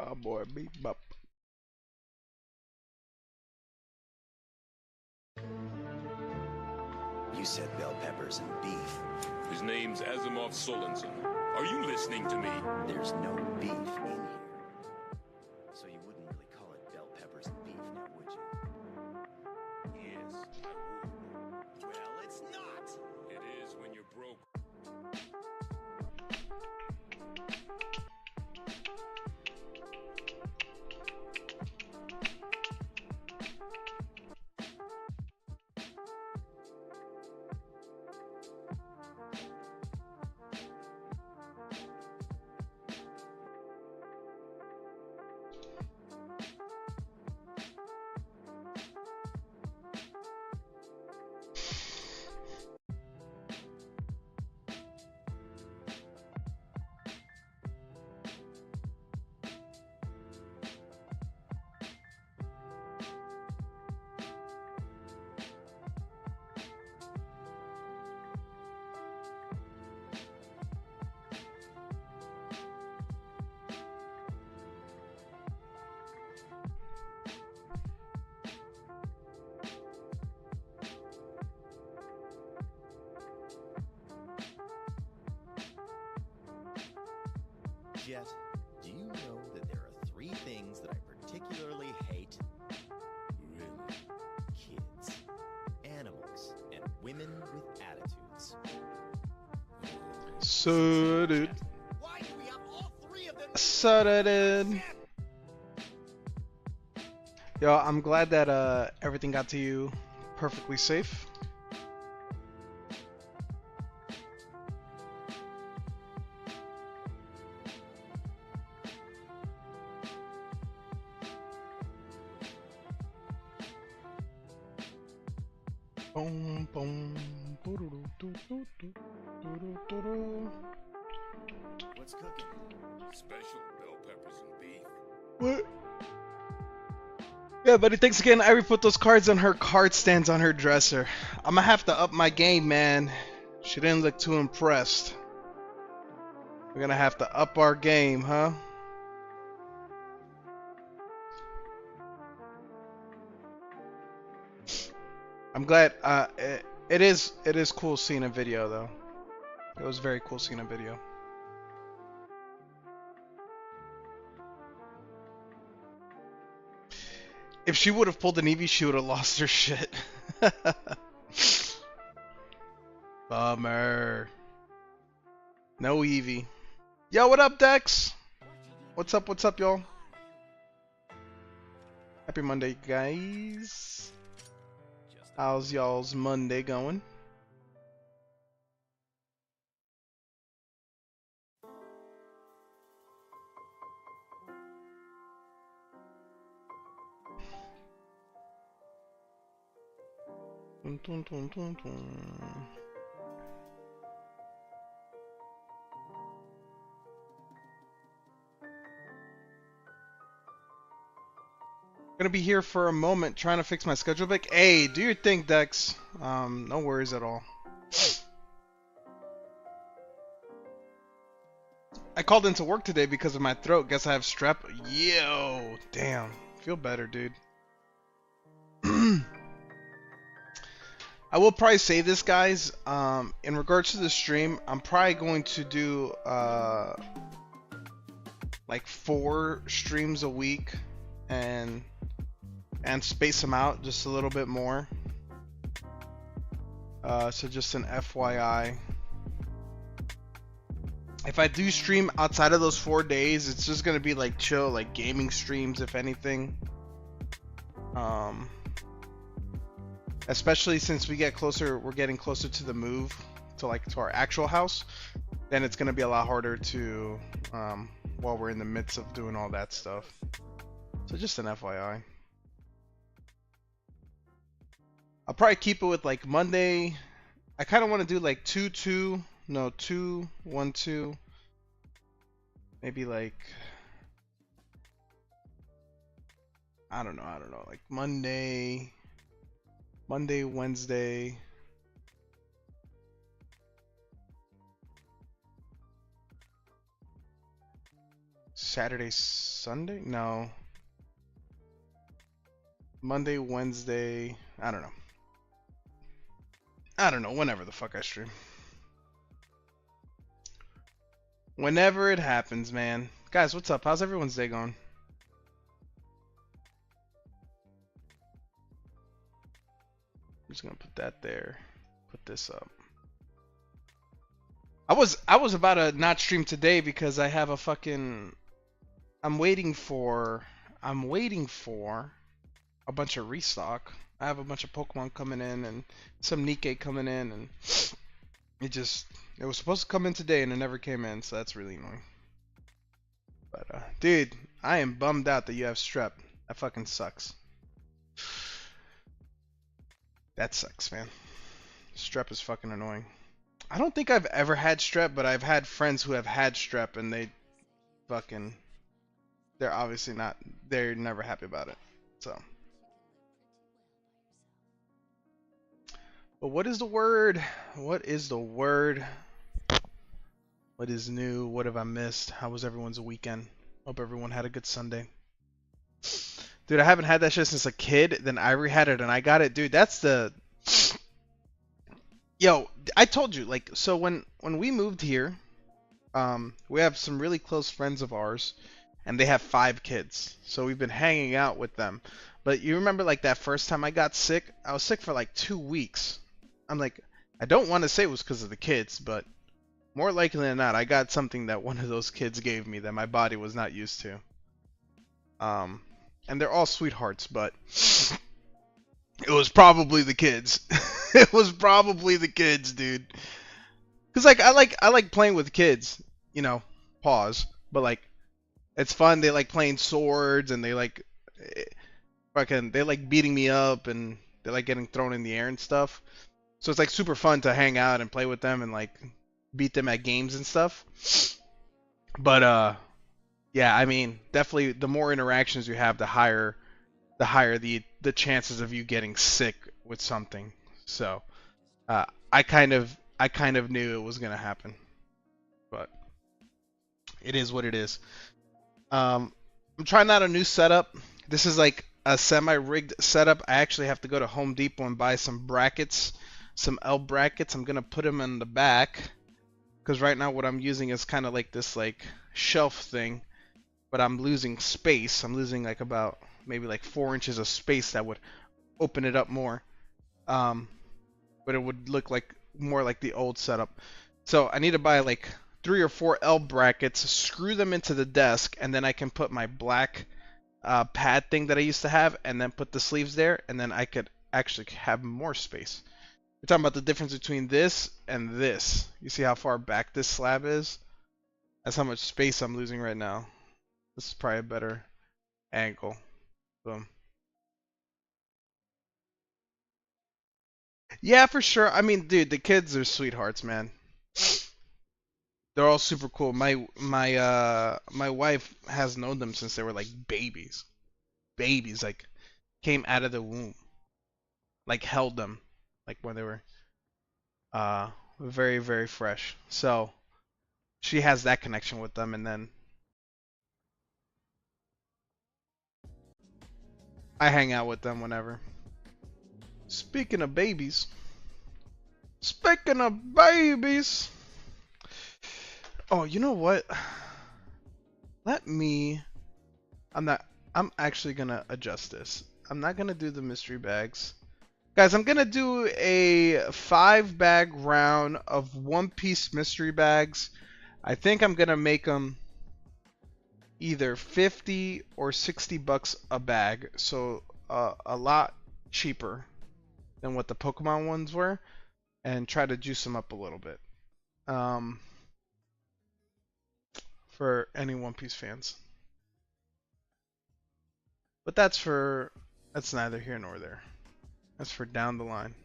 Cowboy Bebop. You said bell peppers and beef. His name's Asimov Solensen. Are you listening to me? There's no beef in here. So you wouldn't really call it bell peppers and beef now, would you? Yes, I would. Well, it's not! It is when you're broke. Jet, do you know that there are 3 things that I particularly hate? Really? Kids, animals, and women with attitudes. So, dude. Why do we have all 3 of them? So, dude. Yo, I'm glad that everything got to you perfectly safe. Boom, boom, What's cooking? Special bell peppers and beef. What? Yeah, buddy, thanks again. Ivy put those cards on her card stands on her dresser. I'm gonna have to up my game, man. She didn't look too impressed. We're gonna have to up our game, huh? I'm glad. It is cool seeing a video though. It was very cool seeing a video. If she would have pulled an Eevee, she would have lost her shit. Bummer. No Eevee. Yo, what up, Dex? What's up, y'all? Happy Monday, guys. How's y'all's Monday going? Dun, dun, dun, dun, dun. Gonna be here for a moment trying to fix my schedule back. Hey, do your thing, Dex. No worries at all. I called into work today because of my throat. Guess I have strep. Yo, damn. Feel better, dude. I will probably say this, guys. In regards to the stream, I'm probably going to do like 4 streams a week and space them out just a little bit more. So just an FYI. If I do stream outside of those 4 days, it's just gonna be like chill, like gaming streams, if anything. Especially since we're getting closer to the move to our actual house, then it's gonna be a lot harder to while we're in the midst of doing all that stuff. So just an FYI. I'll probably keep it with like Monday. I kind of want to do like 2-2, no 2-1-2. Maybe like I don't know, like Monday, Wednesday. Saturday, Sunday? No. Monday, Wednesday. I don't know. I don't know. Whenever the fuck I stream. Whenever it happens, man. Guys, what's up? How's everyone's day going? I'm just gonna put that there. Put this up. I was about to not stream today because I have a fucking I'm waiting for a bunch of restock. I have a bunch of Pokemon coming in and some Nikkei coming in, and it was supposed to come in today and it never came in, so that's really annoying. But dude, I am bummed out that you have strep. That fucking sucks. That sucks, man. Strep is fucking annoying. I don't think I've ever had strep, but I've had friends who have had strep and they're obviously not, they're never happy about it. So. But what is the word? What is the word? What is new? What have I missed? How was everyone's weekend? Hope everyone had a good Sunday. Dude, I haven't had that shit since a kid. Then Ivory had it and I got it. Dude, that's the... Yo, I told you, like, so when we moved here, we have some really close friends of ours, and they have 5 kids. So we've been hanging out with them. But you remember, like, that first time I got sick? I was sick for, like, 2 weeks. I'm like, I don't want to say it was because of the kids, but more likely than not, I got something that one of those kids gave me that my body was not used to. And they're all sweethearts, but it was probably the kids. It was probably the kids, dude. Cause like I like playing with kids, you know. Pause. But like, it's fun. They like playing swords, and they like beating me up, and they like getting thrown in the air and stuff. So it's like super fun to hang out and play with them and like beat them at games and stuff. But yeah, I mean, definitely the more interactions you have, the higher the chances of you getting sick with something. So I kind of knew it was gonna happen, but it is what it is. I'm trying out a new setup. This is like a semi-rigged setup. I actually have to go to Home Depot and buy some brackets, some L brackets. I'm gonna put them in the back because right now what I'm using is kind of like this like shelf thing, but I'm losing space. I'm losing like about maybe like 4 inches of space that would open it up more. But it would look like more like the old setup. So I need to buy like 3 or 4 L brackets, screw them into the desk, and then I can put my black pad thing that I used to have, and then put the sleeves there, and then I could actually have more space. We're talking about the difference between this and this. You see how far back this slab is? That's how much space I'm losing right now. This is probably a better angle. Boom. Yeah, for sure. I mean, dude, the kids are sweethearts, man. They're all super cool. My wife has known them since they were like babies. Babies, like came out of the womb. Like held them like when they were very, very fresh. So she has that connection with them, and then I hang out with them whenever. Speaking of babies. Speaking of babies. Oh, you know what? I'm actually gonna adjust this. I'm not gonna do the mystery bags. Guys, I'm gonna do a 5-bag round of one-piece mystery bags. I think I'm gonna make them either 50 or 60 bucks a bag, so a lot cheaper than what the Pokemon ones were, and try to juice them up a little bit. For any One Piece fans. But that's neither here nor there. That's for down the line.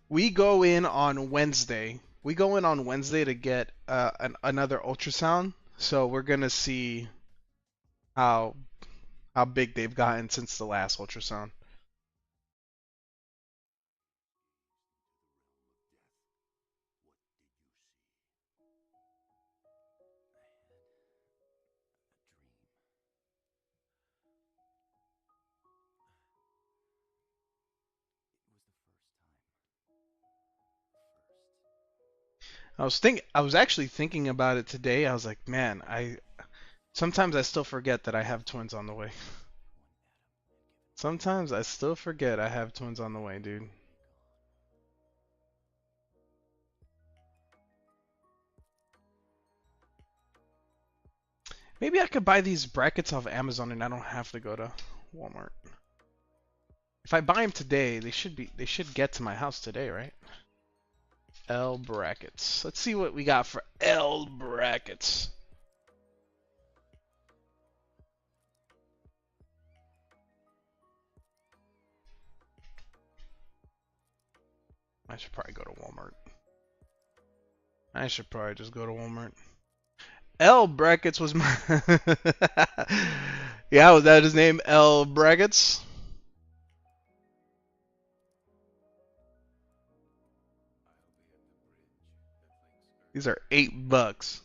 We go in on Wednesday we go in on Wednesday to get another ultrasound, so we're gonna see how big they've gotten since the last ultrasound. I was actually thinking about it today. I was like, man, sometimes I still forget that I have twins on the way. Sometimes I still forget I have twins on the way, dude. Maybe I could buy these brackets off Amazon and I don't have to go to Walmart. If I buy them today, they should get to my house today, right? L brackets. Let's see what we got for L brackets. I should probably go to Walmart. I should probably just go to Walmart. L brackets was my yeah, was that his name? L brackets. These are $8.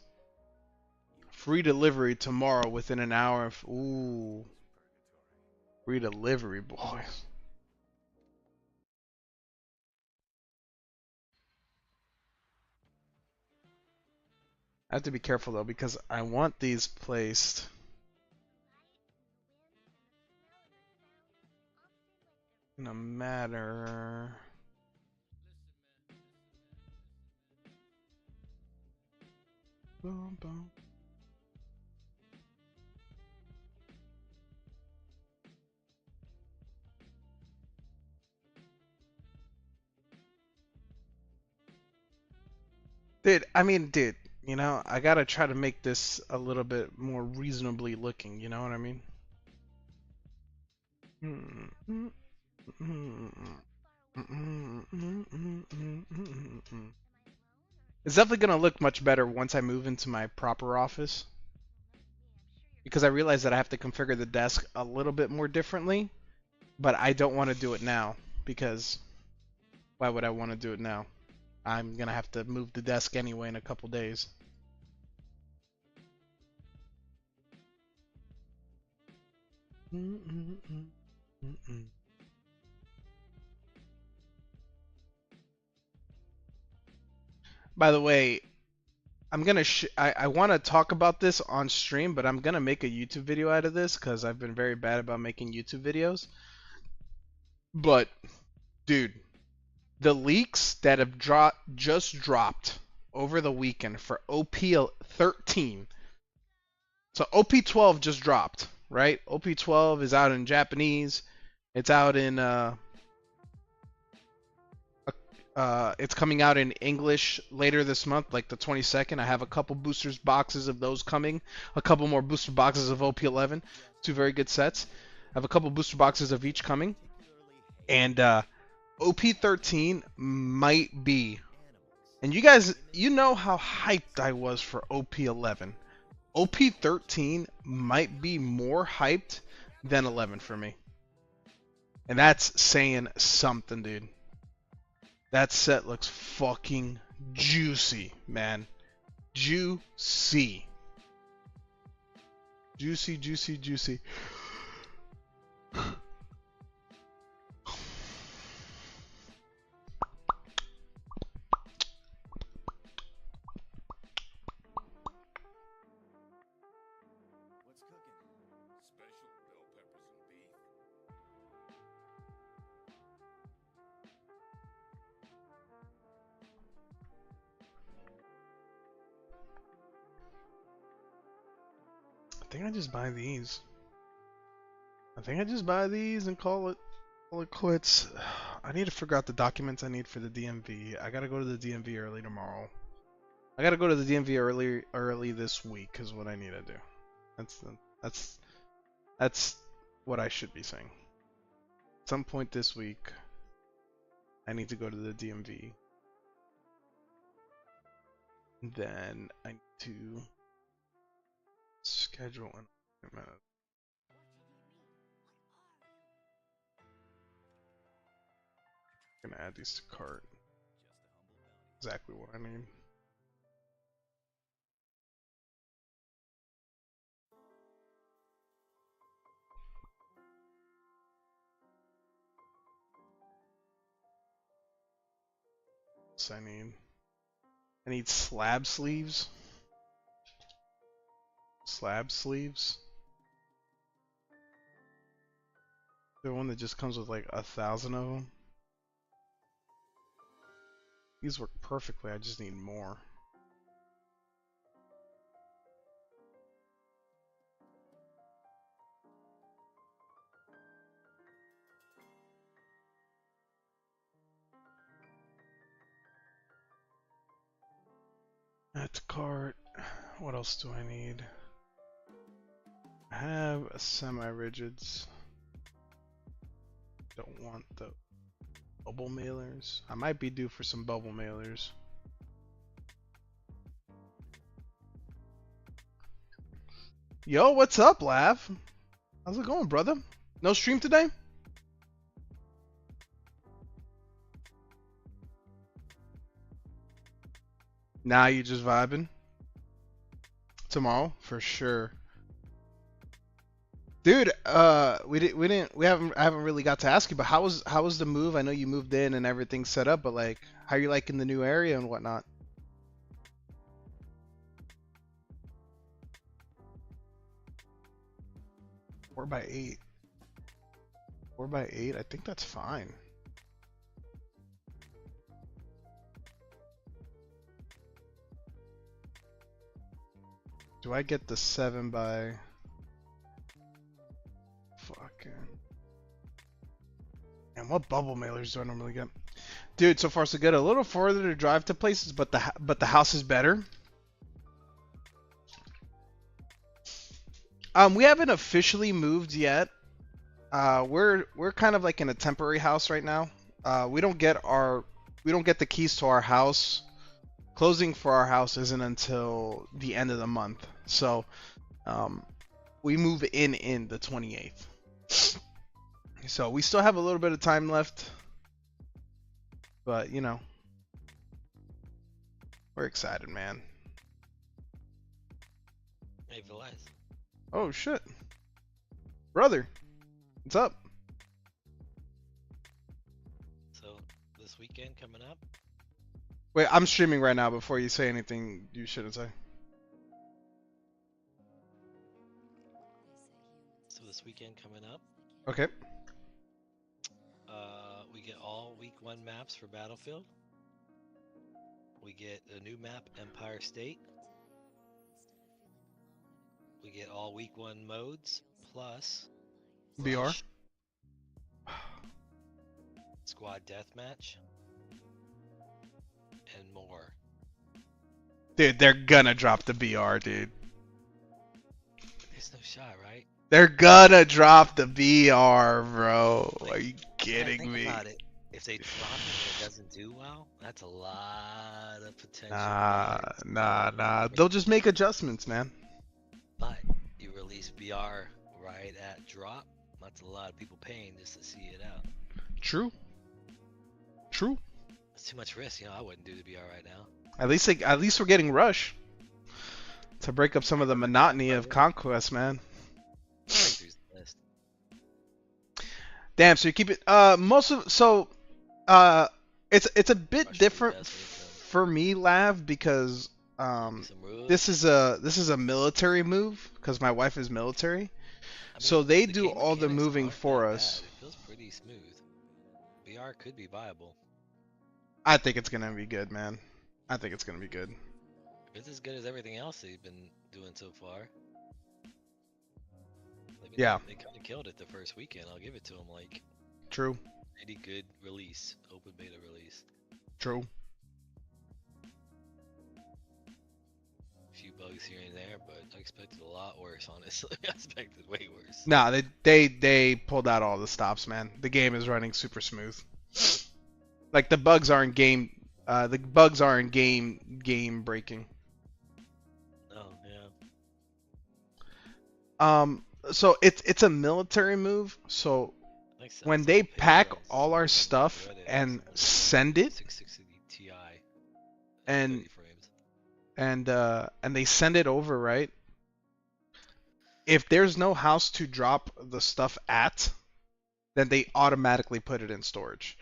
Free delivery tomorrow within an hour. Ooh, free delivery, boys. I have to be careful though because I want these placed. In a matter. Boom, boom. Dude, you know, I gotta try to make this a little bit more reasonably looking, you know what I mean? It's definitely gonna look much better once I move into my proper office. Because I realize that I have to configure the desk a little bit more differently, but I don't want to do it now because why would I want to do it now? I'm gonna have to move the desk anyway in a couple days. By the way, I want to talk about this on stream, but I'm gonna make a YouTube video out of this because I've been very bad about making YouTube videos. But, dude, the leaks that have just dropped over the weekend for OP13. So OP12 just dropped, right? OP12 is out in Japanese. It's out in it's coming out in English later this month, like the 22nd. I have a couple boosters boxes of those coming. A couple more booster boxes of OP11. Two very good sets. I have a couple booster boxes of each coming. And OP13 might be. And you guys, you know how hyped I was for OP11. OP13 might be more hyped than 11 for me. And that's saying something, dude. That set looks fucking juicy, man. Juicy. Juicy, juicy, juicy. What's cooking? Special bell peppers and beef. I think I just buy these. I think I just buy these and call it quits. I need to figure out the documents I need for the DMV. I gotta go to the DMV early tomorrow. I gotta go to the DMV early this week is what I need to do. That's what I should be saying. At some point this week, I need to go to the DMV. Then I need to schedule an appointment. I'm gonna add these to cart. Exactly what I need. I need. I need slab sleeves. Slab sleeves. The one that just comes with like 1,000 of them. These work perfectly. I just need more. Add to cart. What else do I need? I have a semi-rigids. Don't want the bubble mailers. I might be due for some bubble mailers. Yo, what's up, Lav? How's it going, brother? No stream today? Nah, you just vibing? Tomorrow, for sure. Dude, I haven't really got to ask you, but how was the move? I know you moved in and everything's set up, but like, how you liking the new area and whatnot? Four by 8. 4 by 8. I think that's fine. Do I get the 7 by? Fucking. And what bubble mailers do I normally get? Dude, so far so good. A little further to drive to places, but the house is better. We haven't officially moved yet. We're kind of like in a temporary house right now. We don't get the keys to our house. Closing for our house isn't until the end of the month. So, we move in the 28th. So we still have a little bit of time left, but you know, we're excited, man. Hey, Velez. Oh shit, brother, what's up? So this weekend coming up? Wait, I'm streaming right now. Before you say anything, you shouldn't say. So this weekend coming up, Okay. we get all week 1 maps for Battlefield. We get a new map, Empire State. We get all week 1 modes plus BR. Rush, Squad Deathmatch, and more. Dude, they're gonna drop the BR, dude. There's no shot, right? They're gonna drop the BR, bro. Are you kidding think me? about it. If they drop it and it doesn't do well, that's a lot of potential. Nah. They'll just make adjustments, man. But you release BR right at drop, that's a lot of people paying just to see it out. True. It's too much risk, I wouldn't do the BR right now. At least we're getting Rush to break up some of the monotony of Conquest, man. Breakthroughs list. Damn. So you keep it. It's a bit Rush different would be best with for me, Lav, because some rules. this is a military move because my wife is military. So they the do game all the mechanics moving aren't for that us. bad. It feels pretty smooth. BR could be viable. I think it's gonna be good, man. I think it's gonna be good. If it's as good as everything else they've been doing so far. Yeah. They kind of killed it the first weekend. I'll give it to them. Like, True. pretty good release, open beta release. True. A few bugs here and there, but I expected a lot worse. Honestly, I expected way worse. Nah, they pulled out all the stops, man. The game is running super smooth. Like the bugs aren't game The bugs aren't game breaking. Oh yeah. So it's a military move. So I think when that's they all pack paper and all our stuff. stuff Read it, and it's send it 660 Ti and 30 frames. and they send it over, right? If there's no house to drop the stuff at, then they automatically put it in storage.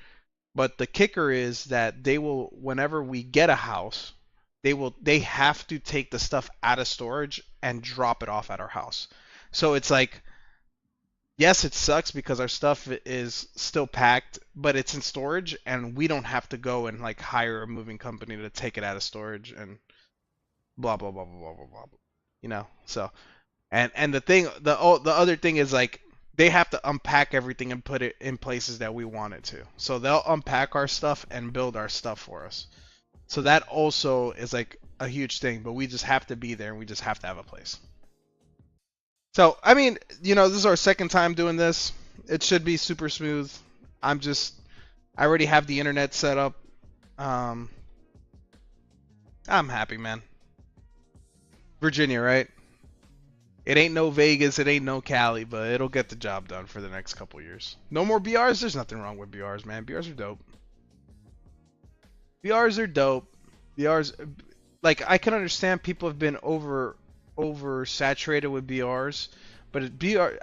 But the kicker is that they will, whenever we get a house, they have to take the stuff out of storage and drop it off at our house. So it's like, yes, it sucks because our stuff is still packed, but it's in storage and we don't have to go and like hire a moving company to take it out of storage and blah blah blah blah blah blah blah. You know, so and the other thing is like they have to unpack everything and put it in places that we want it to. So they'll unpack our stuff and build our stuff for us. So that also is like a huge thing, but we just have to be there and we just have to have a place. So, I mean, you know, this is our second time doing this. It should be super smooth. I already have the internet set up. I'm happy, man. Virginia, right? It ain't no Vegas, it ain't no Cali, but it'll get the job done for the next couple years. No more BRs? There's nothing wrong with BRs, man. BRs are dope. BRs are dope. BRs, like, I can understand people have been oversaturated with BRs, but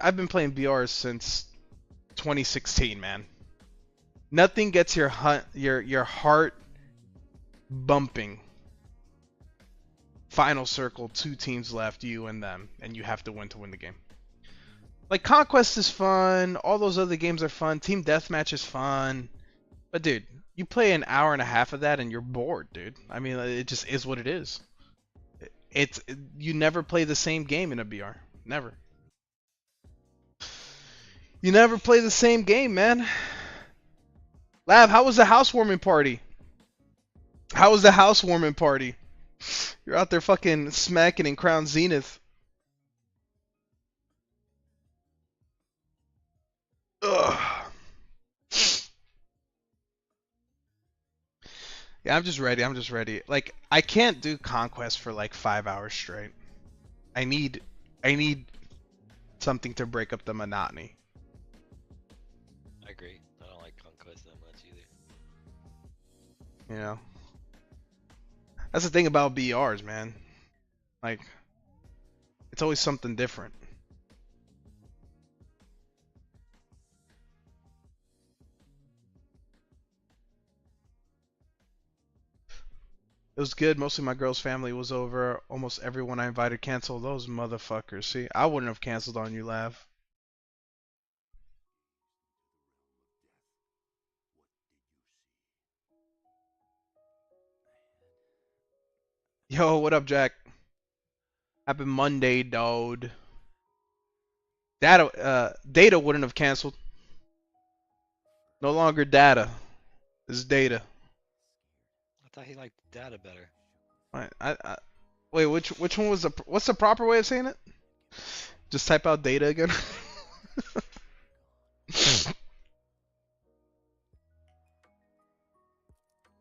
I've been playing BRs since 2016, man. Nothing gets your heart bumping. Final circle, 2 teams left, you and them, and you have to win the game. Like, Conquest is fun, all those other games are fun, Team Deathmatch is fun, but dude, you play an hour and a half of that and you're bored, dude. I mean, it just is what it is. You never play the same game in a BR. Never. You never play the same game, man. Lab, how was the housewarming party? How was the housewarming party? You're out there fucking smacking in Crown Zenith. Ugh. Yeah, I'm just ready. Like, I can't do Conquest for like 5 hours straight. I need something to break up the monotony. I agree. I don't like Conquest that much either. You know? That's the thing about BRs, man. Like, it's always something different. It was good. Mostly my girl's family was over. Almost everyone I invited canceled. Those motherfuckers. See, I wouldn't have canceled on you, Lav. Yo, what up, Jack? Happy Monday, dude. Data wouldn't have canceled. No longer data. It's data. I thought he liked data better. Wait, which one was what's the proper way of saying it? Just type out data again.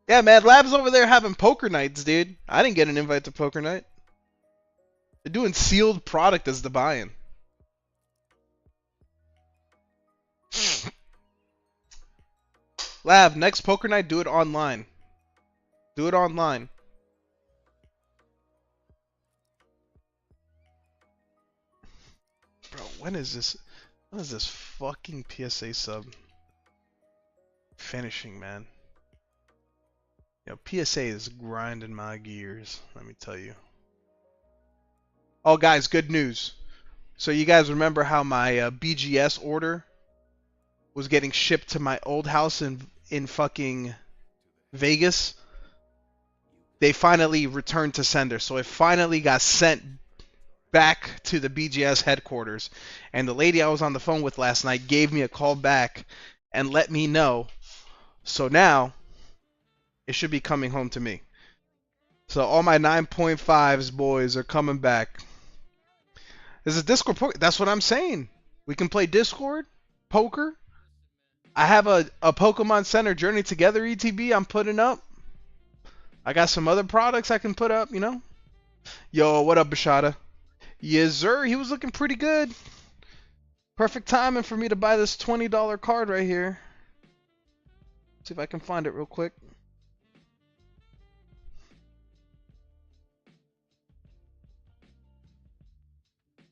Yeah, man, Lab's over there having poker nights, dude. I didn't get an invite to poker night. They're doing sealed product as the buy-in. Lab, next poker night, do it online. Do it online. Bro, when is this fucking PSA sub finishing, man? Yo, PSA is grinding my gears, let me tell you. Oh, guys, good news. So you guys remember how my BGS order was getting shipped to my old house in fucking Vegas? They finally returned to sender. So it finally got sent back to the BGS headquarters. And the lady I was on the phone with last night gave me a call back and let me know. So now it should be coming home to me. So all my 9.5s boys are coming back. There's a Discord poker. That's what I'm saying. We can play Discord poker. I have a Pokemon Center Journey Together ETB I'm putting up. I got some other products I can put up, you know. Yo, what up, Bashada? Yes, sir. He was looking pretty good. Perfect timing for me to buy this $20 card right here. See if I can find it real quick.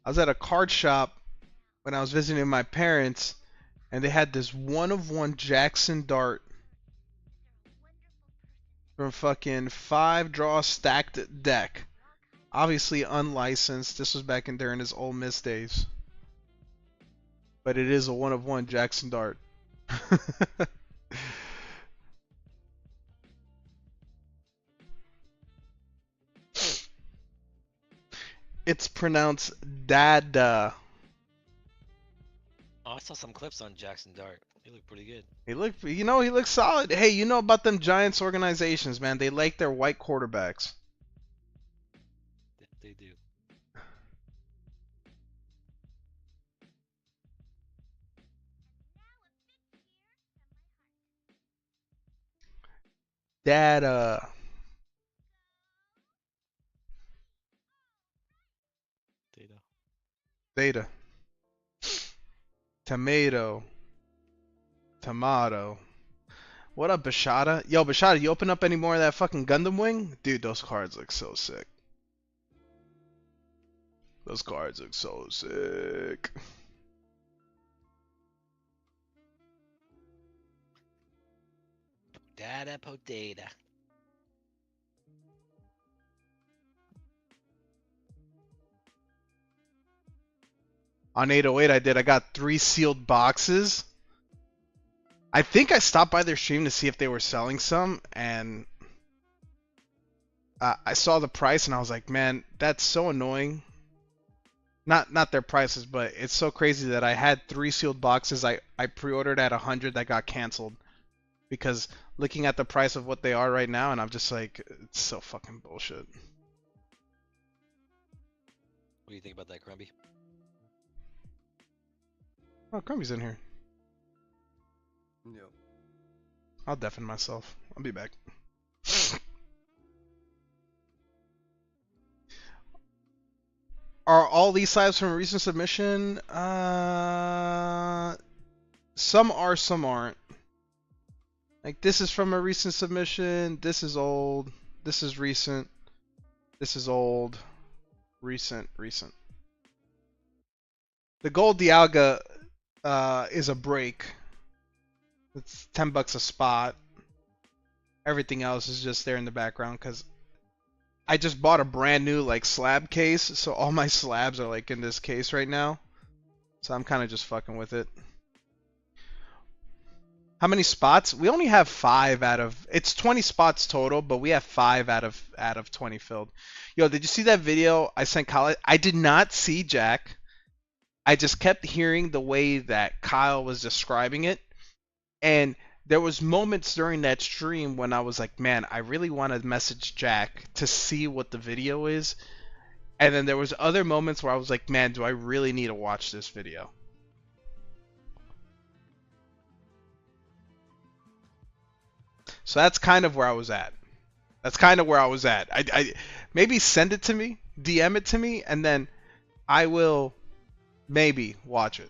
I was at a card shop when I was visiting my parents, and they had this 1/1 Jackson Dart from fucking 5-draw stacked deck. Obviously unlicensed. This was back in during his Ole Miss days. But it is a 1/1 Jackson Dart. It's pronounced Dada. Oh, I saw some clips on Jackson Dart. He looked pretty good. He looks solid. Hey, you know about them Giants organizations, man. They like their white quarterbacks. They do. Dada. Data. Tomato. Tomato. What up, Bashada? Yo, Bashada, you open up any more of that fucking Gundam Wing? Dude, those cards look so sick. Those cards look so sick. Potato. On 808 I did. I got 3 sealed boxes. I think I stopped by their stream to see if they were selling some, and I saw the price and I was like, man, that's so annoying. Not their prices, but it's so crazy that I had 3 sealed boxes. I pre-ordered at 100 that got canceled because looking at the price of what they are right now, and I'm just like, it's so fucking bullshit. What do you think about that, Crumby? Oh, Crumbly's in here. No. I'll deafen myself. I'll be back. Are all these slabs from a recent submission? Some are, some aren't. Like, this is from a recent submission. This is old. This is recent. This is old. Recent. The gold Dialga is a break. It's $10 a spot. Everything else is just there in the background because I just bought a brand new like slab case, so all my slabs are like in this case right now. So I'm kind of just fucking with it. How many spots? We only have 5 out of, it's 20 spots total, but we have 5 out of 20 filled. Yo, did you see that video I sent Kyle? I did not see Jack. I just kept hearing the way that Kyle was describing it. And there was moments during that stream when I was like, man, I really want to message Jack to see what the video is. And then there was other moments where I was like, man, do I really need to watch this video? So that's kind of where I was at. I maybe send it to me, DM it to me, and then I will maybe watch it.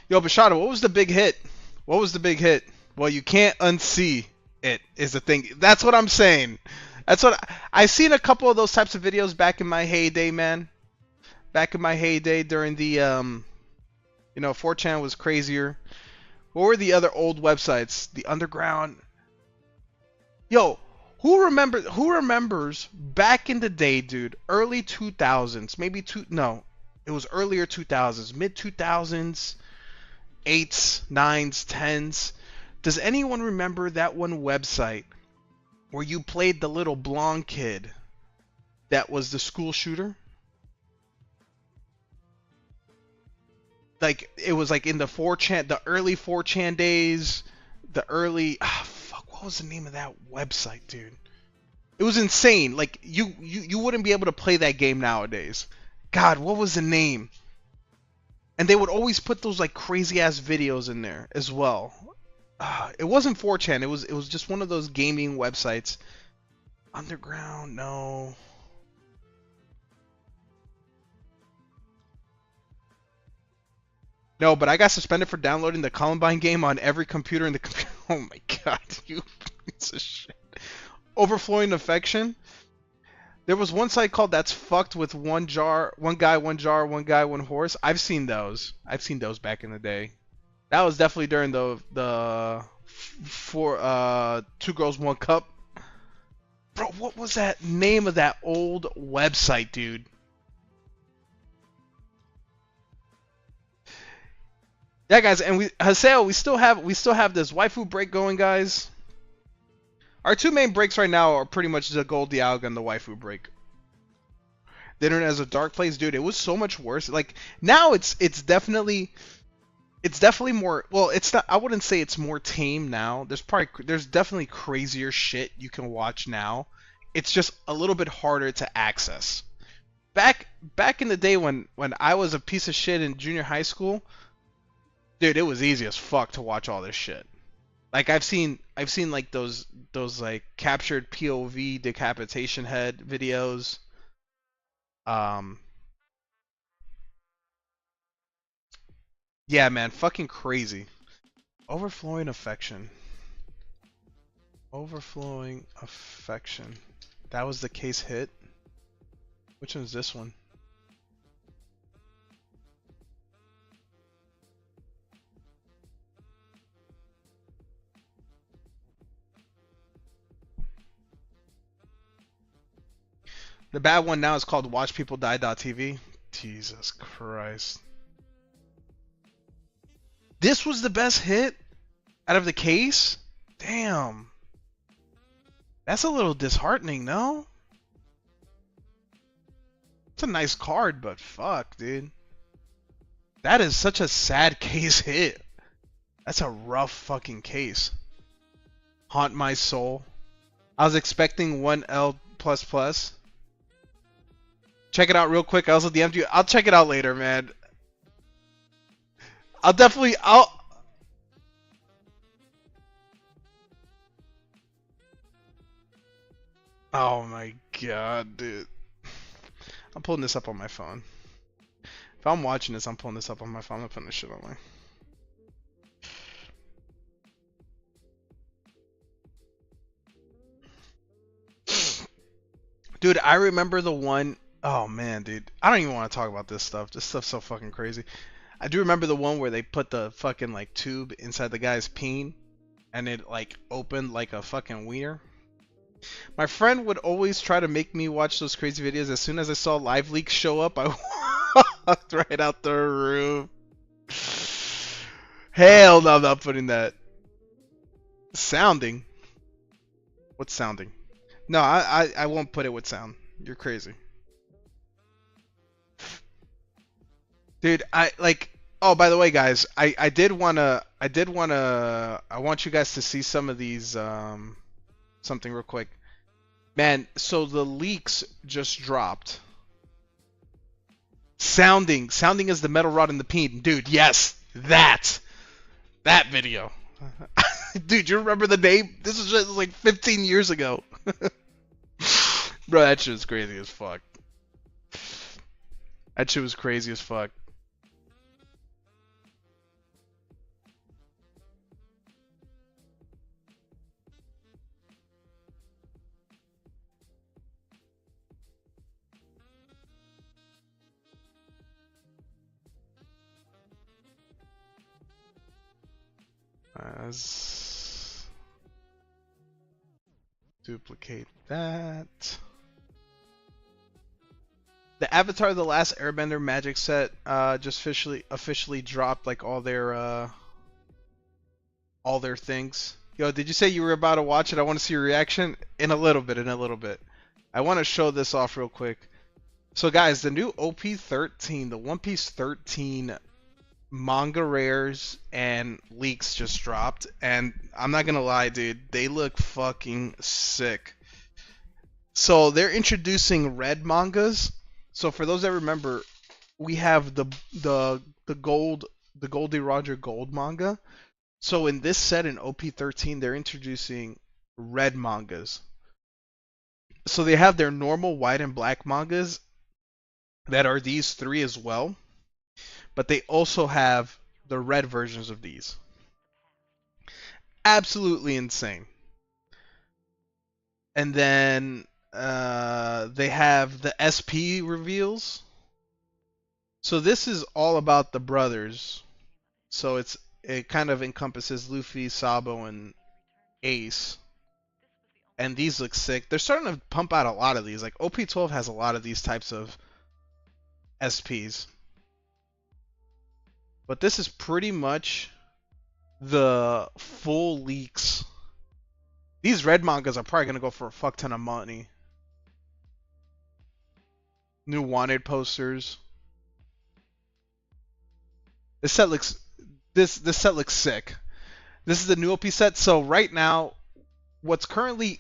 Yo, Bashada, what was the big hit? What was the big hit? Well, you can't unsee it is the thing. That's what I'm saying. That's what I've seen a couple of those types of videos back in my heyday, man. Back in my heyday during the 4chan was crazier. What were the other old websites? The Underground. Yo, who remembers back in the day, dude? Early 2000s, maybe it was earlier 2000s, mid 2000s, 8s, 9s, 10s. Does anyone remember that one website where you played the little blonde kid that was the school shooter? Like, it was like in the 4chan, the early 4chan days, what was the name of that website, dude? It was insane. Like, you wouldn't be able to play that game nowadays. God, what was the name? And they would always put those like crazy ass videos in there as well. It wasn't 4chan. It was just one of those gaming websites. Underground, no. No, but I got suspended for downloading the Columbine game on every computer in the computer. Oh my god, you piece of shit. Overflowing affection. There was one site called That's Fucked with one jar, one guy, one jar, one guy, one horse. I've seen those. I've seen those back in the day. That was definitely during the for Two Girls One Cup. Bro, what was that name of that old website, dude? Yeah, guys, and Haseo, we still have this waifu break going, guys. Our two main breaks right now are pretty much the Gold Dialga and the waifu break. The internet is a dark place, dude. It was so much worse. Like now, it's definitely more. Well, it's not. I wouldn't say it's more tame now. There's definitely crazier shit you can watch now. It's just a little bit harder to access. Back in the day when I was a piece of shit in junior high school, dude, it was easy as fuck to watch all this shit. Like I've seen like those like captured POV decapitation head videos. Yeah, man, fucking crazy. Overflowing affection. Overflowing affection. That was the case hit. Which one's this one? The bad one now is called WatchPeopleDie.tv. Jesus Christ. This was the best hit out of the case? Damn. That's a little disheartening, no? It's a nice card, but fuck, dude. That is such a sad case hit. That's a rough fucking case. Haunt My Soul. I was expecting 1L++. Check it out real quick. I also DM'd you. I'll check it out later, man. Oh my god, dude. I'm pulling this up on my phone. If I'm watching this, I'm pulling this up on my phone. I'm putting this shit on my... Dude, I remember the one... Oh man, dude. I don't even want to talk about this stuff. This stuff's so fucking crazy. I do remember the one where they put the fucking like tube inside the guy's peen and it like opened like a fucking wiener. My friend would always try to make me watch those crazy videos. As soon as I saw live leaks show up, I walked right out the room. Hell no, I'm not putting that. Sounding? What's sounding? No, I won't put it with sound. You're crazy. Dude, oh, by the way, guys, I want you guys to see some of these, something real quick. Man, so the leaks just dropped. Sounding is the metal rod in the peen. Dude, yes, that video. Dude, you remember the name? This was just like 15 years ago. Bro, that shit was crazy as fuck. That shit was crazy as fuck. Let's duplicate that. The Avatar: The Last Airbender Magic Set just officially dropped like all their things. Yo, did you say you were about to watch it? I want to see your reaction in a little bit. I want to show this off real quick. So guys, the new OP13, the One Piece 13 manga rares and leaks just dropped, and I'm not gonna lie, dude, they look fucking sick. So they're introducing red mangas. So for those that remember, we have the Goldie Roger Gold manga, So in this set in OP13, they're introducing red mangas. So they have their normal white and black mangas that are these three as well, but they also have the red versions of these. Absolutely insane. And then they have the SP reveals. So this is all about the brothers. So it kind of encompasses Luffy, Sabo, and Ace. And these look sick. They're starting to pump out a lot of these. Like OP12 has a lot of these types of SPs. But this is pretty much the full leaks. These red mangas are probably gonna go for a fuck ton of money. New wanted posters. This set looks this set looks sick. This is the new OP set. So right now, what's currently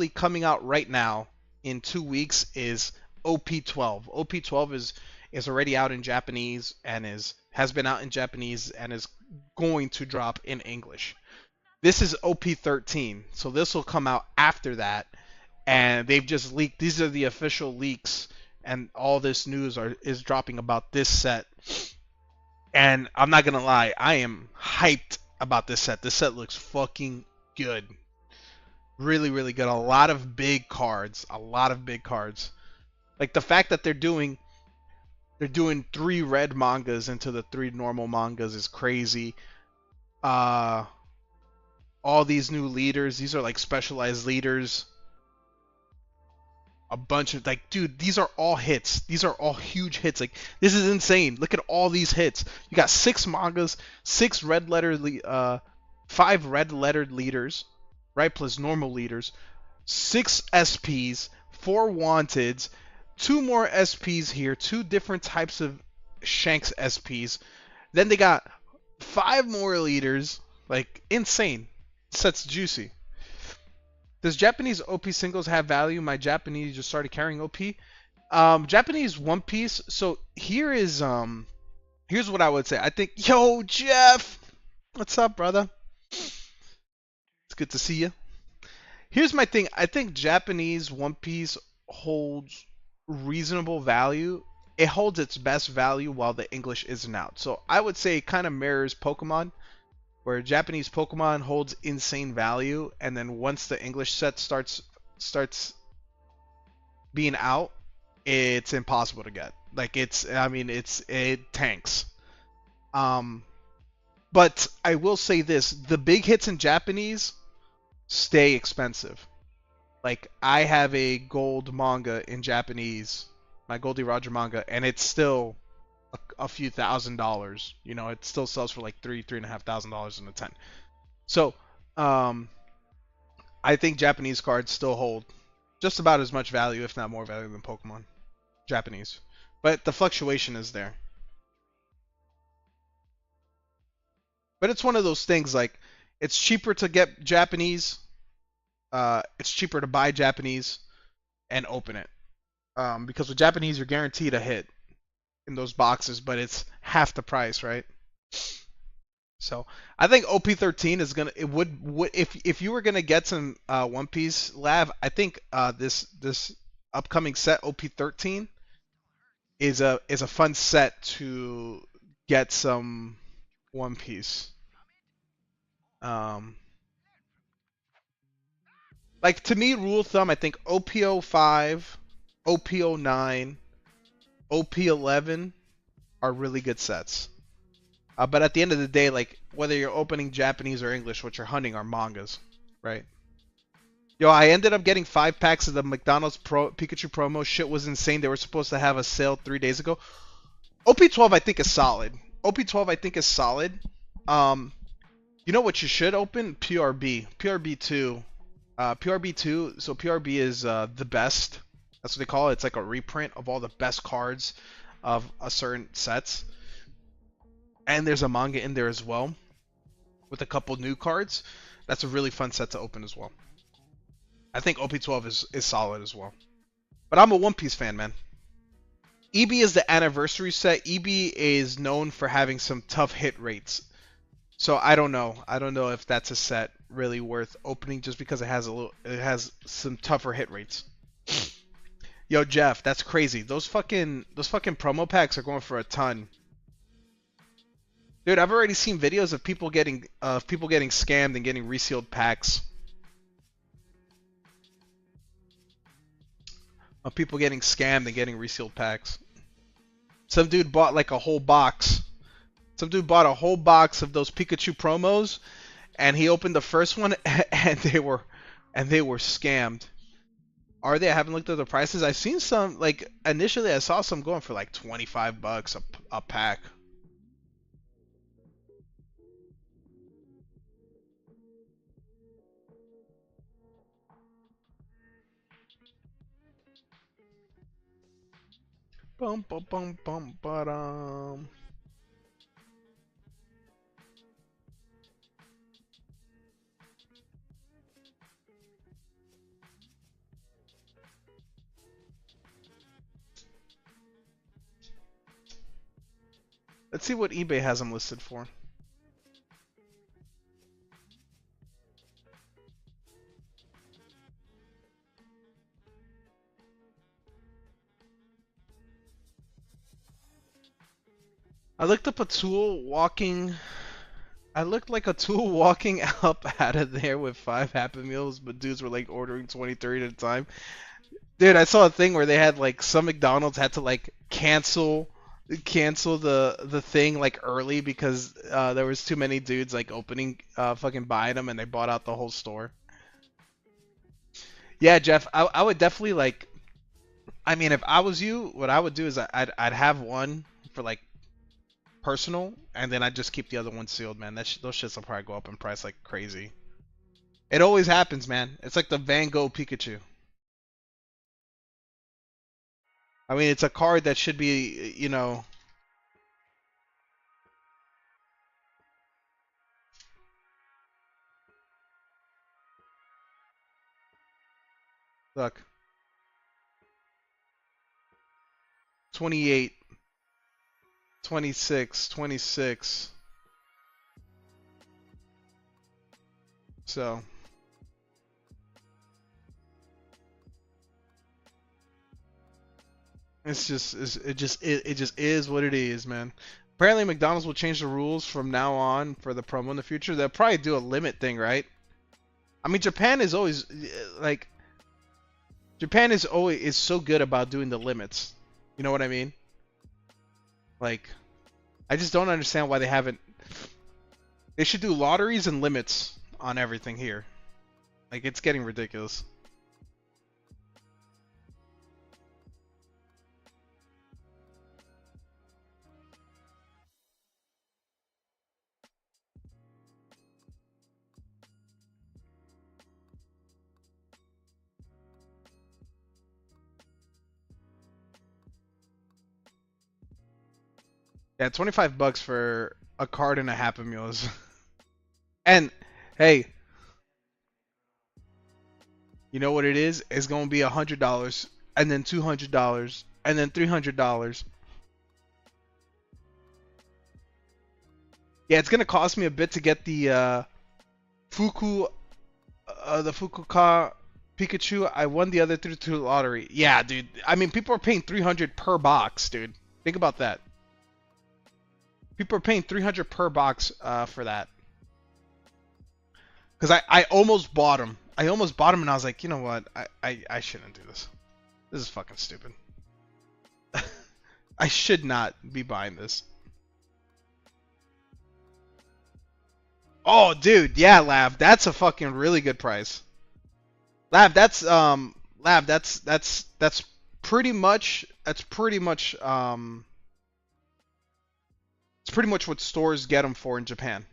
coming out right now in 2 weeks is OP12. OP12 is already out in Japanese and has been out in Japanese and is going to drop in English. This is OP13, so this will come out after that, and they've just leaked. These are the official leaks, and all this news is dropping about this set. And I'm not gonna lie, I am hyped about this set. This set looks fucking good. Really, really good. A lot of big cards. A lot of big cards. Like the fact that they're doing 3 red mangas into the 3 normal mangas is crazy. All these new leaders, these are like specialized leaders. A bunch of like, dude, these are all hits. These are all huge hits. Like, this is insane. Look at all these hits. You got 6 mangas, 5 red lettered leaders, right? Plus normal leaders, 6 SPs, 4 wanteds, 2 more SPs here, 2 different types of Shanks SPs. Then they got 5 more leaders. Like, insane. Set's juicy. Does Japanese OP singles have value? My Japanese just started carrying OP. Japanese One Piece. So here's what I would say. I think, yo, Jeff, what's up, brother? It's good to see you. Here's my thing. I think Japanese One Piece holds reasonable value. It holds its best value while the English isn't out. So I would say it kind of mirrors Pokemon, where Japanese Pokemon holds insane value, and then once the English set starts being out, it's impossible to get. Like it tanks. But I will say this: the big hits in Japanese stay expensive. Like I have a gold manga in Japanese, my Goldie Roger manga, and it's still a few $1,000s. You know, it still sells for like $3,500 in a 10. So, I think Japanese cards still hold just about as much value, if not more value, than Pokemon Japanese. But the fluctuation is there. But it's one of those things, like it's cheaper to get Japanese. It's cheaper to buy Japanese and open it. Because with Japanese, you're guaranteed a hit in those boxes, but it's half the price, right? So I think OP13 is gonna. It would if you were gonna get some One Piece Lab, I think this upcoming set OP13 is a fun set to get some One Piece. Like to me, rule of thumb, I think OP05, OP09, OP11 are really good sets. But at the end of the day, like whether you're opening Japanese or English, what you're hunting are mangas, right? Yo, I ended up getting 5 packs of the McDonald's Pikachu promo. Shit was insane. They were supposed to have a sale 3 days ago. OP12 I think is solid. OP12 I think is solid. You know what you should open? PRB. PRB2. PRB2. So PRB is the best. That's what they call it. It's like a reprint of all the best cards of a certain sets. And there's a manga in there as well with a couple new cards. That's a really fun set to open as well. I think OP12 is solid as well. But I'm a One Piece fan, man. EB is the anniversary set. EB is known for having some tough hit rates. So I don't know. I don't know if that's a set really worth opening just because it has some tougher hit rates. Yo, Jeff, that's crazy. Those fucking promo packs are going for a ton. Dude, I've already seen videos of people getting scammed and getting resealed packs. Of people getting scammed and getting resealed packs. Some dude bought like a whole box. Some dude bought a whole box of those Pikachu promos, and he opened the first one, and they were scammed. Are they? I haven't looked at the prices. I've seen some, like, initially I saw some going for like $25 a pack. Bum bum bum bum ba-dum. Let's see what eBay has them listed for. I looked up a tool walking. I looked like a tool walking up out of there with 5 Happy Meals, but dudes were like ordering 20, 30 at a time. Dude, I saw a thing where they had like some McDonald's had to like cancel the thing like early because there was too many dudes like opening fucking buying them and they bought out the whole store. Yeah, Jeff, I would definitely like. I mean, if I was you, what I would do is I'd have one for like personal, and then I'd just keep the other one sealed, man. Those shits will probably go up in price like crazy. It always happens, man. It's like the Van Gogh Pikachu. I mean, it's a card that should be, you know. Look, 28, 26, 26. So it just is what it is, man. Apparently McDonald's will change the rules from now on for the promo in the future. They'll probably do a limit thing, right? I mean, Japan is always like Japan is so good about doing the limits. You know what I mean? Like, I just don't understand why they haven't. They should do lotteries and limits on everything here. Like, it's getting ridiculous. Yeah, $25 for a card and a Happy Meals. And hey, you know what it is? It's gonna be $100, and then $200, and then $300. Yeah, it's gonna cost me a bit to get the Fukuka Pikachu. I won the other through to the lottery. Yeah, dude. I mean, people are paying 300 per box, dude. Think about that. People are paying 300 per box for that. Because I almost bought them. I almost bought them and I was like, you know what? I shouldn't do this. This is fucking stupid. I should not be buying this. Oh, dude. Yeah, Lav. That's a fucking really good price. Lav, that's pretty much it's pretty much what stores get them for in Japan.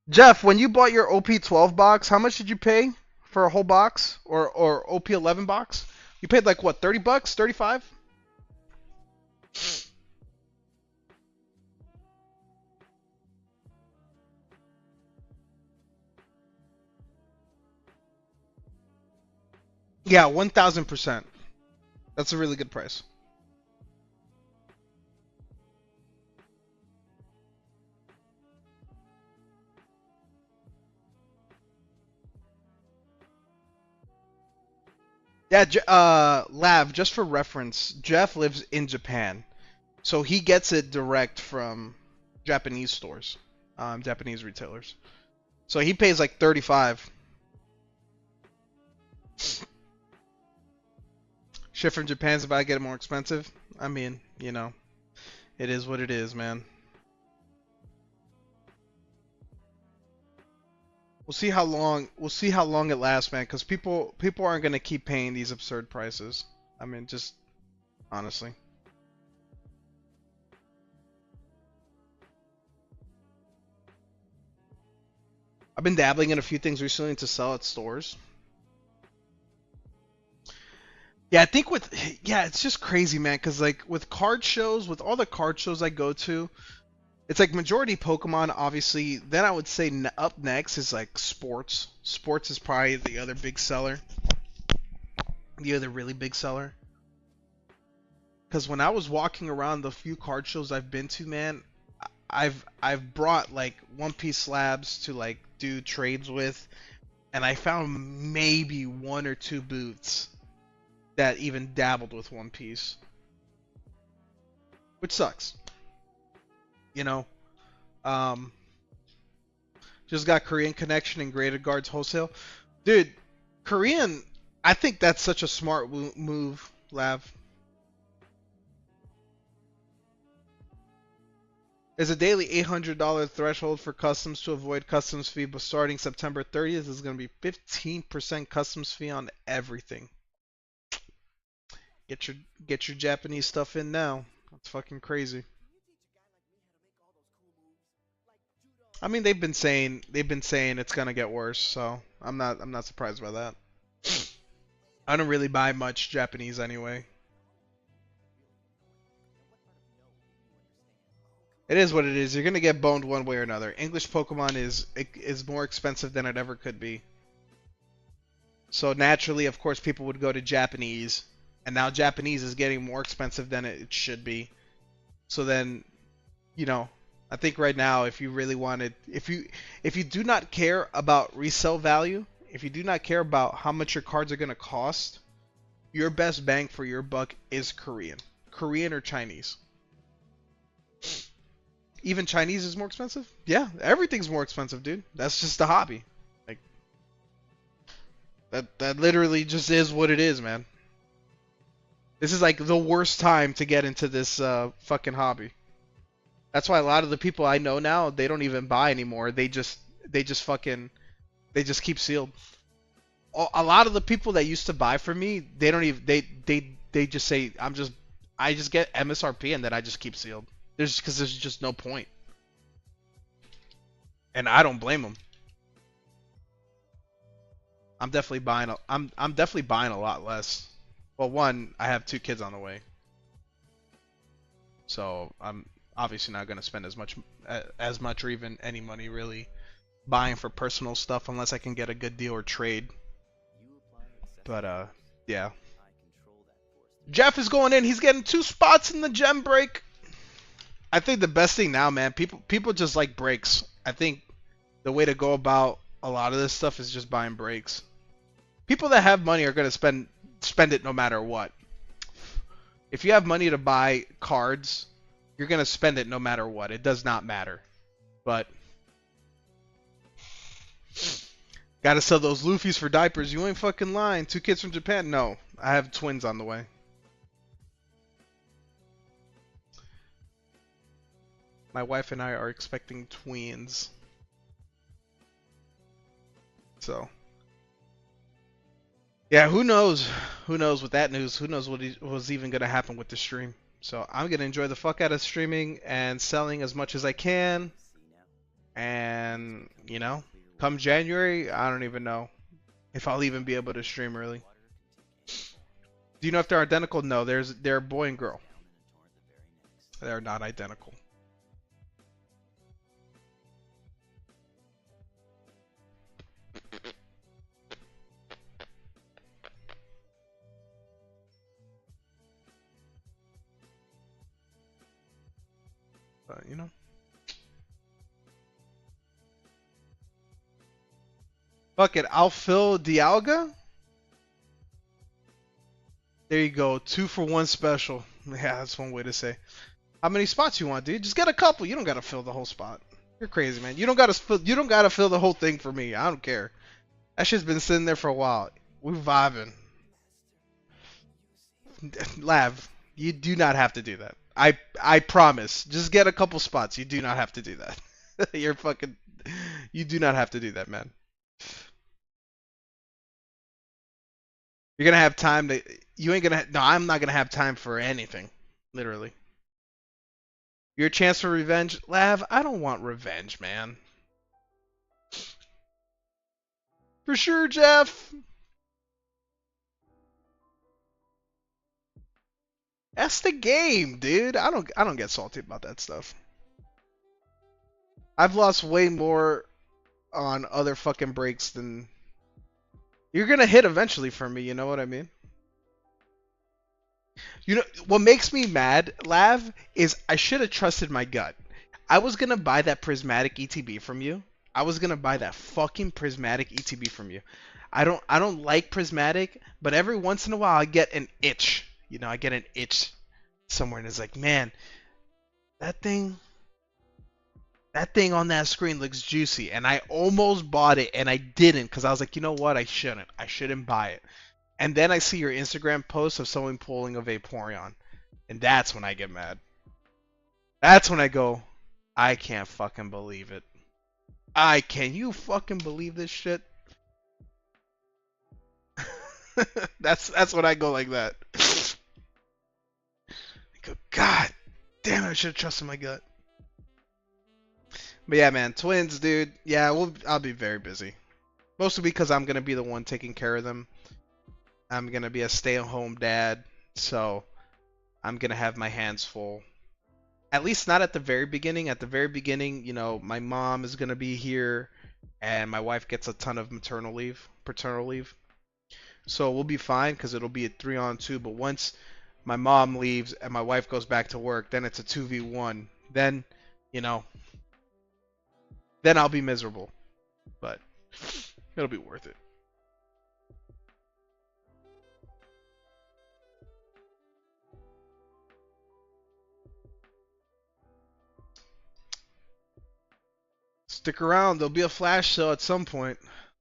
Jeff, when you bought your OP12 box, how much did you pay for a whole box or OP11 box? You paid like what, $30, 35? Yeah, 1000%. That's a really good price. Yeah, Lav, just for reference, Jeff lives in Japan, so he gets it direct from Japanese stores, Japanese retailers. So he pays like 35. Shit from Japan's about to get more expensive. I mean, you know, it is what it is, man. We'll see how long. We'll see how long it lasts, man. Because people aren't gonna keep paying these absurd prices. I mean, just honestly. I've been dabbling in a few things recently to sell at stores. Yeah, I think it's just crazy, man. Because like with card shows, with all the card shows I go to, it's like majority Pokemon, obviously. Then I would say up next is like sports. Sports is probably the other big seller. The other really big seller. Because when I was walking around the few card shows I've been to, man, I've brought like One Piece slabs to like do trades with, and I found maybe one or two booths that even dabbled with One Piece, which sucks. You know, um, just got Korean connection and graded guards wholesale, dude. Korean, I think that's such a smart move, Lav. There's a daily $800 threshold for customs to avoid customs fee, but starting September 30th is going to be 15% customs fee on everything. Get your Japanese stuff in now. That's fucking crazy. I mean, they've been saying it's gonna get worse, so I'm not surprised by that. I don't really buy much Japanese anyway. It is what it is. You're gonna get boned one way or another. English Pokemon is more expensive than it ever could be. So naturally, of course, people would go to Japanese, and now Japanese is getting more expensive than it should be. So then, you know, I think right now, if you really wanted, if you do not care about resale value, if you do not care about how much your cards are gonna cost, your best bang for your buck is Korean or Chinese. Even Chinese is more expensive? Yeah, everything's more expensive, dude. That's just a hobby. Like that literally just is what it is, man. This is like the worst time to get into this fucking hobby. That's why a lot of the people I know now, they don't even buy anymore. They just keep sealed. A lot of the people that used to buy from me, they don't even they just say I just get MSRP and then I just keep sealed. Because there's just no point. And I don't blame them. I'm definitely buying I'm definitely buying a lot less. Well, one, I have 2 kids on the way. So, I'm obviously not going to spend as much or even any money really buying for personal stuff unless I can get a good deal or trade. But yeah. Jeff is going in. He's getting 2 spots in the gem break. I think the best thing now, man, people just like breaks. I think the way to go about a lot of this stuff is just buying breaks. People that have money are gonna spend it no matter what. If you have money to buy cards, you're gonna spend it no matter what. It does not matter. But gotta sell those Luffy's for diapers. You ain't fucking lying. 2 kids from Japan? No, I have twins on the way. My wife and I are expecting twins. So, yeah, who knows? Who knows with that news? Who knows what was even going to happen with the stream? So, I'm going to enjoy the fuck out of streaming and selling as much as I can. And, you know, come January, I don't even know if I'll even be able to stream early. Do you know if they're identical? No, they're boy and girl. They're not identical. But, you know. Fuck it, I'll fill Dialga? There you go. 2-for-1 special. Yeah, that's one way to say. How many spots you want, dude? Just get a couple. You don't gotta fill the whole spot. You're crazy, man. You don't gotta fill the whole thing for me. I don't care. That shit's been sitting there for a while. We're vibing. Lav, you do not have to do that. I promise. Just get a couple spots. You do not have to do that. You're fucking. You do not have to do that, man. You're gonna have time to. You ain't gonna. No, I'm not gonna have time for anything. Literally. Your chance for revenge, Lav. I don't want revenge, man. For sure, Jeff. That's the game, dude. I don't get salty about that stuff. I've lost way more on other fucking breaks than you're gonna hit eventually for me, you know what I mean? You know what makes me mad, Lav, is I should have trusted my gut. I was gonna buy that prismatic ETB from you. I was gonna buy that fucking prismatic ETB from you. I don't like prismatic, but every once in a while I get an itch. You know, I get an itch somewhere and it's like, man, that thing on that screen looks juicy, and I almost bought it and I didn't because I was like, you know what, I shouldn't buy it. And then I see your Instagram post of someone pulling a Vaporeon, and that's when I get mad. That's when I go, I can't fucking believe it. Can you fucking believe this shit? That's when I go like that. I go, God damn it, I should have trusted my gut. But yeah, man, twins, dude. Yeah, I'll be very busy. Mostly because I'm gonna be the one taking care of them. I'm gonna be a stay-at-home dad, so I'm gonna have my hands full. At least not at the very beginning. At the very beginning, you know, my mom is gonna be here, and my wife gets a ton of paternal leave. So we'll be fine because it'll be a 3-on-2. But once my mom leaves and my wife goes back to work, then it's a 2v1. Then, you know, then I'll be miserable. But it'll be worth it. Stick around. There'll be a flash sale at some point.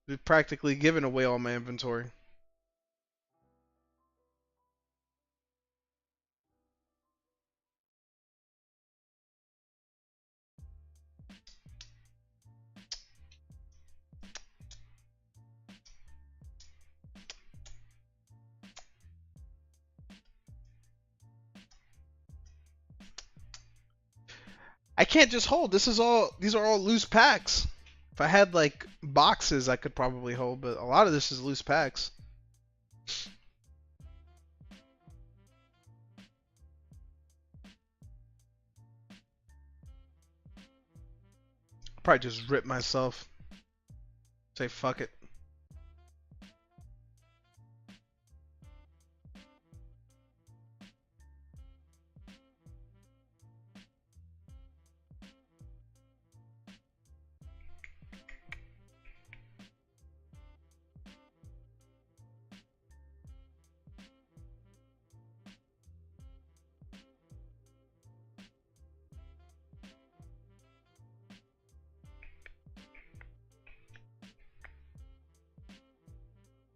We've practically given away all my inventory. I can't just hold. These are all loose packs. If I had like boxes, I could probably hold, but a lot of this is loose packs. Probably just rip myself. Say fuck it.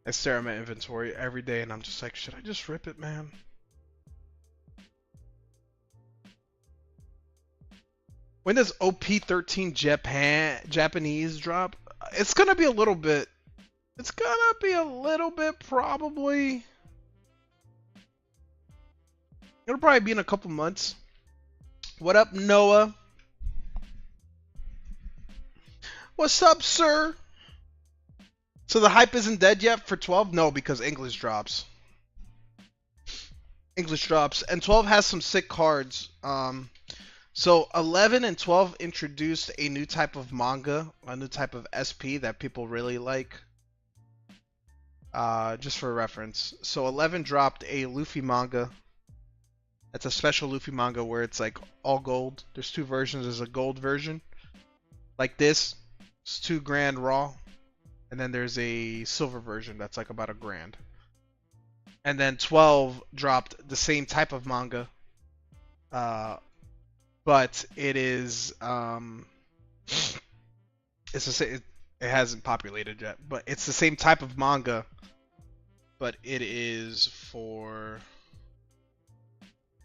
I stare at my inventory every day and I'm just like, should I just rip it, man? When does OP13 Japanese drop? It's gonna be a little bit. It's gonna be a little bit probably. It'll probably be in a couple months. What up, Noah? What's up, sir? So the hype isn't dead yet for 12? No, because English drops. English drops. And 12 has some sick cards. So 11 and 12 introduced a new type of manga, a new type of SP that people really like. Just for reference. So 11 dropped a Luffy manga. That's a special Luffy manga where it's like all gold. There's two versions. There's a gold version. Like this. It's $2,000 raw. And then there's a silver version that's like about $1,000. And then 12 dropped the same type of manga, but it is it hasn't populated yet, but it's the same type of manga, but it is for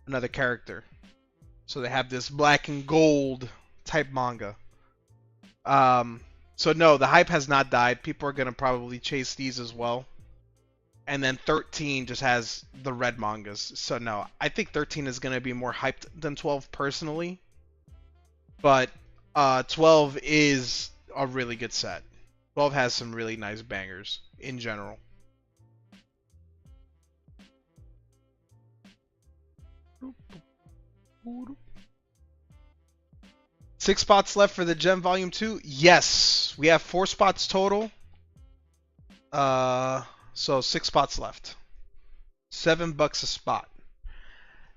another character. So they have this black and gold type manga. So no, the hype has not died. People are gonna probably chase these as well. And then 13 just has the red mangas. So no, I think 13 is gonna be more hyped than 12 personally. But 12 is a really good set. 12 has some really nice bangers in general. Six spots left for the Gem Volume 2? Yes. We have 4 spots total. So 6 spots left. $7 a spot.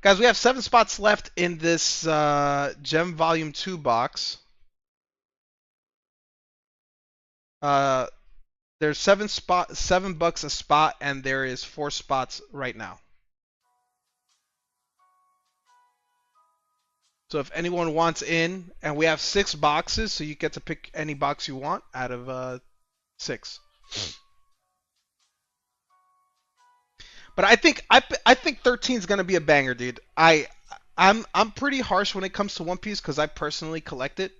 Guys, we have 7 spots left in this Gem Volume 2 box. There's $7 a spot, and there is 4 spots right now. So if anyone wants in, and we have 6 boxes, so you get to pick any box you want out of 6. But I think 13 is gonna be a banger, dude. I'm pretty harsh when it comes to One Piece because I personally collect it.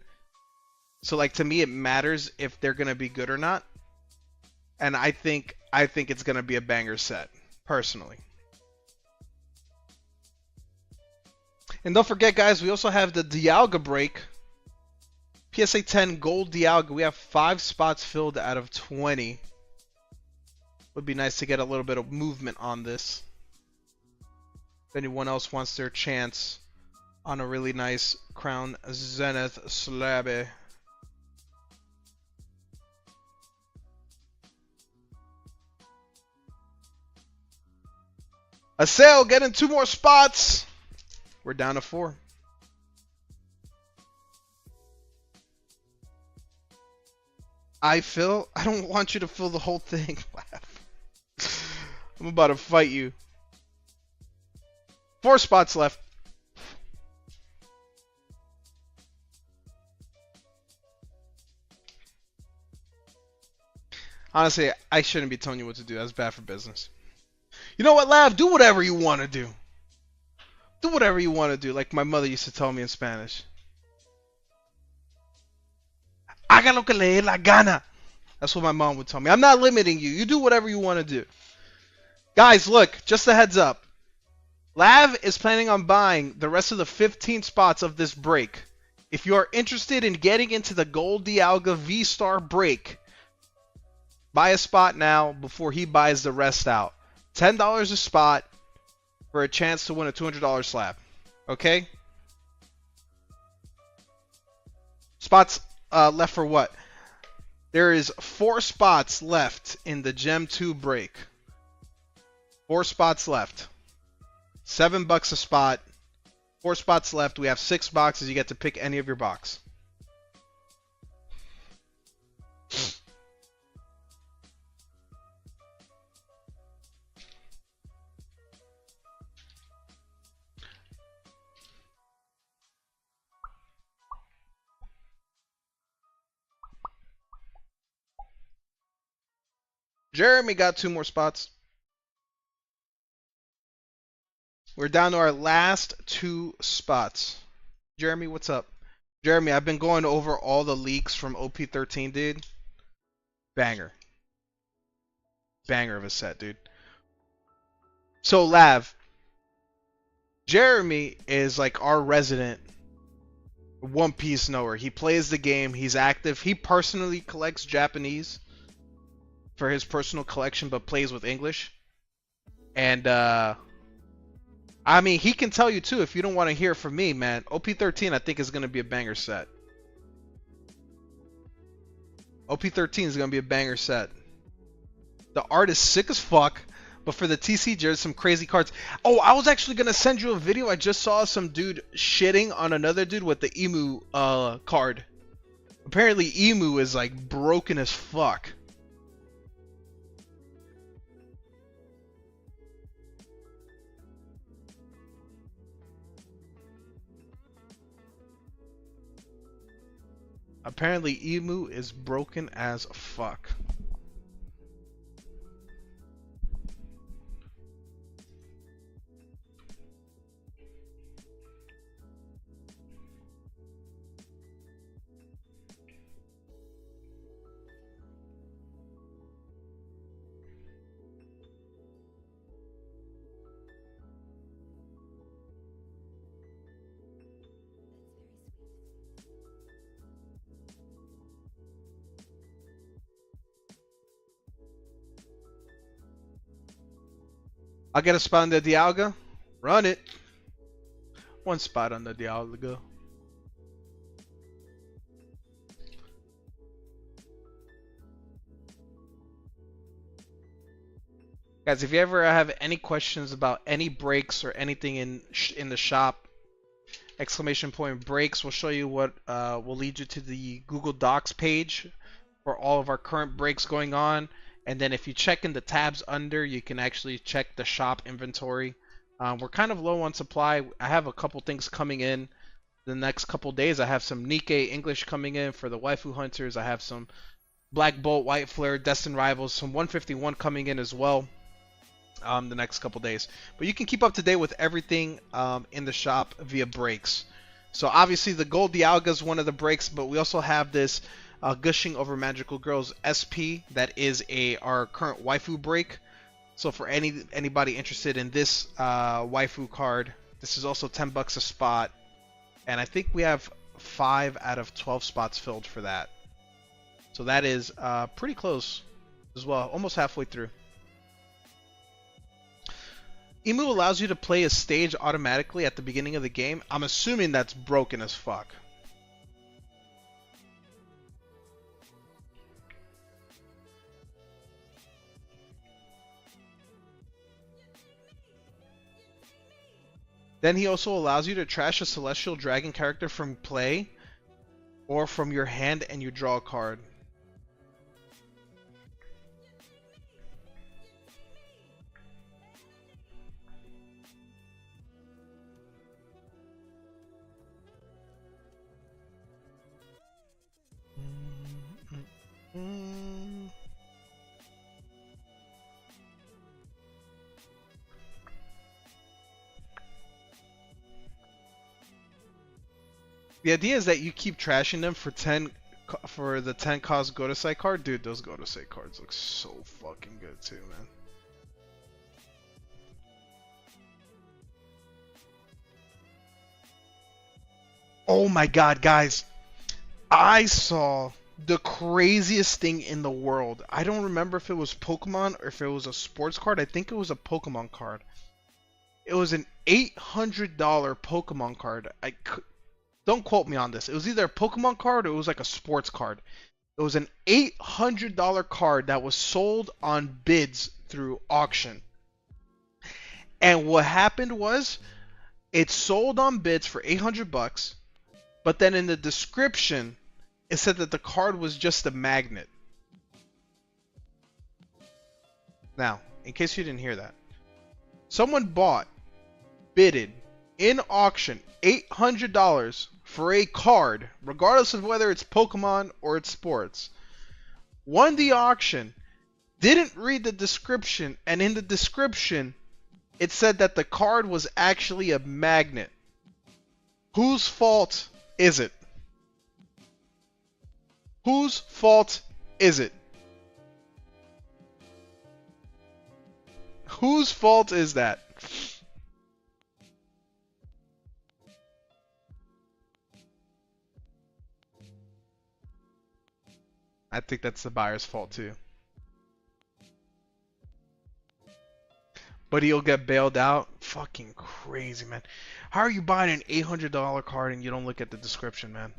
So like to me it matters if they're gonna be good or not. And I think it's gonna be a banger set, personally. And don't forget, guys, we also have the Dialga break. PSA 10 Gold Dialga. We have 5 spots filled out of 20. Would be nice to get a little bit of movement on this. If anyone else wants their chance on a really nice Crown Zenith slabby. A sale, getting 2 more spots. We're down to 4. I don't want you to fill the whole thing. I'm about to fight you. 4 spots left. Honestly, I shouldn't be telling you what to do. That's bad for business. You know what, Lav? Do whatever you want to do. Do whatever you want to do, like my mother used to tell me in Spanish. Haga lo que le dé la gana. That's what my mom would tell me. I'm not limiting you. You do whatever you want to do. Guys, look, just a heads up. Lav is planning on buying the rest of the 15 spots of this break. If you are interested in getting into the Gold Dialga V-Star break, buy a spot now before he buys the rest out. $10 a spot for a chance to win a $200 slab. Okay? Spots left for what? There is 4 spots left in the Gem 2 break. 4 spots left. $7 a spot. 4 spots left. We have 6 boxes. You get to pick any of your box. Jeremy got 2 more spots. We're down to our last 2 spots. Jeremy, what's up? Jeremy, I've been going over all the leaks from OP13, dude. Banger. Banger of a set, dude. So, Lav. Jeremy is like our resident One Piece knower. He plays the game. He's active. He personally collects Japanese for his personal collection, but plays with English. And I mean, he can tell you too if you don't want to hear from me, man. OP13 I think is going to be a banger set. OP13 is going to be a banger set. The art is sick as fuck, but for the TC, there's some crazy cards. Oh, I was actually going to send you a video. I just saw some dude shitting on another dude with the Emu card. Apparently Emu is like broken as fuck. Apparently, Emu is broken as fuck. I'll get a spot on the Dialga. Run it. One spot on the Dialga. Guys, if you ever have any questions about any breaks or anything in the shop, exclamation point breaks will show you what will lead you to the Google Docs page for all of our current breaks going on. And then if you check in the tabs under, you can actually check the shop inventory. We're kind of low on supply. I have a couple things coming in the next couple days. I have some Nikkei English coming in for the Waifu Hunters. I have some Black Bolt, White Flare, Destined Rivals, some 151 coming in as well the next couple days. But you can keep up to date with everything in the shop via breaks. So obviously the Gold Dialga is one of the breaks, but we also have this Gushing Over Magical Girls SP that is our current waifu break. So for anybody interested in this waifu card, this is also $10 a spot, and I think we have 5 out of 12 spots filled for that. So that is pretty close as well, almost halfway through. Emu allows you to play a stage automatically at the beginning of the game. I'm assuming that's broken as fuck. Then he also allows you to trash a Celestial Dragon character from play or from your hand and you draw a card. The idea is that you keep trashing them for the 10 cost go to site card. Dude, those go to site cards look so fucking good too, man. Oh my god, guys. I saw the craziest thing in the world. I don't remember if it was Pokemon or if it was a sports card. I think it was a Pokemon card. It was an $800 Pokemon card. Don't quote me on this. It was either a Pokemon card or it was like a sports card. It was an $800 card that was sold on bids through auction. And what happened was it sold on bids for $800, but then in the description it said that the card was just a magnet. Now, in case you didn't hear that, someone bidded in auction $800 for a card, regardless of whether it's Pokemon or it's sports. Won the auction, didn't read the description, and in the description it said that the card was actually a magnet. Whose fault is it? Whose fault is it? Whose fault is that? I think that's the buyer's fault too. But he'll get bailed out? Fucking crazy, man. How are you buying an $800 card and you don't look at the description, man?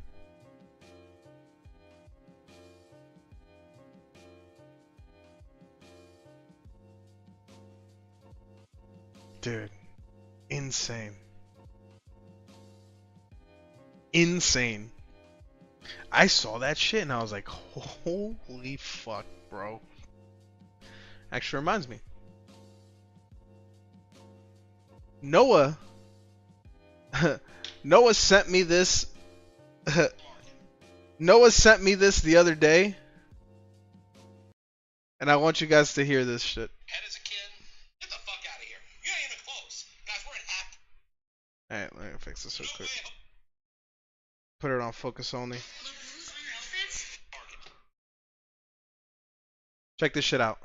Dude, insane. Insane. I saw that shit and I was like, holy fuck, bro. Actually reminds me. Noah Noah sent me this Noah sent me this the other day, and I want you guys to hear this shit. Head as a kid, get the fuck out of here. You ain't even close. Guys, we're at half. Alright, let me fix this real No quick. way. Put it on focus only. Check this shit out.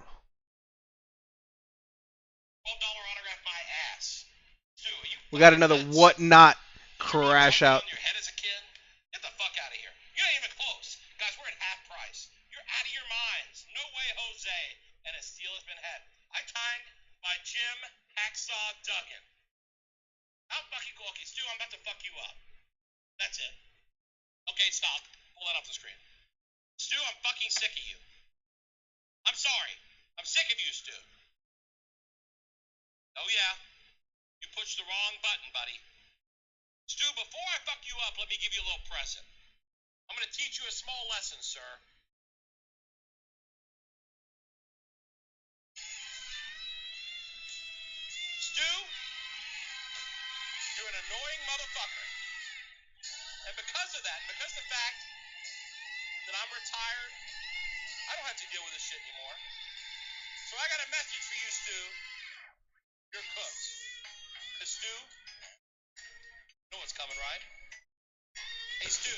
$12 autograph my ass. Stu, are you We got fucking another nuts? whatnot You crash remember out. on your head as a kid? Get the fuck out of here. You ain't even close. Guys, we're at half price. You're out of your minds. No way, Jose. And a steal has been had. I timed by Jim Hacksaw Duggan. How fucking gawky. Stu, I'm about to fuck you up. That's it. Okay, stop. Pull that off the screen. Stu, I'm fucking sick of you. I'm sorry. I'm sick of you, Stu. Oh, yeah. You pushed the wrong button, buddy. Stu, before I fuck you up, let me give you a little present. I'm going to teach you a small lesson, sir. Stu, you're an annoying motherfucker. And because of that, and because of the fact that I'm retired, I don't have to deal with this shit anymore. So I got a message for you, Stu. You're cooked. Cause Stu, you know what's coming, right? Hey, Stu.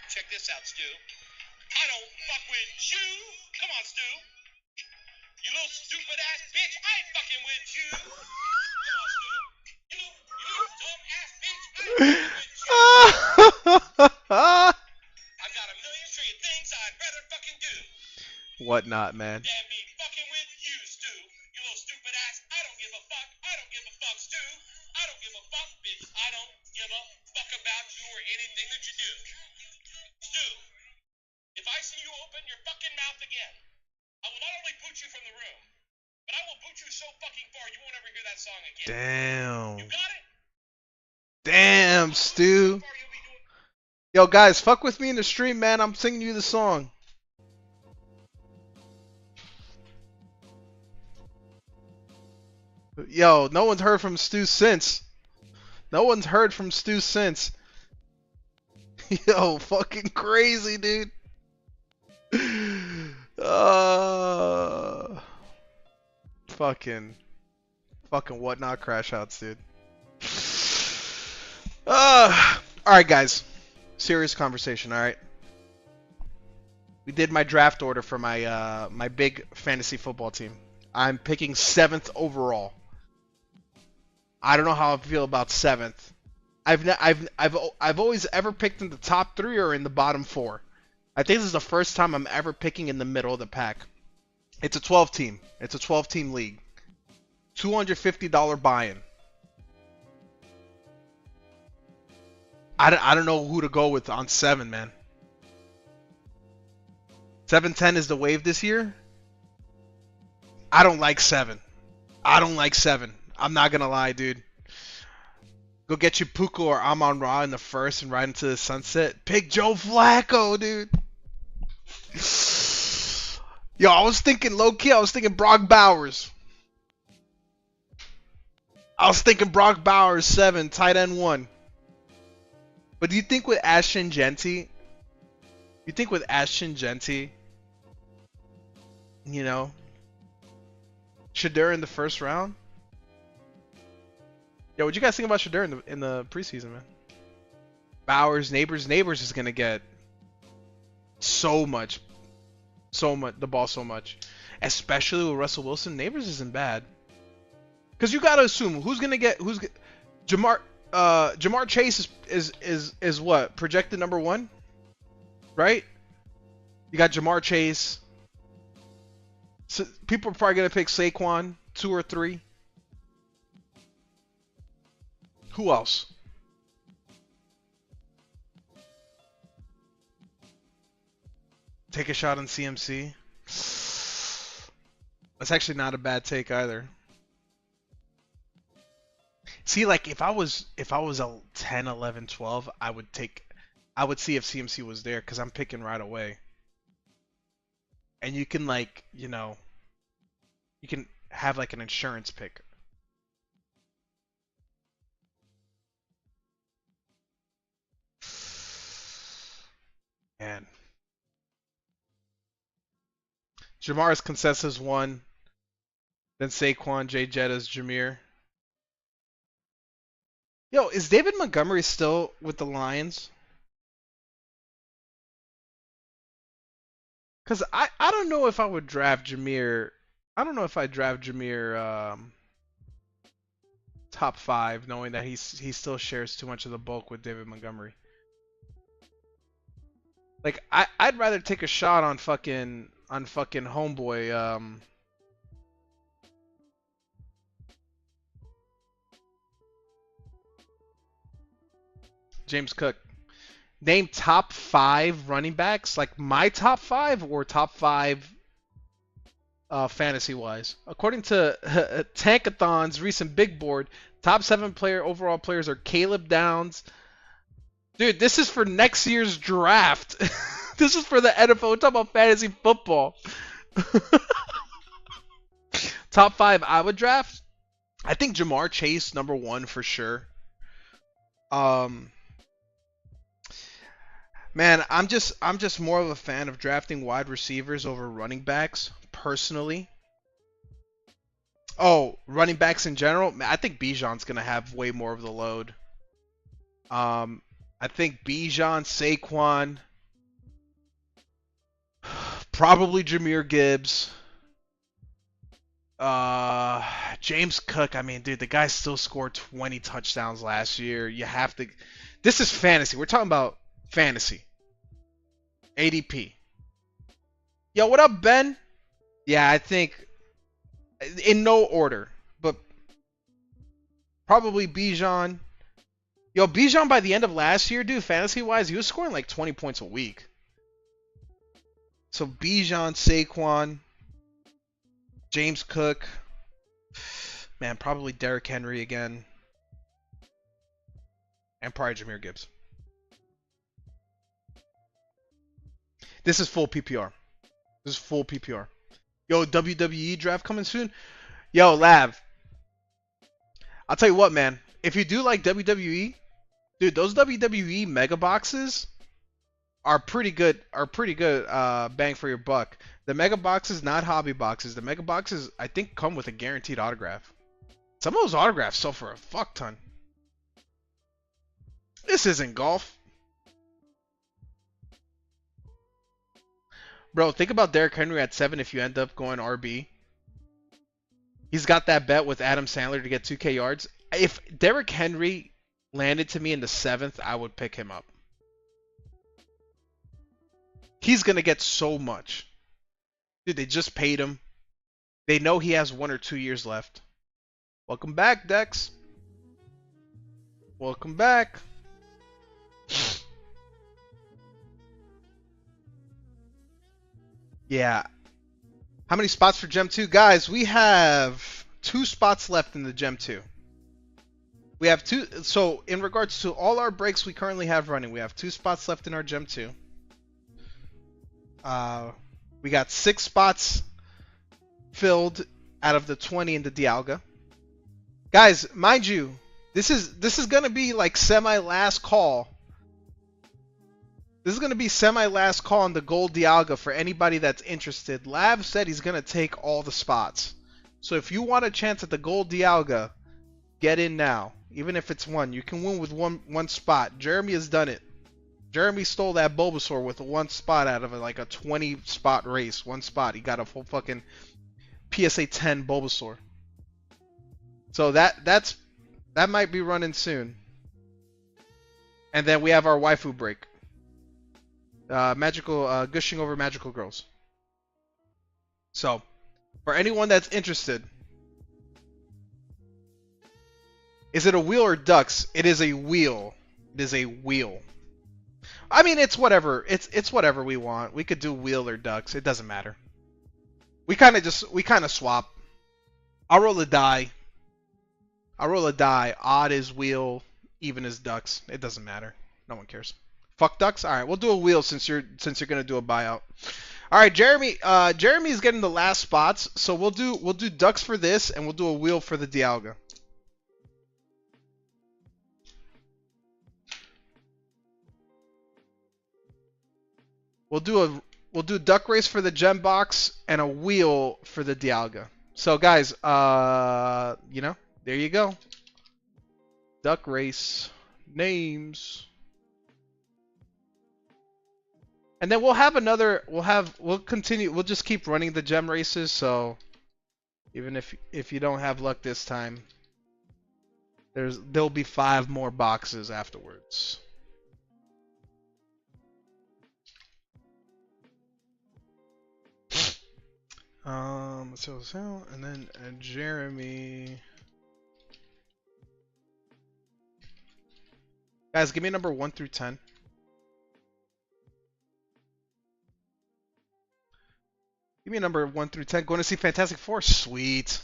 Check this out, Stu. I don't fuck with you. Come on, Stu. You little stupid ass bitch. I ain't fucking with you. Come on, Stu. You little dumb ass bitch. I ain't fucking with you. I've got a million trillion things I'd rather fucking do Whatnot, man. than be fucking with you, Stu. You little stupid ass. I don't give a fuck. I don't give a fuck, Stu. I don't give a fuck, bitch. I don't give a fuck about you or anything that you do. Stu, if I see you open your fucking mouth again, I will not only boot you from the room, but I will boot you so fucking far you won't ever hear that song again. Damn. You got it? Damn, Stu. Yo, guys, fuck with me in the stream, man. I'm singing you the song. Yo, no one's heard from Stu since. No one's heard from Stu since. Yo, fucking crazy, dude. Fucking whatnot crash outs, dude. Alright, guys. Serious conversation, alright? We did my draft order for my my big fantasy football team. I'm picking 7th overall. I don't know how I feel about 7th. I've always ever picked in the top 3 or in the bottom 4. I think this is the first time I'm ever picking in the middle of the pack. It's a 12 team. It's a 12 team league. $250 buy-in. I don't know who to go with on 7, man. 7-10 is the wave this year. I don't like 7. I don't like 7. I'm not gonna lie, dude. Go get you Puka or Amon Ra in the first and ride into the sunset. Pick Joe Flacco, dude. Yo, I was thinking low-key, I was thinking Brock Bowers. I was thinking Brock Bowers 7, tight end 1. But do you think with Ashton Genty, you know, Shadur in the first round? Yo, what you guys think about Shadur in the preseason, man? Bowers, Neighbors is gonna get so much, the ball so much, especially with Russell Wilson. Neighbors isn't bad, cause you gotta assume Jamar Chase is what, projected number 1, right? You got Jamar Chase. So people are probably gonna pick Saquon 2 or 3. Who else? Take a shot on CMC. That's actually not a bad take either. See, like if I was a 10, 11, 12, I would see if CMC was there because I'm picking right away. And you can, like, you know, you can have like an insurance pick. Man. Jamar's consensus 1. Then Saquon, Jay Jettas, Jameer. Yo, is David Montgomery still with the Lions? Because I don't know if I would draft Jameer. I don't know if I'd draft Jameer top 5, knowing that he still shares too much of the bulk with David Montgomery. Like I'd rather take a shot on fucking homeboy. James Cook. Name top 5 running backs, like my top 5 or top 5 fantasy wise. According to Tankathon's recent big board, top 7 overall players are Caleb Downs. Dude, this is for next year's draft. This is for the NFL. We're talking about fantasy football. Top 5 I would draft. I think Jamar Chase number 1 for sure. Man, I'm just more of a fan of drafting wide receivers over running backs personally. Oh, running backs in general, I think Bijan's gonna have way more of the load. I think Bijan, Saquon, probably Jahmyr Gibbs, James Cook. I mean, dude, the guy still scored 20 touchdowns last year. You have to. This is fantasy. We're talking about fantasy. ADP. Yo, what up, Ben? Yeah, I think in no order, but probably Bijan. Yo, Bijan by the end of last year, dude, fantasy-wise, he was scoring like 20 points a week. So Bijan, Saquon, James Cook, man, probably Derrick Henry again, and probably Jahmyr Gibbs. This is full PPR. This is full PPR. Yo, WWE draft coming soon. Yo, Lav. I'll tell you what, man. If you do like WWE, dude, those WWE mega boxes are pretty good. Bang for your buck. The mega boxes, not hobby boxes. The mega boxes, I think, come with a guaranteed autograph. Some of those autographs sell for a fuck ton. This isn't golf. Bro, think about Derrick Henry at 7 if you end up going RB. He's got that bet with Adam Sandler to get 2K yards. If Derrick Henry landed to me in the 7th, I would pick him up. He's going to get so much. Dude, they just paid him. They know he has 1 or 2 years left. Welcome back, Dex. Welcome back. Yeah. How many spots for Gem 2? Guys, we have 2 spots left in the Gem 2. We have 2. So, in regards to all our breaks we currently have running, we have 2 spots left in our Gem 2. We got 6 spots filled out of the 20 in the Dialga. Guys, mind you, this is going to be like semi-last call. This is going to be semi-last call on the Gold Dialga for anybody that's interested. Lav said he's going to take all the spots. So if you want a chance at the Gold Dialga, get in now. Even if it's 1. You can win with one spot. Jeremy has done it. Jeremy stole that Bulbasaur with 1 spot out of like a 20 spot race. 1 spot. He got a full fucking PSA 10 Bulbasaur. So that might be running soon. And then we have our waifu break. Gushing over magical girls. So, for anyone that's interested, is it a wheel or ducks? It is a wheel. It is a wheel. I mean, it's whatever. It's whatever we want. We could do wheel or ducks. It doesn't matter. We kind of swap. I'll roll a die. Odd is wheel. Even is ducks. It doesn't matter. No one cares. Fuck ducks. All right, we'll do a wheel since you're gonna do a buyout. All right, Jeremy. Jeremy's getting the last spots, so we'll do ducks for this, and we'll do a wheel for the Dialga. We'll do duck race for the gem box and a wheel for the Dialga. So guys, you know, there you go. Duck race names. And then we'll have another we'll continue, we'll just keep running the gem races, so even if you don't have luck this time, there'll be 5 more boxes afterwards. So and then Jeremy. Guys, give me number 1 through 10. Give me a number 1 through 10. Going to see Fantastic Four? Sweet.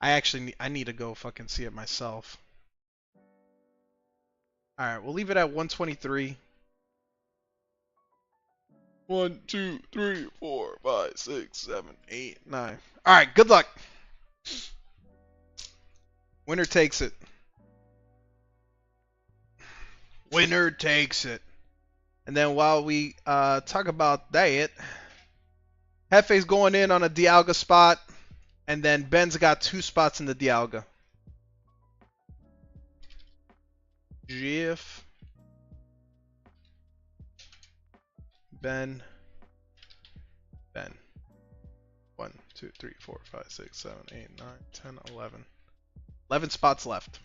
I need to go fucking see it myself. Alright, we'll leave it at 123. 1, 2, 3, 4, 5, 6, 7, 8, 9. Alright, good luck. Winner takes it. Winner takes it. And then while we talk about that, Hefe's going in on a Dialga spot, and then Ben's got 2 spots in the Dialga. Jeff, Ben. 1, 2, 3, 4, 5, 6, 7, 8, 9, 10, 11. 11 spots left.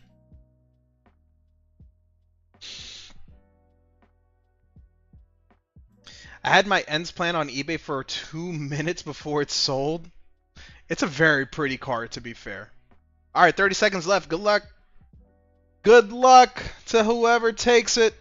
I had my ends plan on eBay for 2 minutes before it sold. It's a very pretty card, to be fair. Alright, 30 seconds left. Good luck. Good luck to whoever takes it.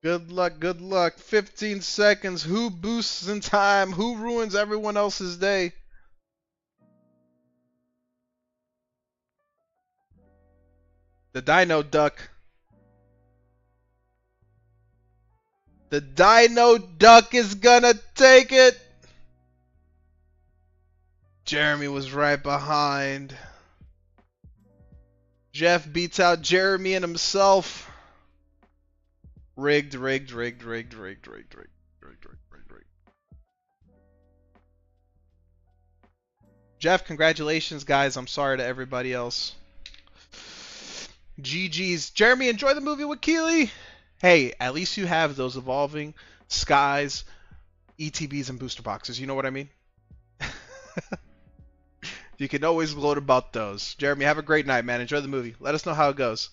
Good luck, good luck. 15 seconds. Who boosts in time? Who ruins everyone else's day? The Dino Duck. The Dino Duck is gonna take it. Jeremy was right behind. Jeff beats out Jeremy and himself. Rigged. Jeff, congratulations, guys. I'm sorry to everybody else. GG's. Jeremy, enjoy the movie with Keely. Hey, at least you have those evolving skies, ETBs, and booster boxes. You know what I mean? You can always gloat about those. Jeremy, have a great night, man. Enjoy the movie. Let us know how it goes.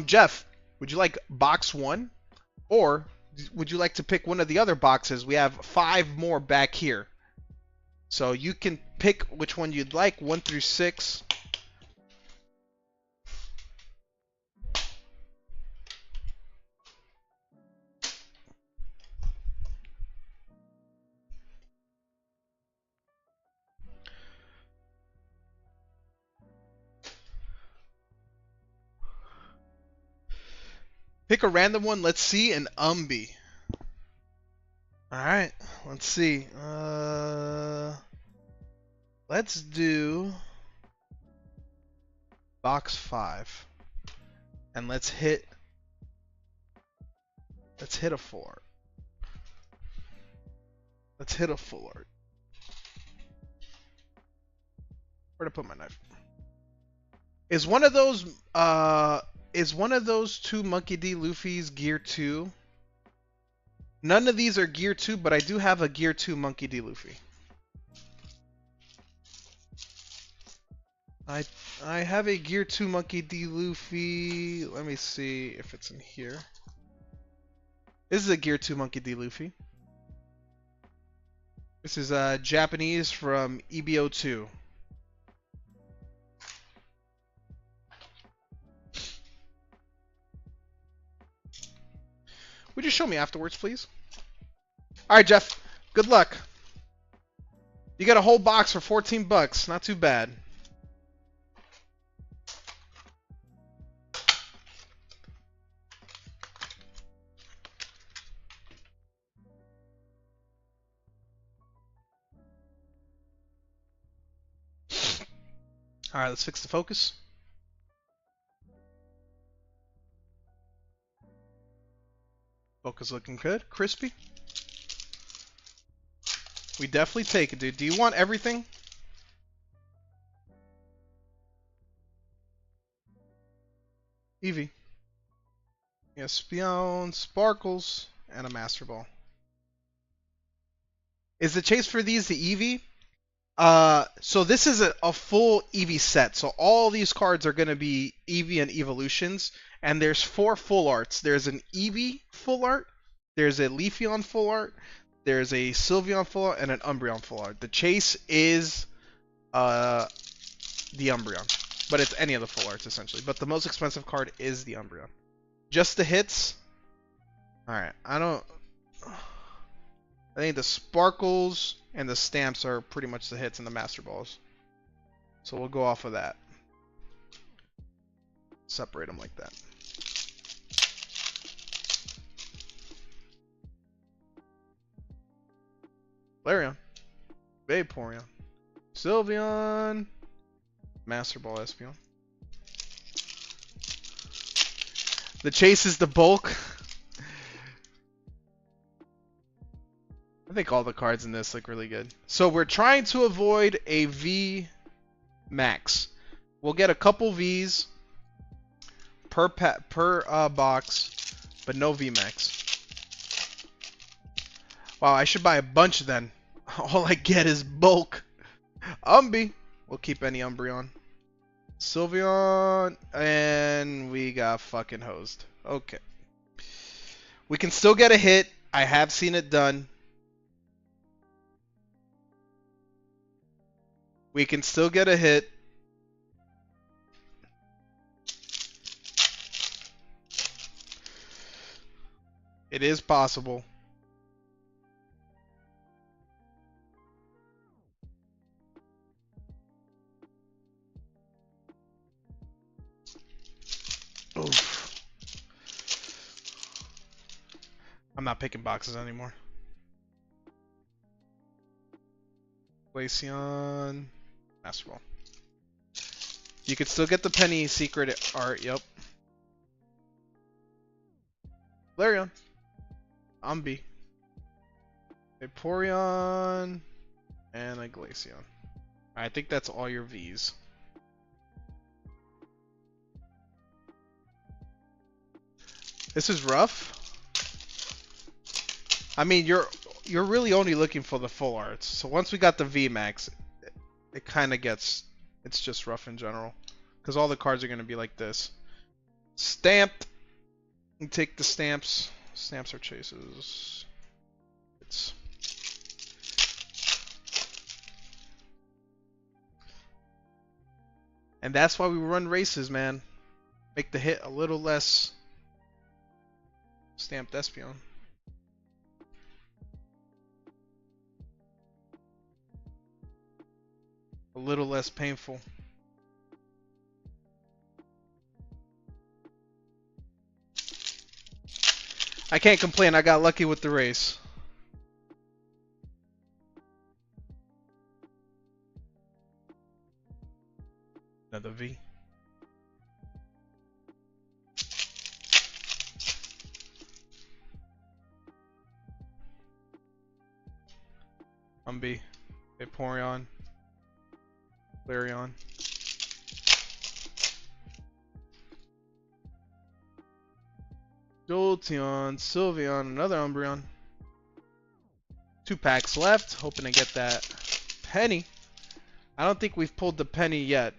Jeff, would you like box 1? Or would you like to pick one of the other boxes? We have 5 more back here. So you can pick which one you'd like, 1 through 6. Pick a random one. Let's see an Umbi. Alright, let's see. Let's do box 5. And let's hit a 4. Let's hit a 4. Where to put my knife? Is one of those 2 Monkey D. Luffy's Gear 2? None of these are Gear 2, but I do have a Gear 2 Monkey D. Luffy. I have a Gear 2 Monkey D. Luffy. Let me see if it's in here. This is a Gear 2 Monkey D. Luffy. This is Japanese from EBO2. Would you show me afterwards, please? Alright, Jeff. Good luck. You got a whole box for 14 bucks. Not too bad. All right, let's fix the focus. Focus looking good, crispy. We definitely take it, dude. Do you want everything? Eevee. Espion, Sparkles, and a Master Ball. Is the chase for these the Eevee? So this is a full Eevee set. So all these cards are going to be Eevee and Evolutions. And there's 4 full arts. There's an Eevee full art. There's a Leafeon full art. There's a Sylveon full art and an Umbreon full art. The chase is the Umbreon. But it's any of the full arts essentially. But the most expensive card is the Umbreon. Just the hits. Alright, I think the Sparkles and the Stamps are pretty much the hits and the Master Balls. So we'll go off of that. Separate them like that. Flareon. Vaporeon. Sylveon. Master Ball Espeon. The chase is the bulk. I think all the cards in this look really good. So we're trying to avoid a V max. We'll get a couple Vs per box, but no V max. Wow, I should buy a bunch then. All I get is bulk. Umbee. We'll keep any Umbreon. Sylveon, and we got fucking hosed. Okay. We can still get a hit. I have seen it done. We can still get a hit. It is possible. Oof. I'm not picking boxes anymore. Glaceon. Master Ball. You could still get the Penny Secret art, yep. Flareon. Umbee. Vaporeon. And a Glaceon. I think that's all your Vs. This is rough. I mean, you're really only looking for the full arts. So once we got the VMAX, it kind of gets, it's just rough in general. Because all the cards are going to be like this. Stamped. You take the stamps. Stamps are chases. It's... And that's why we run races, man. Make the hit a little less stamped Espeon. A little less painful. I can't complain. I got lucky with the race. Another V. Umbee. Vaporeon. Flareon. Jolteon, Sylveon, another Umbreon. 2 packs left. Hoping to get that penny. I don't think we've pulled the penny yet.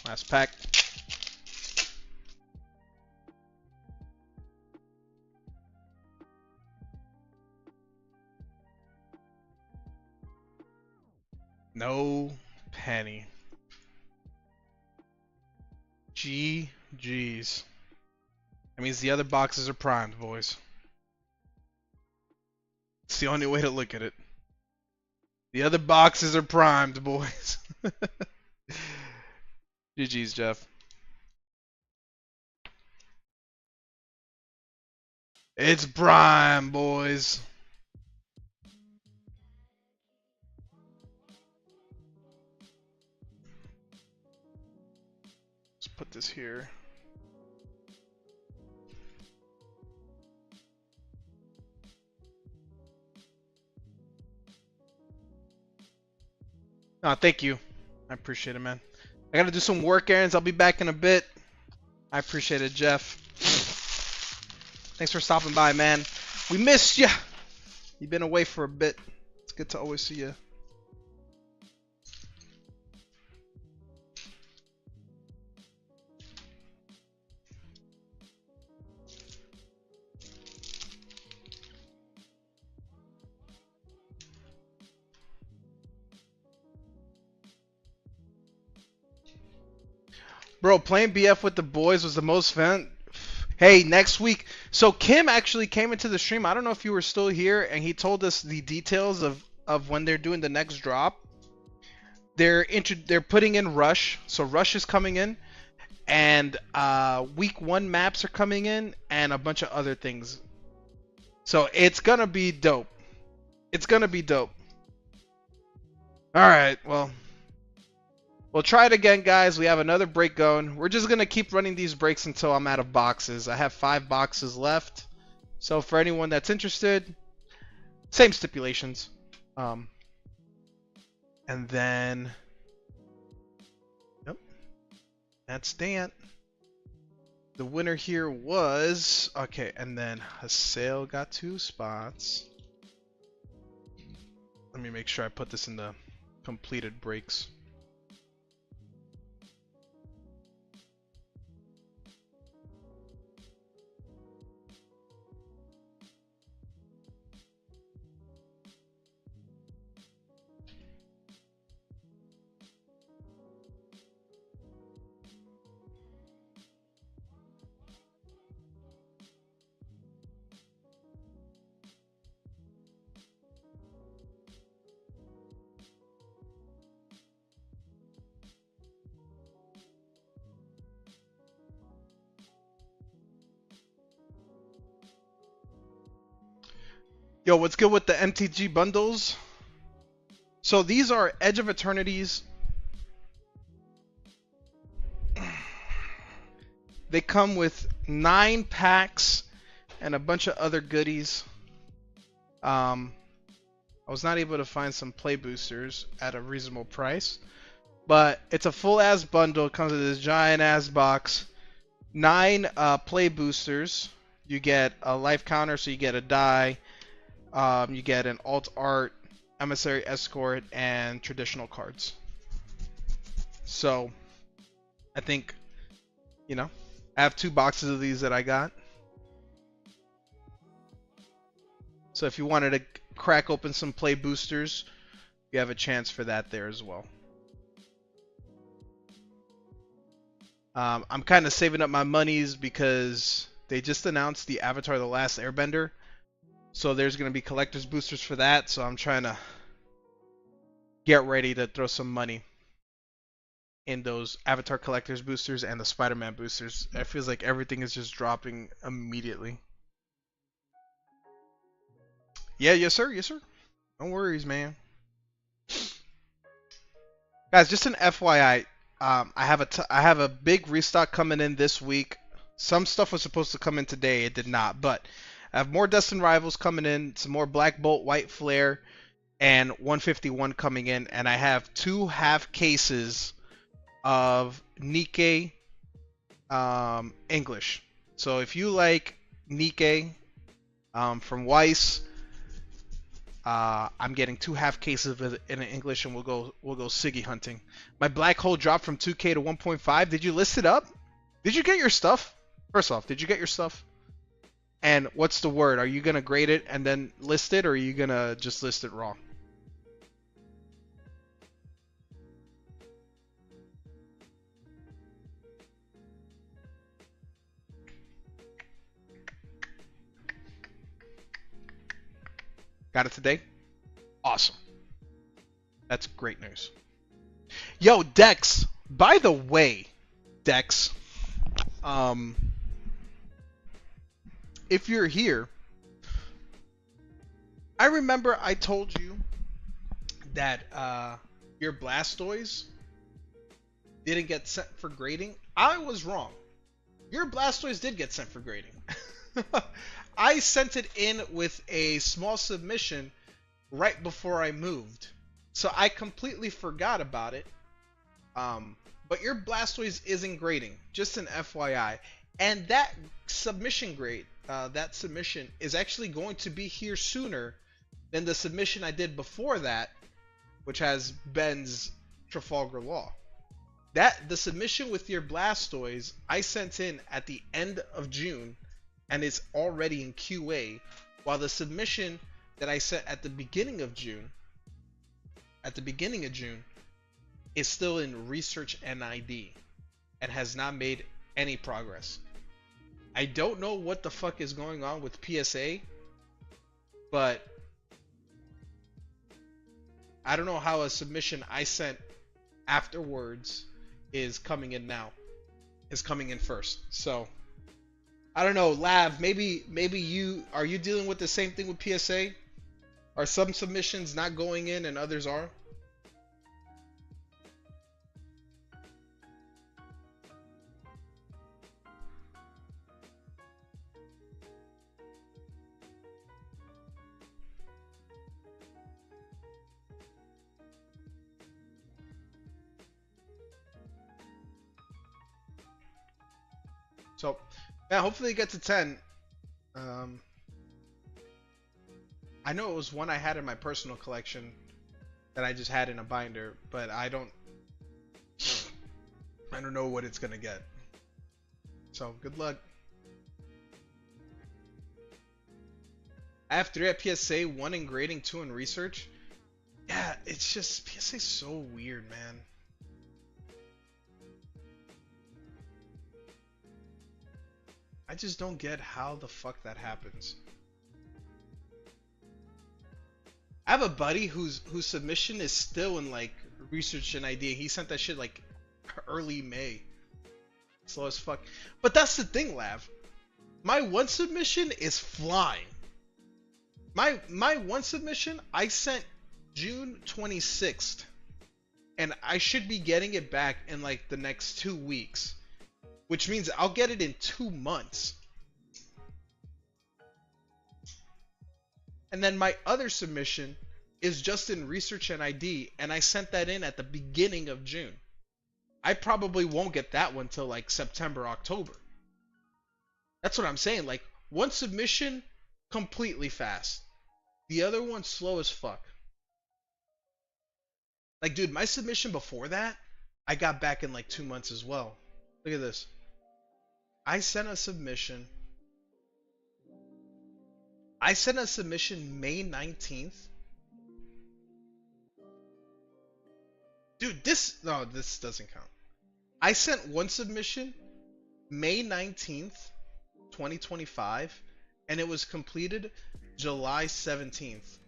Last pack. No penny. GG's. That means the other boxes are primed, boys. It's the only way to look at it. The other boxes are primed, boys. GG's, Jeff. It's prime, boys. put this here. Oh, thank you. I appreciate it, man. I gotta do some work errands. I'll be back in a bit. I appreciate it, Jeff. Thanks for stopping by, man. We missed you. You've been away for a bit. It's good to always see you. Bro, playing BF with the boys was the most fun. Hey, next week. So Kim actually came into the stream. I don't know if you were still here, and he told us the details of when they're doing the next drop. They're putting in Rush. So Rush is coming in, and week 1 maps are coming in, and a bunch of other things. So it's gonna be dope. It's gonna be dope. All right, well. We'll try it again, guys. We have another break going. We're just going to keep running these breaks until I'm out of boxes. I have 5 boxes left. So for anyone that's interested, same stipulations. And then, yep, that's that. The winner here was, okay, and then Hassail got 2 spots. Let me make sure I put this in the completed breaks. Yo, what's good with the MTG bundles? So these are Edge of Eternities. They come with 9 packs and a bunch of other goodies. I was not able to find some play boosters at a reasonable price, but it's a full ass bundle. It comes with this giant ass box. 9 play boosters. You get a life counter, so you get a die. You get an alt art, emissary escort, and traditional cards. So I think, you know, I have 2 boxes of these that I got. So if you wanted to crack open some play boosters, you have a chance for that there as well. I'm kind of saving up my monies because they just announced the Avatar: The Last Airbender. So there's going to be collector's boosters for that. So I'm trying to get ready to throw some money in those Avatar collector's boosters and the Spider-Man boosters. It feels like everything is just dropping immediately. Yeah, yes sir, yes sir. No worries, man. Guys, just an FYI, I have a big restock coming in this week. Some stuff was supposed to come in today, it did not, but I have more Destin Rivals coming in, some more Black Bolt, White Flare, and 151 coming in, and I have 2 half cases of Nikkei English. So if you like Nikkei from Weiss, I'm getting 2 half cases of it in English, and we'll go Siggy hunting. My black hole dropped from 2K to 1.5. Did you list it up? Did you get your stuff? First off, did you get your stuff? And what's the word? Are you gonna grade it and then list it, or are you gonna just list it raw? Got it today? Awesome. That's great news. Yo, Dex. By the way, Dex, if you're here, I remember I told you that your Blastoise didn't get sent for grading. I was wrong. Your Blastoise did get sent for grading. I sent it in with a small submission right before I moved. So I completely forgot about it. But your Blastoise isn't grading, just an FYI. And that submission grade, that submission is actually going to be here sooner than the submission I did before that, which has Ben's Trafalgar Law. The submission with your Blastoise I sent in at the end of June, and it's already in QA, while the submission that I sent at the beginning of June, is still in research NID and has not made any progress. I don't know what the fuck is going on with PSA, but I don't know how a submission I sent afterwards is coming in now. Is coming in first. So I don't know, Lav, maybe you are you dealing with the same thing with PSA? Are some submissions not going in and others are? So, yeah, hopefully it gets to 10. I know it was one I had in my personal collection that I just had in a binder, but I don't know what it's gonna get. So, good luck. I have 3 at PSA, 1 in grading, 2 in research. Yeah, it's just, PSA's so weird, man. I just don't get how the fuck that happens. I have a buddy whose submission is still in like research and idea. He sent that shit like early May. Slow as fuck. But that's the thing, Lav. My one submission is flying. My one submission I sent June 26th. And I should be getting it back in like the next 2 weeks. Which means I'll get it in 2 months. And then my other submission is just in research and ID, and I sent that in at the beginning of June. I probably won't get that one till like September, October. That's what I'm saying. Like, one submission completely fast. The other one slow as fuck. Like, dude, my submission before that, I got back in like 2 months as well. Look at this. I sent a submission May 19th. Dude, this doesn't count. I sent one submission May 19th, 2025, and it was completed July 17th,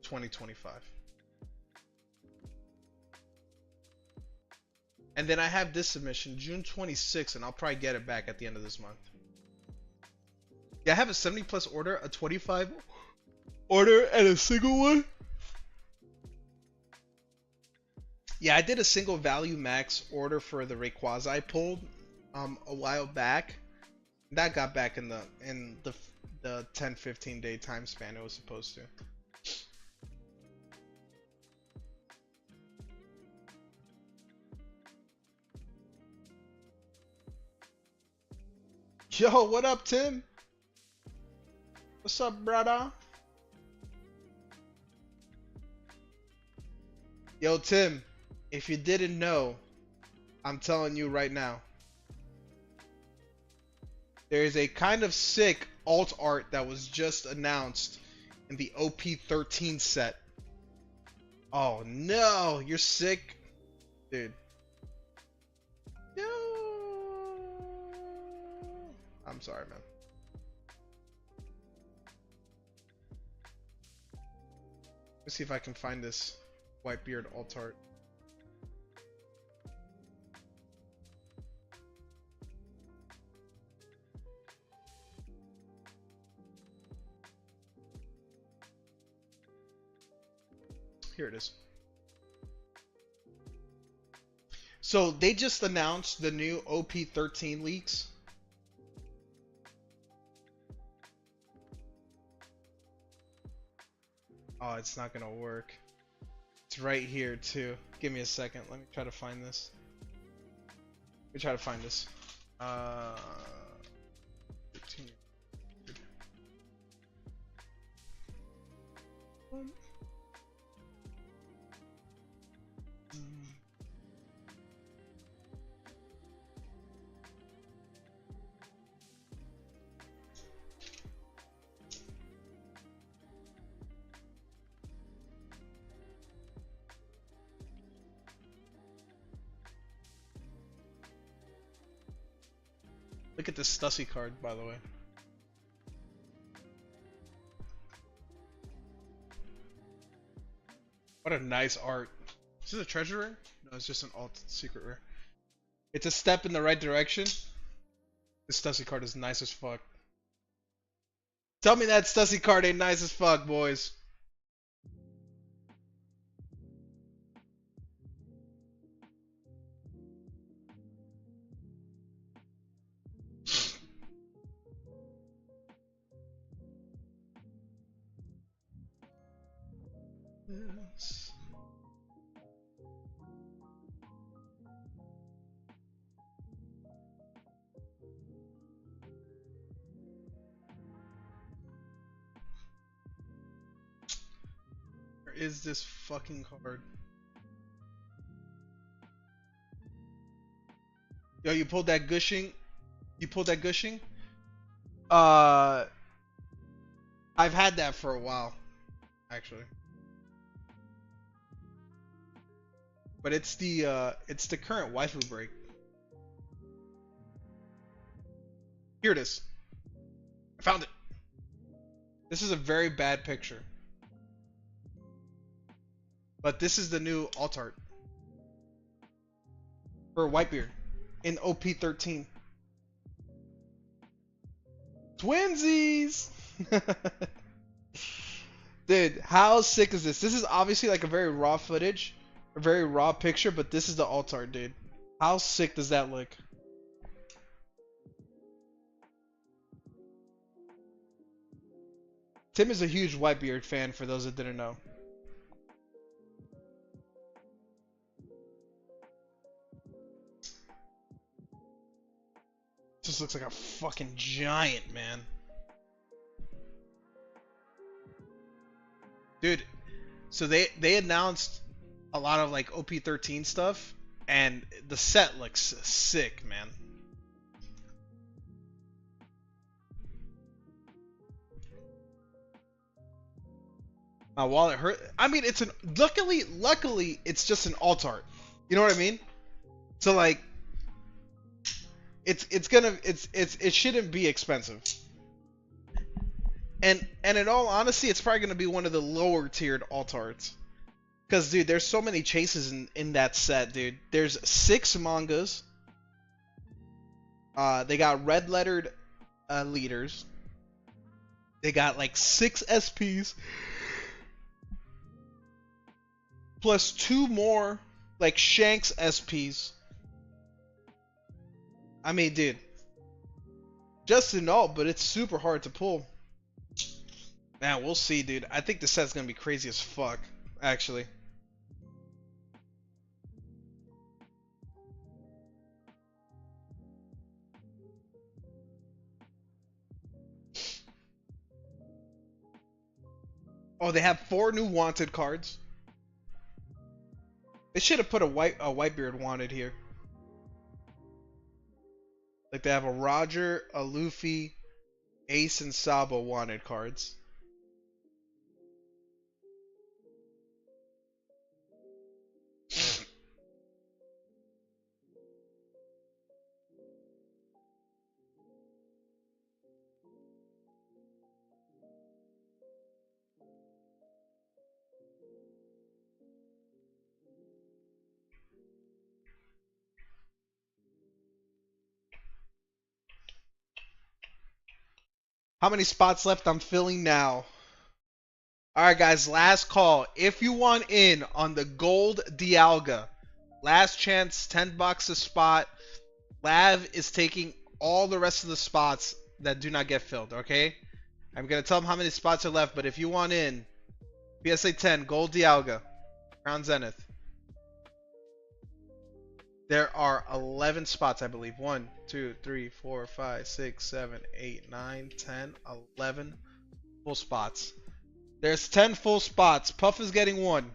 2025. And then I have this submission June 26th, and I'll probably get it back at the end of this month. Yeah, I have a 70 plus order, a 25 order, and a single one. Yeah, I did a single value max order for the Rayquaza I pulled a while back. That got back in the 10-15 day time span it was supposed to. Yo, what up, Tim? What's up, brother? Yo, Tim, if you didn't know, I'm telling you right now. There is a kind of sick alt art that was just announced in the OP13 set. Oh no, you're sick, dude. No. I'm sorry, man. Let's see if I can find this Whitebeard alt art. Here it is. So they just announced the new OP13 leaks. Oh, it's not gonna work. It's right here too. Give me a second. Let me try to find this. Let me try to find this. 13. Look at this Stussy card, by the way. What a nice art. Is this a treasure rare? No, it's just an alt secret rare. It's a step in the right direction. This Stussy card is nice as fuck. Tell me that Stussy card ain't nice as fuck, boys. Yes. Where is this fucking card? Yo, you pulled that gushing? You pulled that gushing? I've had that for a while, actually. But it's the current waifu break. Here it is. I found it. This is a very bad picture. But this is the new alt art for Whitebeard in OP13. Twinsies! Dude, how sick is this? This is obviously like a very raw footage, a very raw picture, but this is the alt art, dude. How sick does that look? Tim is a huge Whitebeard fan, for those that didn't know. Just looks like a fucking giant, man. Dude, so they announced a lot of like OP13 stuff, and the set looks sick, man. My wallet hurt. I mean, it's an luckily it's just an alt art. You know what I mean? So like, it shouldn't be expensive. And in all honesty, it's probably gonna be one of the lower tiered alt arts. Cause dude, there's so many chases in that set, dude. There's 6 mangas. They got red lettered leaders. They got like 6 SPs. Plus 2 more like Shanks SPs. I mean, dude, just in all, but it's super hard to pull. Man, we'll see, dude. I think the set's gonna be crazy as fuck, actually. Oh, they have 4 new wanted cards. They should have put a Whitebeard wanted here. Like they have a Roger, a Luffy, Ace, and Sabo wanted cards. How many spots left? I'm filling now. Alright guys, last call. If you want in on the gold Dialga, Last chance, 10 bucks a spot. Lav is taking all the rest of the spots that do not get filled, okay? I'm going to tell them how many spots are left, but if you want in, PSA 10, Gold Dialga, Crown Zenith. There are 11 spots, I believe. 1, 2, 3, 4, 5, 6, 7, 8, 9, 10, 11 full spots. There's 10 full spots. Puff is getting 1.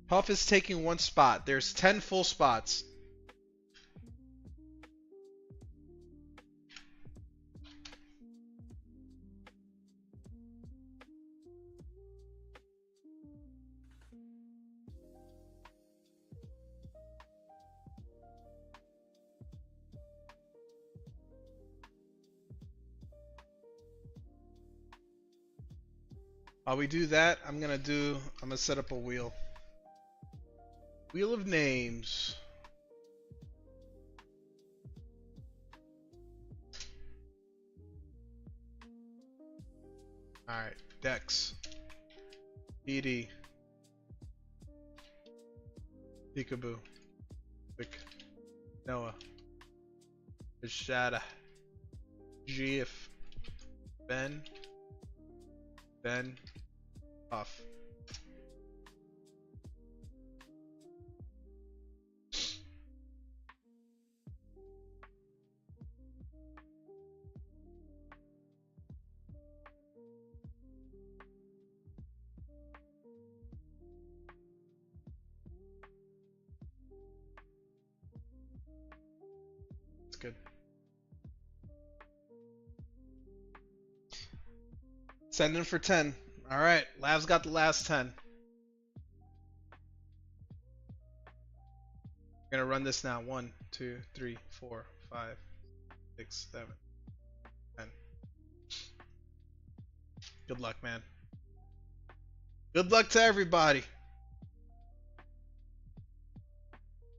Puff is taking 1 spot. There's 10 full spots. While we do that, I'm gonna set up a wheel. Wheel of names. Alright, Dex. ED. Peekaboo. Vic. Noah. Bashada. GF. Ben. Puff. That's good. Send in for 10. Alright, Lav's got the last 10. I'm gonna run this now. 1, 2, 3, 4, 5, 6, 7, 10. Good luck, man. Good luck to everybody.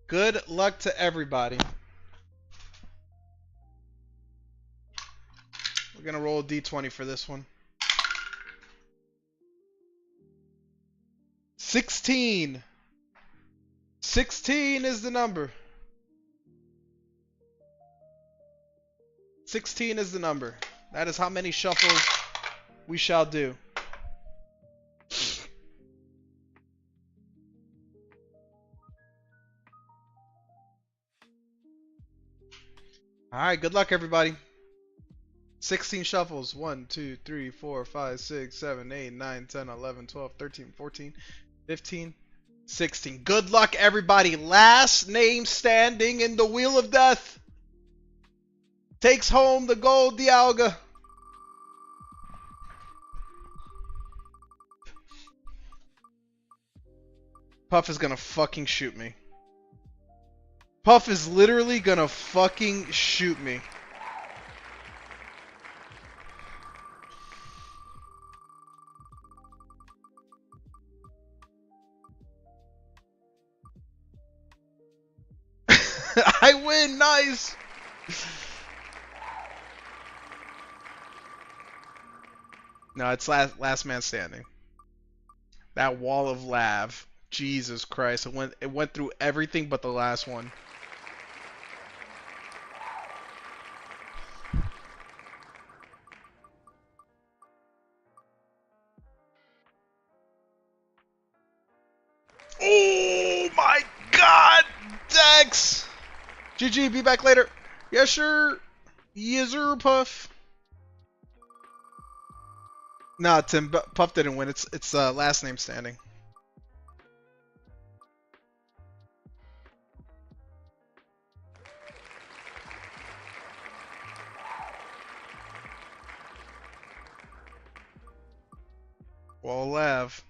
Good luck to everybody. We're gonna roll a D20 for this one. 16. 16 is the number. 16 is the number. That is how many shuffles we shall do. Alright, good luck everybody. 16 shuffles. 1, 2, 3, 4, 5, 6, 7, 8, 9, 10, 11, 12, 13, 14, 15, 16. Good luck everybody. Last name standing in the Wheel of Death takes home the Gold Dialga. Puff is gonna fucking shoot me. Puff is literally gonna fucking shoot me. I win, nice. No, it's last man standing. That wall of lav. Jesus Christ. It went through everything but the last one. Oh my god, Dex! GG, be back later. Yes, sir. Yes, sir, Puff. Nah, Tim, Puff didn't win. It's last name standing. Well, Lav.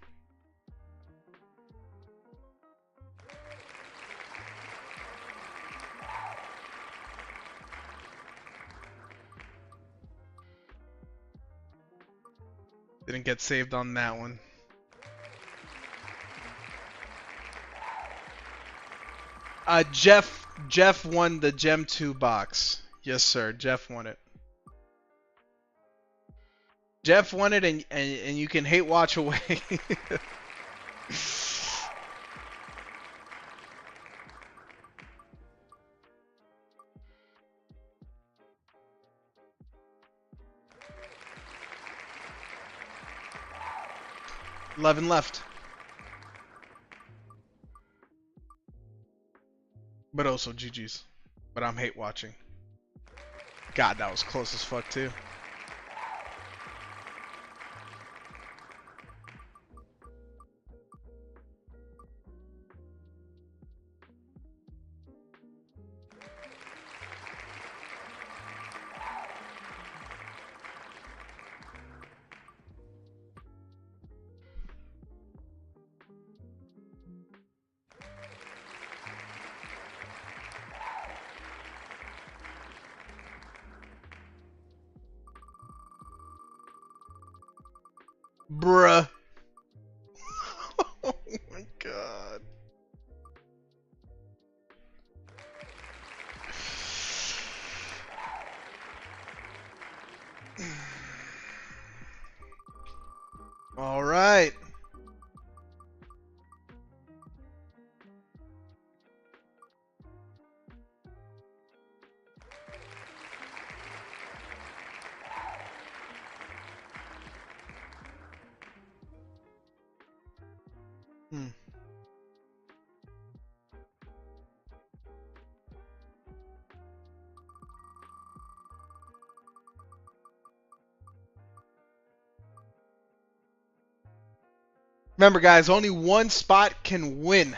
Didn't get saved on that one. Jeff won the Gem 2 box. Yes, sir. Jeff won it. Jeff won it, and you can hate watch away. 11 left. But also GG's. But I'm hate watching. God, that was close as fuck too. Bruh. Oh my god. All right. Remember, guys, only one spot can win.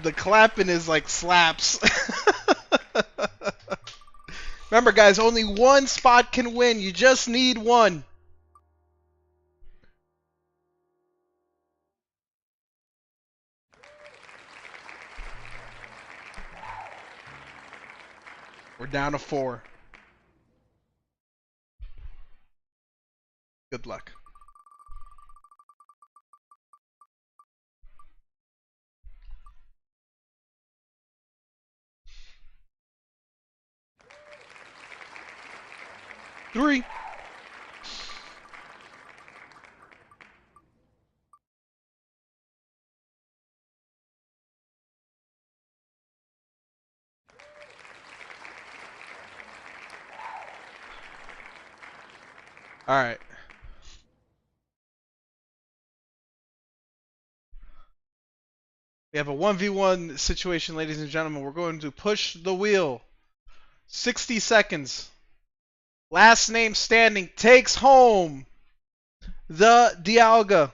The clapping is like slaps. Remember, guys, only one spot can win. You just need one. We're down to 4. Good luck. Three. All right. We have a 1v1 situation, ladies and gentlemen. We're going to push the wheel. 60 seconds. Last name standing takes home the Dialga.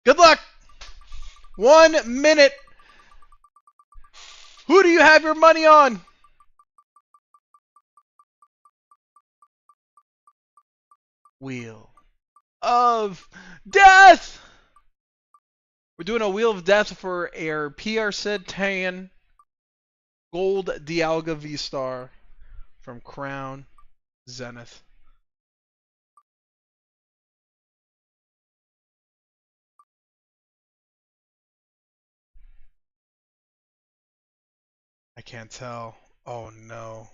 Good luck. 1 minute. Who do you have your money on? Wheel of Death. We're doing a Wheel of Death for our PR Sid Tan Gold Dialga V-Star from Crown Zenith. I can't tell. Oh no.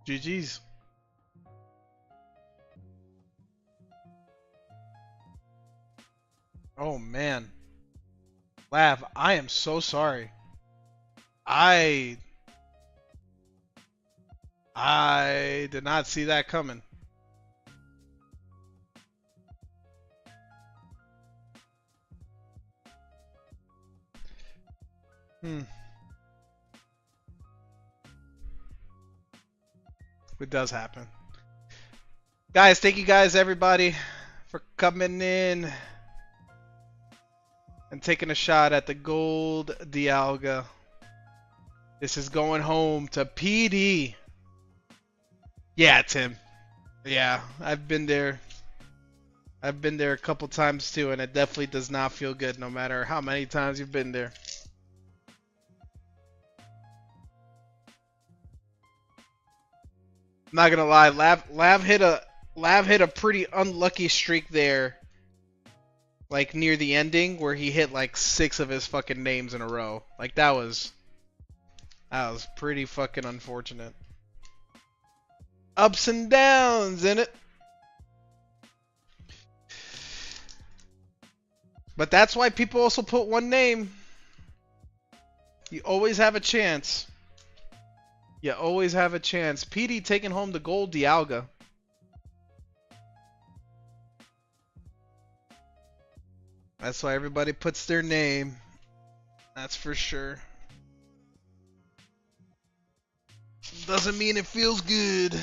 GG's. Oh man. Lav, I am so sorry. I did not see that coming. It does happen. Guys, thank you guys, everybody, for coming in and taking a shot at the gold Dialga. This is going home to PD. Yeah, Tim. Yeah, I've been there. I've been there a couple times too, and it definitely does not feel good no matter how many times you've been there. I'm not gonna lie, Lav hit a pretty unlucky streak there, like near the ending, where he hit like 6 of his fucking names in a row. Like that was pretty fucking unfortunate. Ups and downs in it. But that's why people also put one name. You always have a chance. You always have a chance. PD taking home the gold Dialga. That's why everybody puts their name. That's for sure. Doesn't mean it feels good.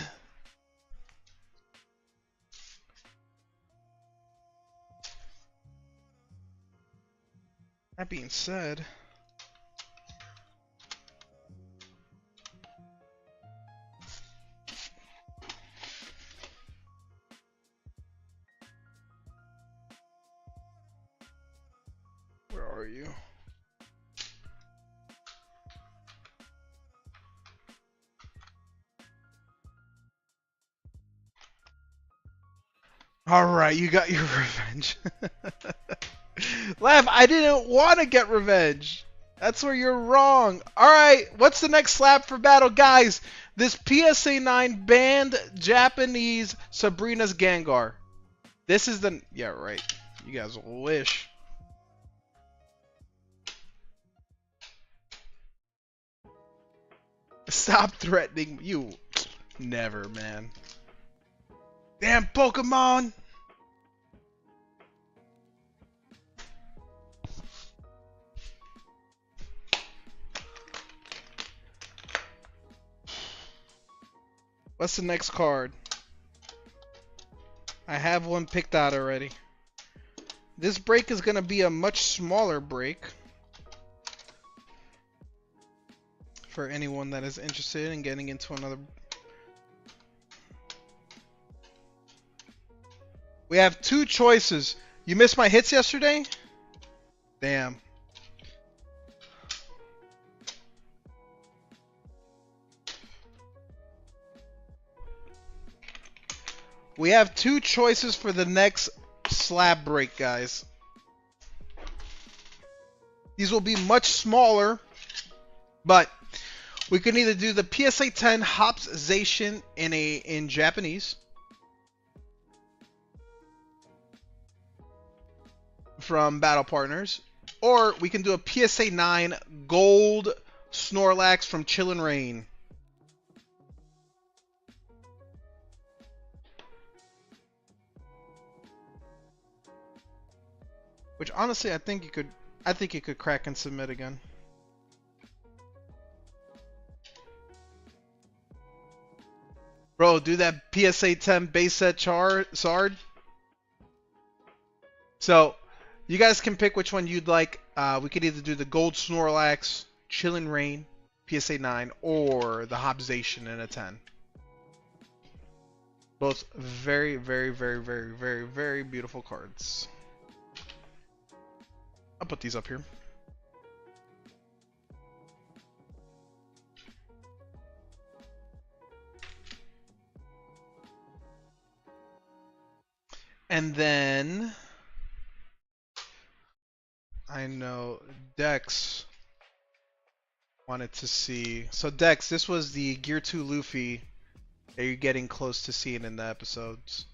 That being said, where are you? Alright, you got your revenge. Lav, I didn't want to get revenge. That's where you're wrong. Alright, what's the next slab for battle? Guys, this PSA 9 banned Japanese Sabrina's Gengar. This is the... Yeah, right. You guys wish. Stop threatening you. Never, man. Damn Pokemon! What's the next card? I have one picked out already. This break is going to be a much smaller break. For anyone that is interested in getting into another... We have 2 choices. You missed my hits yesterday? Damn. We have 2 choices for the next slab break, guys. These will be much smaller, but we can either do the PSA 10 Hopzation in Japanese from Battle Partners, or we can do a PSA 9 Gold Snorlax from Chillin' Rain. Which honestly, I think you could crack and submit again. Bro, do that PSA 10 base set Sard. So, you guys can pick which one you'd like. We could either do the Gold Snorlax, Chillin' Rain, PSA 9, or the Hopzation in a 10. Both very, very, very, very, very, very beautiful cards. I'll put these up here. And then I know Dex wanted to see. So Dex, this was the Gear 2 Luffy that you're getting close to seeing in the episodes.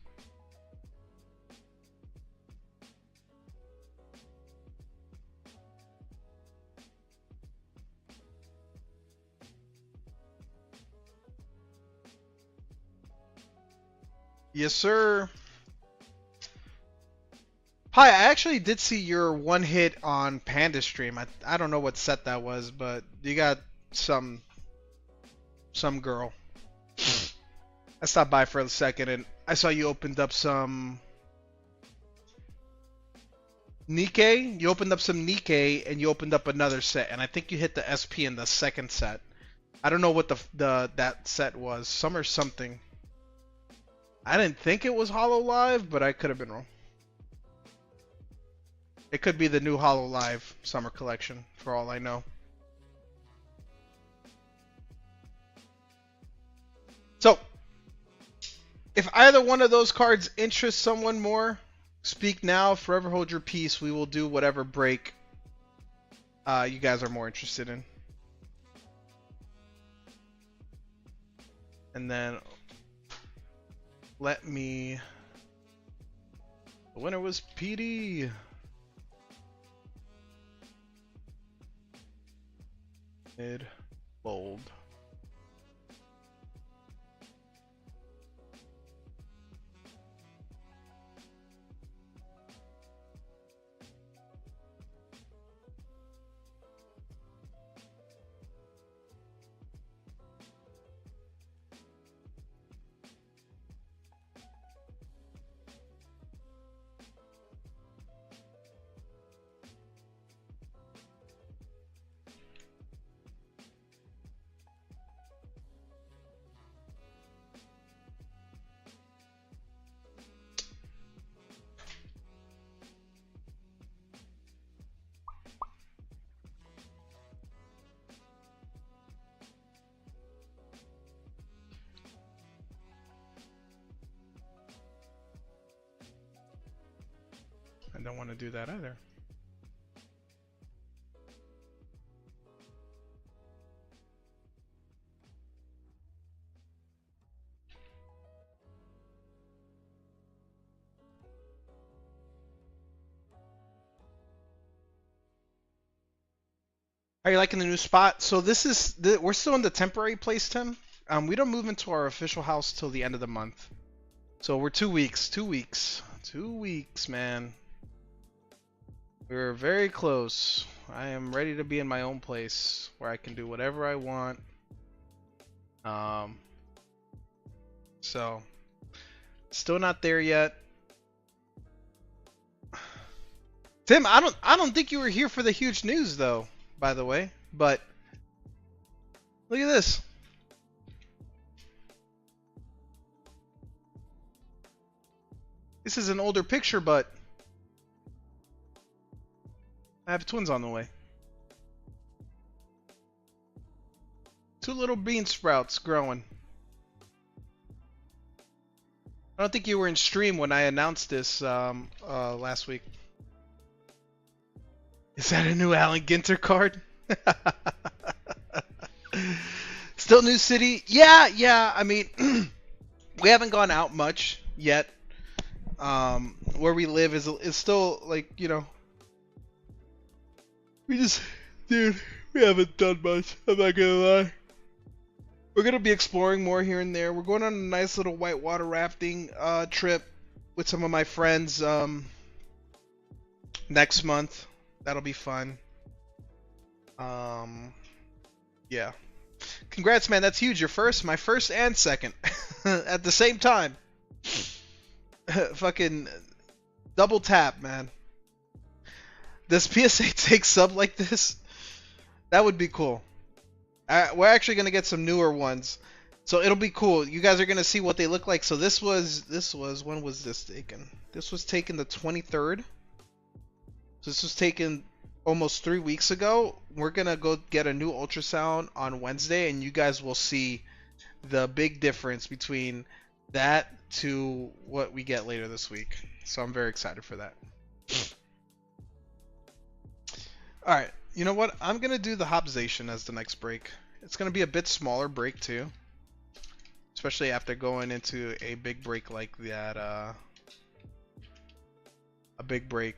Yes, sir. Hi, I actually did see your one hit on Panda stream. I don't know what set that was, but you got some girl. I stopped by for a second and I saw you opened up some Nikkei, you opened up some Nikkei and you opened up another set, and I think you hit the SP in the second set. I don't know what the that set was. Summer something. I didn't think it was Hollow Live, but I could have been wrong. It could be the new Hollow Live summer collection, for all I know. So, if either one of those cards interests someone more, speak now, forever hold your peace. We will do whatever break you guys are more interested in. And then let me... The winner was PD. Mid, bold. I don't want to do that either. Are you liking the new spot? So this is we're still in the temporary place, Tim. We don't move into our official house till the end of the month. So we're 2 weeks, 2 weeks, 2 weeks, man. We're very close. I am ready to be in my own place where I can do whatever I want. So still not there yet. Tim, I don't think you were here for the huge news though, by the way. But look at this. This is an older picture, but I have twins on the way. 2 little bean sprouts growing. I don't think you were in stream when I announced this last week. Is that a new Alan Ginter card? Still New City? Yeah. I mean, we haven't gone out much yet. Where we live is still like, you know. Dude, we haven't done much. I'm not gonna lie. We're gonna be exploring more here and there. We're going on a nice little whitewater rafting trip with some of my friends next month. That'll be fun. Yeah. Congrats, man. That's huge. You're first, my first and second at the same time. Fucking double tap, man. Does PSA take sub like this? That would be cool. We're actually gonna get some newer ones, so it'll be cool. You guys are gonna see what they look like. So this was when was this taken? This was taken the 23rd. So this was taken almost 3 weeks ago. We're gonna go get a new ultrasound on Wednesday, and you guys will see the big difference between that to what we get later this week. So I'm very excited for that. Alright, you know what? I'm going to do the Hopzation as the next break. It's going to be a bit smaller break too. Especially after going into a big break like that. A big break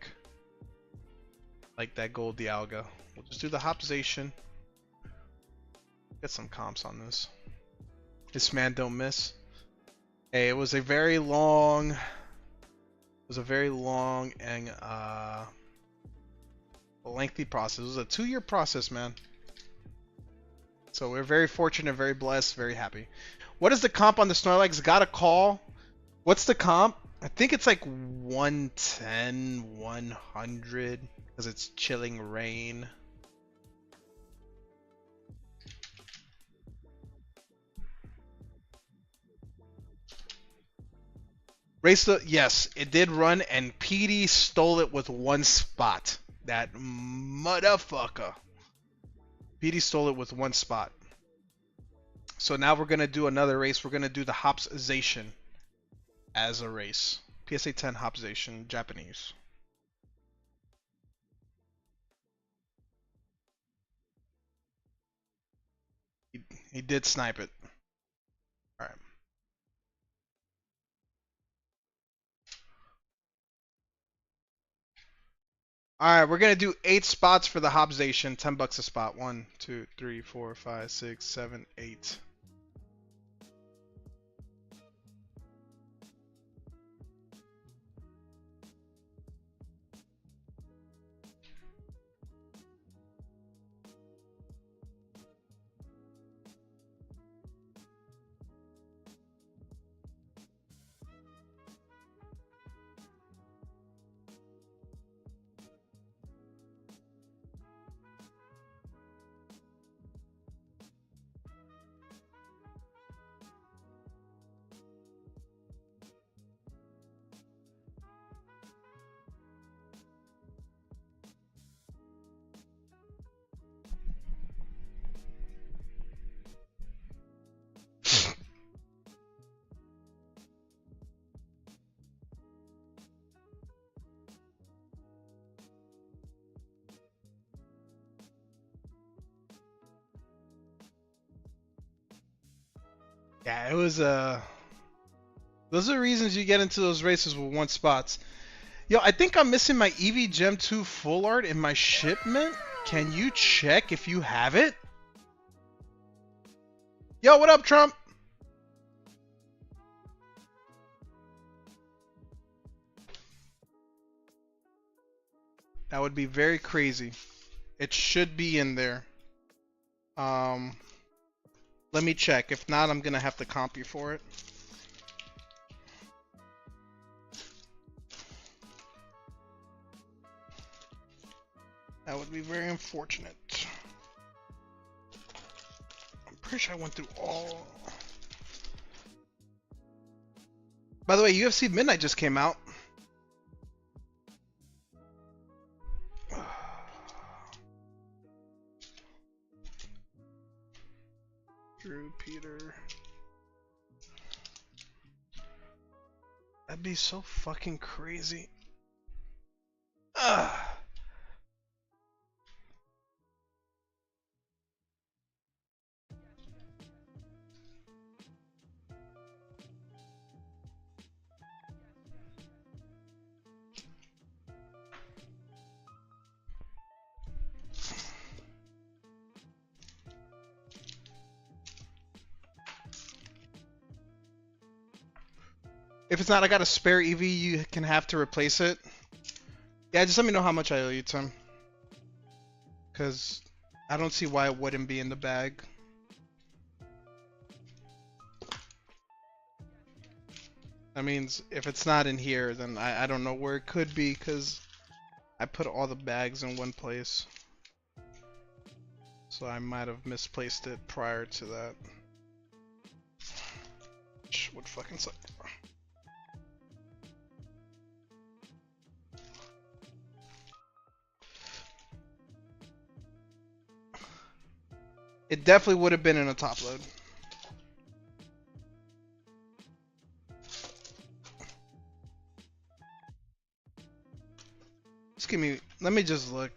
like that Gold Dialga. We'll just do the Hopzation. Get some comps on this. This man don't miss. Hey, it was a very long... and lengthy process. It was a 2-year process, man. So we're very fortunate, very blessed, very happy. What is the comp on the Snorlax? Got a call. What's the comp? I think it's like 110, 100 because it's chilling rain. Yes, it did run, and PD stole it with one spot. That motherfucker. PD stole it with one spot. So now we're gonna do another race. We're gonna do the Hopsation as a race. PSA 10 Hopsation, Japanese. He did snipe it. Alright. Alright, we're gonna do 8 spots for the Hopsation. $10 a spot. 1, 2, 3, 4, 5, 6, 7, 8. Yeah, it was those are the reasons you get into those races with one spots. Yo, I think I'm missing my EV Gem 2 full art in my shipment. Can you check if you have it? Yo, what up, Trump? That would be very crazy. It should be in there. Let me check. If not, I'm gonna have to comp you for it. That would be very unfortunate. I'm pretty sure I went through all. By the way, UFC Midnight just came out. Drew Peter. That'd be so fucking crazy. Ugh. If it's not, I got a spare EV you can have to replace it. Yeah, just let me know how much I owe you, Tim. Because I don't see why it wouldn't be in the bag. That means if it's not in here, then I don't know where it could be, because I put all the bags in one place. So I might have misplaced it prior to that. Which would fucking suck. It definitely would have been in a top load. Just give me, let me just look.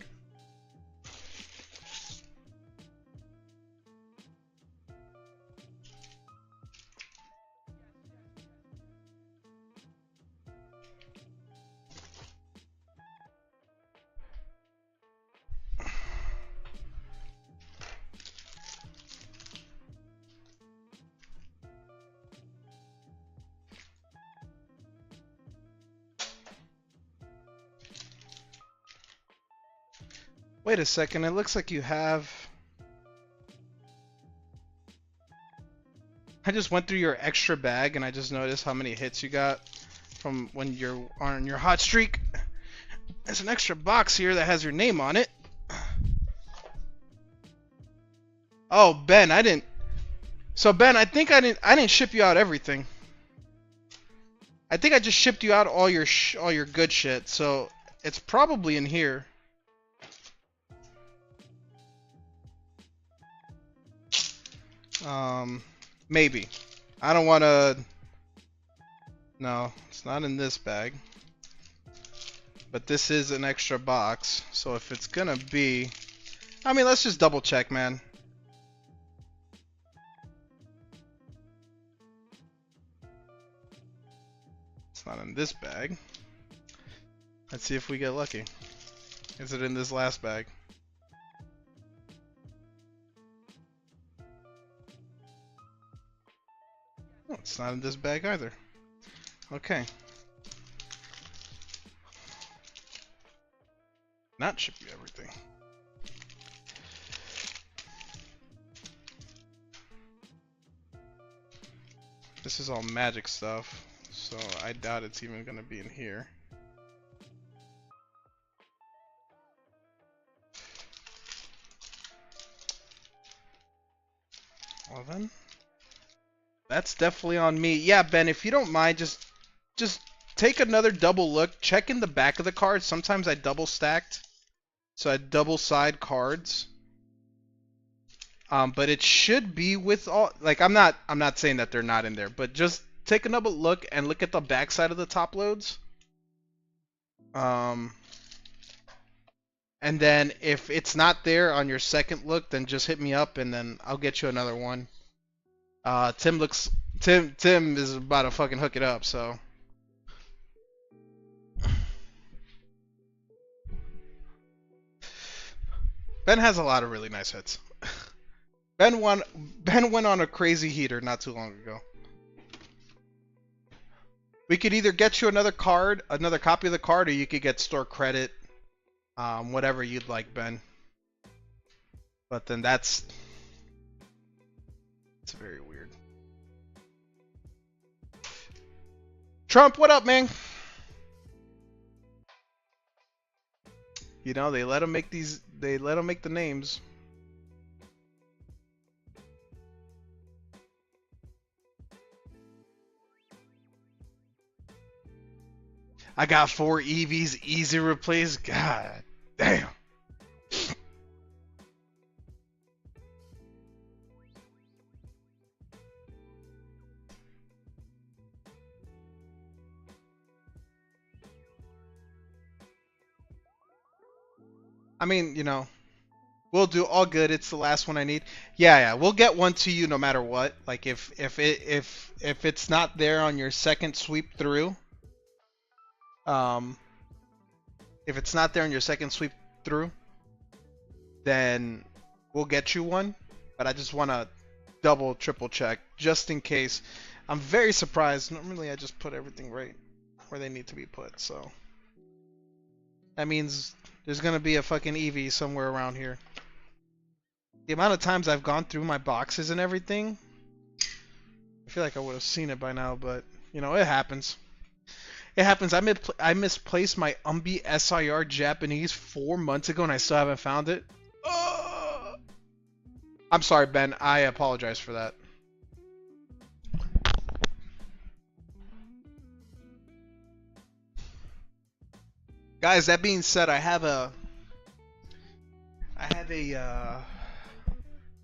Wait a second, it looks like you have... I just went through your extra bag and I just noticed how many hits you got. from when you're on your hot streak. There's an extra box here that has your name on it. Oh, Ben, I didn't. So Ben, I think I didn't ship you out everything. I think I just shipped you out all your good shit. So it's probably in here. Maybe. I don't want to. No, it's not in this bag. But this is an extra box. So if it's gonna be, I mean, let's just double check, man. It's not in this bag. Let's see if we get lucky. Is it in this last bag? Oh, it's not in this bag either. Okay. Not ship you everything. This is all magic stuff, so I doubt it's even gonna be in here. Well then, that's definitely on me. Yeah, Ben, if you don't mind, just take another double look. Check in the back of the cards. Sometimes I double stacked, so I double side cards. But it should be with all. Like I'm not saying that they're not in there, but just take another look and look at the back side of the top loads. And then if it's not there on your second look, then just hit me up and then I'll get you another one. Tim is about to fucking hook it up, so. Ben has a lot of really nice hits. Ben went on a crazy heater not too long ago. We could either get you another card, another copy of the card, or you could get store credit. Whatever you'd like, Ben. But then it's very weird. Trump, what up, man? You know, they let him make the names. I got 4 EVs, easy replace. God damn. I mean, you know, we'll do all good. It's the last one I need. Yeah, we'll get one to you no matter what. Like if it's not there on your second sweep through. If it's not there on your second sweep through, then we'll get you one. But I just want to double, triple check just in case. I'm very surprised. Normally I just put everything right where they need to be put. So that means there's going to be a fucking EV somewhere around here. The amount of times I've gone through my boxes and everything, I feel like I would have seen it by now, but you know, it happens. It happens. I misplaced my Umbi SIR Japanese 4 months ago and I still haven't found it. I'm sorry, Ben. I apologize for that. Guys, that being said, I have a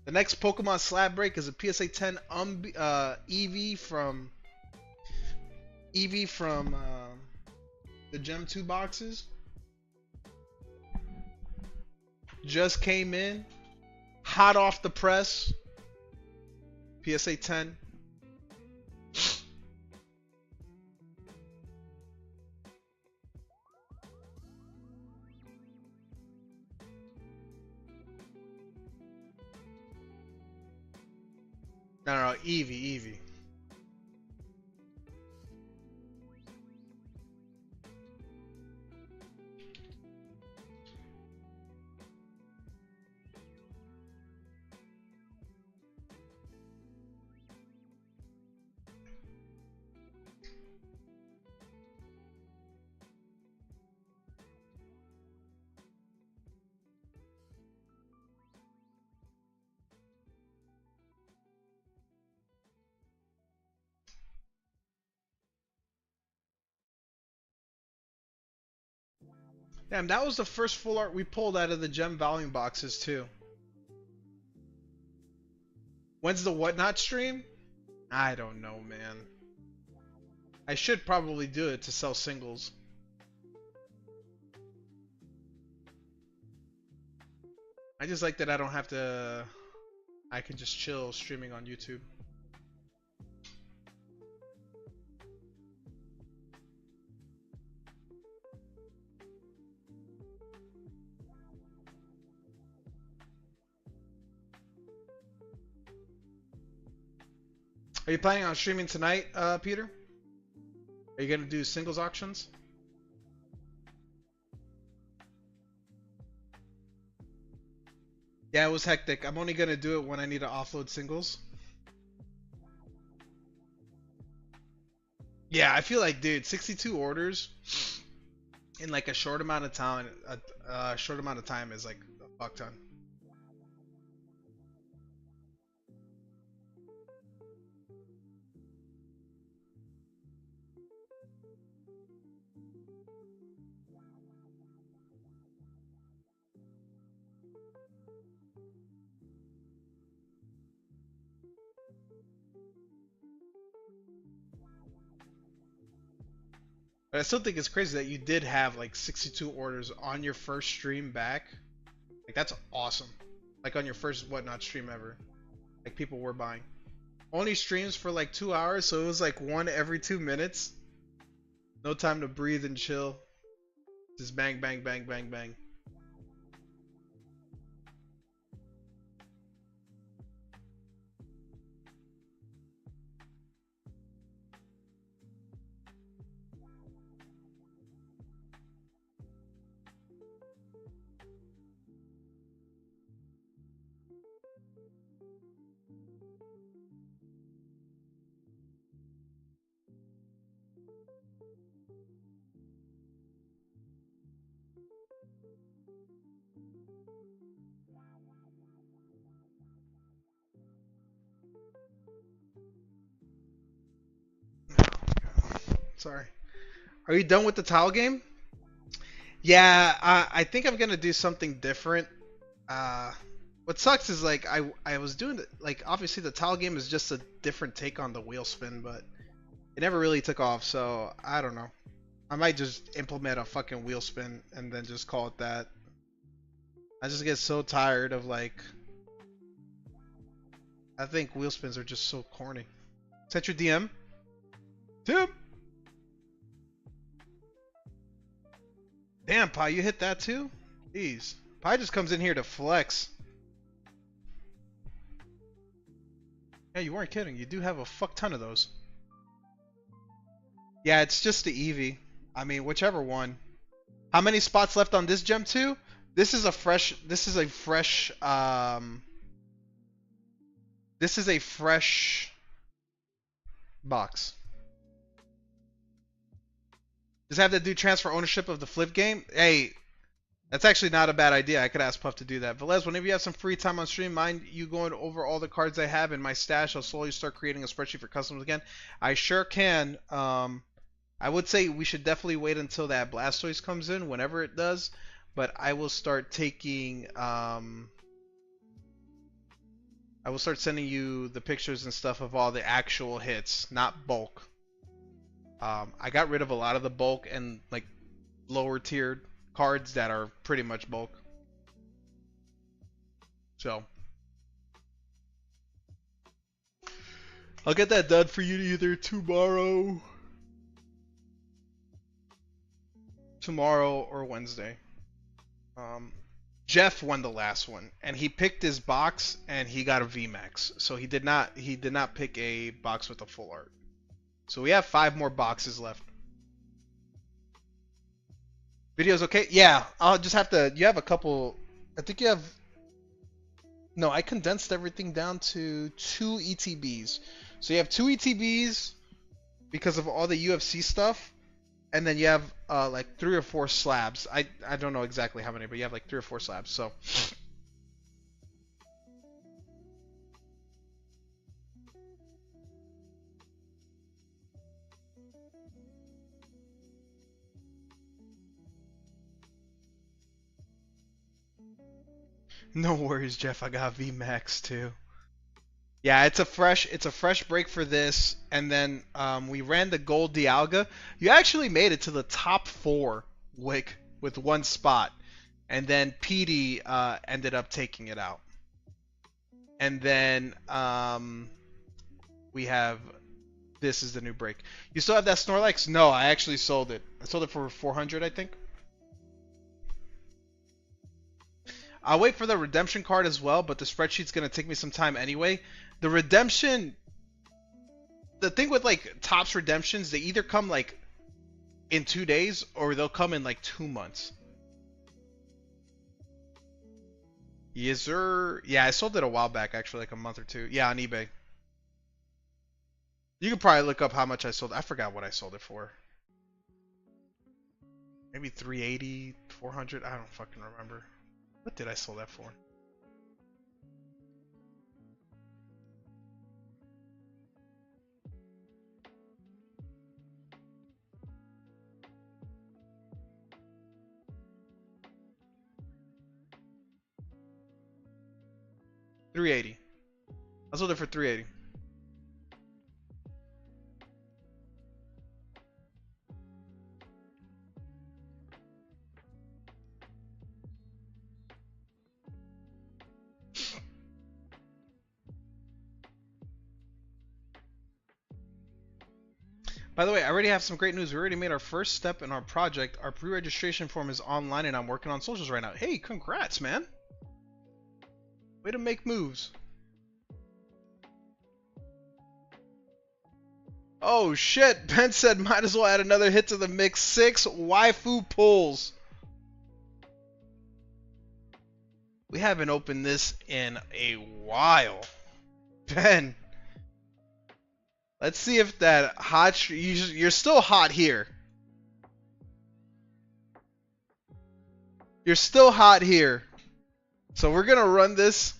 the next Pokemon slab break is a PSA 10 EV from the Gem 2 boxes. Just came in, hot off the press. PSA 10. No, Eevee. Damn, that was the first full art we pulled out of the gem volume boxes too. When's the whatnot stream? I don't know, man. I should probably do it to sell singles. I just like that I don't have to. I can just chill streaming on YouTube. Are you planning on streaming tonight, Peter? Are you gonna do singles auctions? Yeah, it was hectic. I'm only gonna do it when I need to offload singles. Yeah, I feel like, dude, 62 orders in like a short amount of time. A short amount of time is like a fuck ton. But I still think it's crazy that you did have like 62 orders on your first stream back. Like that's awesome. Like on your first whatnot stream ever. Like people were buying. Only streams for like 2 hours, so it was like one every 2 minutes. No time to breathe and chill. Just bang, bang, bang, bang, bang. Sorry. Are you done with the tile game? Yeah, I think I'm gonna do something different. What sucks is like I was doing like obviously the tile game is just a different take on the wheel spin, but it never really took off. So I don't know. I might just implement a fucking wheel spin and then just call it that. I just get so tired of like. I think wheel spins are just so corny. Set your DM. Tim. Damn, Pi, you hit that too? Jeez. Pi just comes in here to flex. Yeah, you weren't kidding. You do have a fuck ton of those. Yeah, it's just the Eevee. I mean, whichever one. How many spots left on this gem too? This is a fresh box. Does it have to do transfer ownership of the flip game? Hey, that's actually not a bad idea. I could ask Puff to do that. Velez, whenever you have some free time on stream, mind you going over all the cards I have in my stash. I'll slowly start creating a spreadsheet for customs again. I sure can. I would say we should definitely wait until that Blastoise comes in, whenever it does. But I will start taking. I will start sending you the pictures and stuff of all the actual hits, not bulk. I got rid of a lot of the bulk and like lower tiered cards that are pretty much bulk. So I'll get that done for you either tomorrow or Wednesday. Jeff won the last one and he picked his box and he got a VMAX. So he did not pick a box with a full art. So we have 5 more boxes left. Video's okay? Yeah, I'll just have to. You have a couple. I think you have. No, I condensed everything down to 2 ETBs. So you have 2 ETBs because of all the UFC stuff, and then you have like 3 or 4 slabs. I don't know exactly how many, but you have like 3 or 4 slabs. So. No worries, Jeff. I got VMAX too. Yeah, it's a fresh break for this, and then we ran the gold Dialga. You actually made it to the top 4 wick with 1 spot, and then PD ended up taking it out. And then we have this is the new break. You still have that Snorlax? No, I actually sold it. I sold it for 400, I think. I'll wait for the redemption card as well, but the spreadsheet's gonna take me some time anyway. The redemption, the thing with like Topps redemptions, they either come like in 2 days or they'll come in like 2 months. Yes, sir. Yeah, I sold it a while back, actually, like a month or 2. Yeah, on eBay. You could probably look up how much I sold. I forgot what I sold it for. Maybe 380, 400. I don't fucking remember. What did I sell that for? $380. I sold it for $380. By the way, I already have some great news. We already made our first step in our project. Our pre-registration form is online and I'm working on socials right now. Hey, congrats, man. Way to make moves. Oh shit, Ben said might as well add another hit to the mix. 6 waifu pulls. We haven't opened this in a while. Ben. Let's see if that hot... You're still hot here. You're still hot here. So we're going to run this.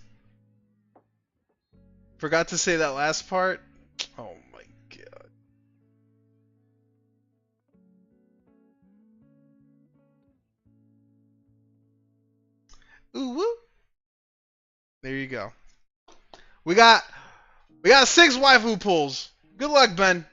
Forgot to say that last part. Oh my god. Ooh woo. There you go. We got 6 waifu pulls. Good luck, Ben.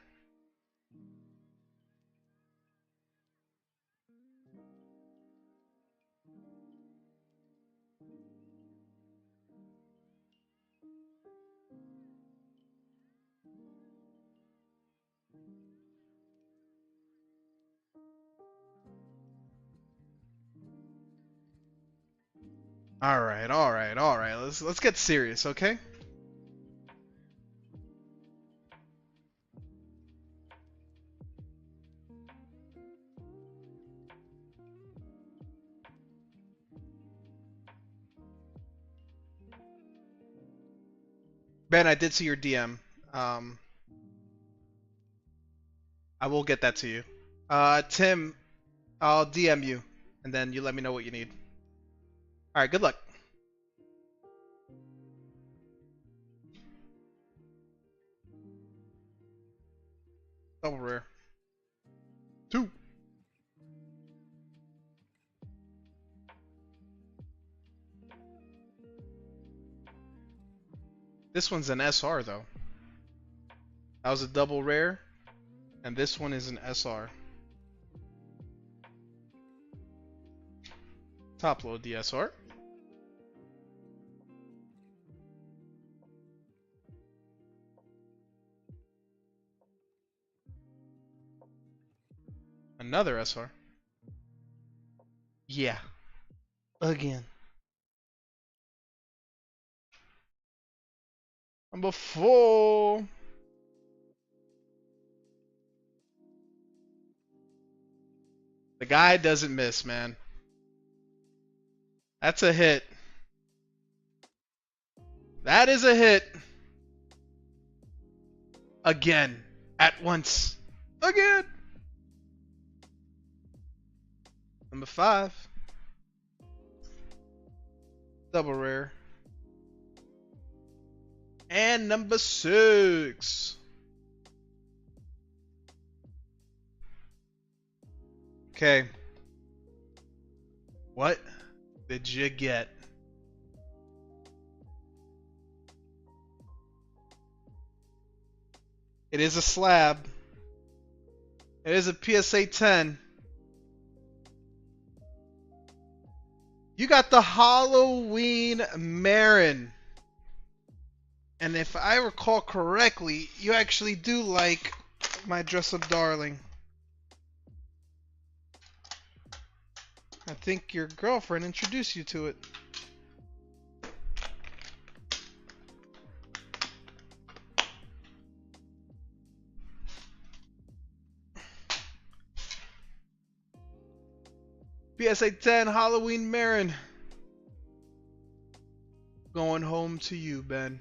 All right. Let's get serious, okay? Ben, I did see your DM. I will get that to you. Tim, I'll DM you, and then you let me know what you need. All right, good luck. Double rare. 2. This one's an SR though. That was a double rare, and this one is an SR. Top load the SR. Another SR. Yeah. Again. Number 4. The guy doesn't miss, man. That's a hit. That is a hit. Again. At once. Again. Number 5. Double rare. And number 6. Okay. What? did you get? It is a slab. It is a PSA 10. You got the Halloween Marin. And if I recall correctly, you actually do like my dress-up darling. I think your girlfriend introduced you to it. PSA 10 Halloween Marin. Going home to you, Ben.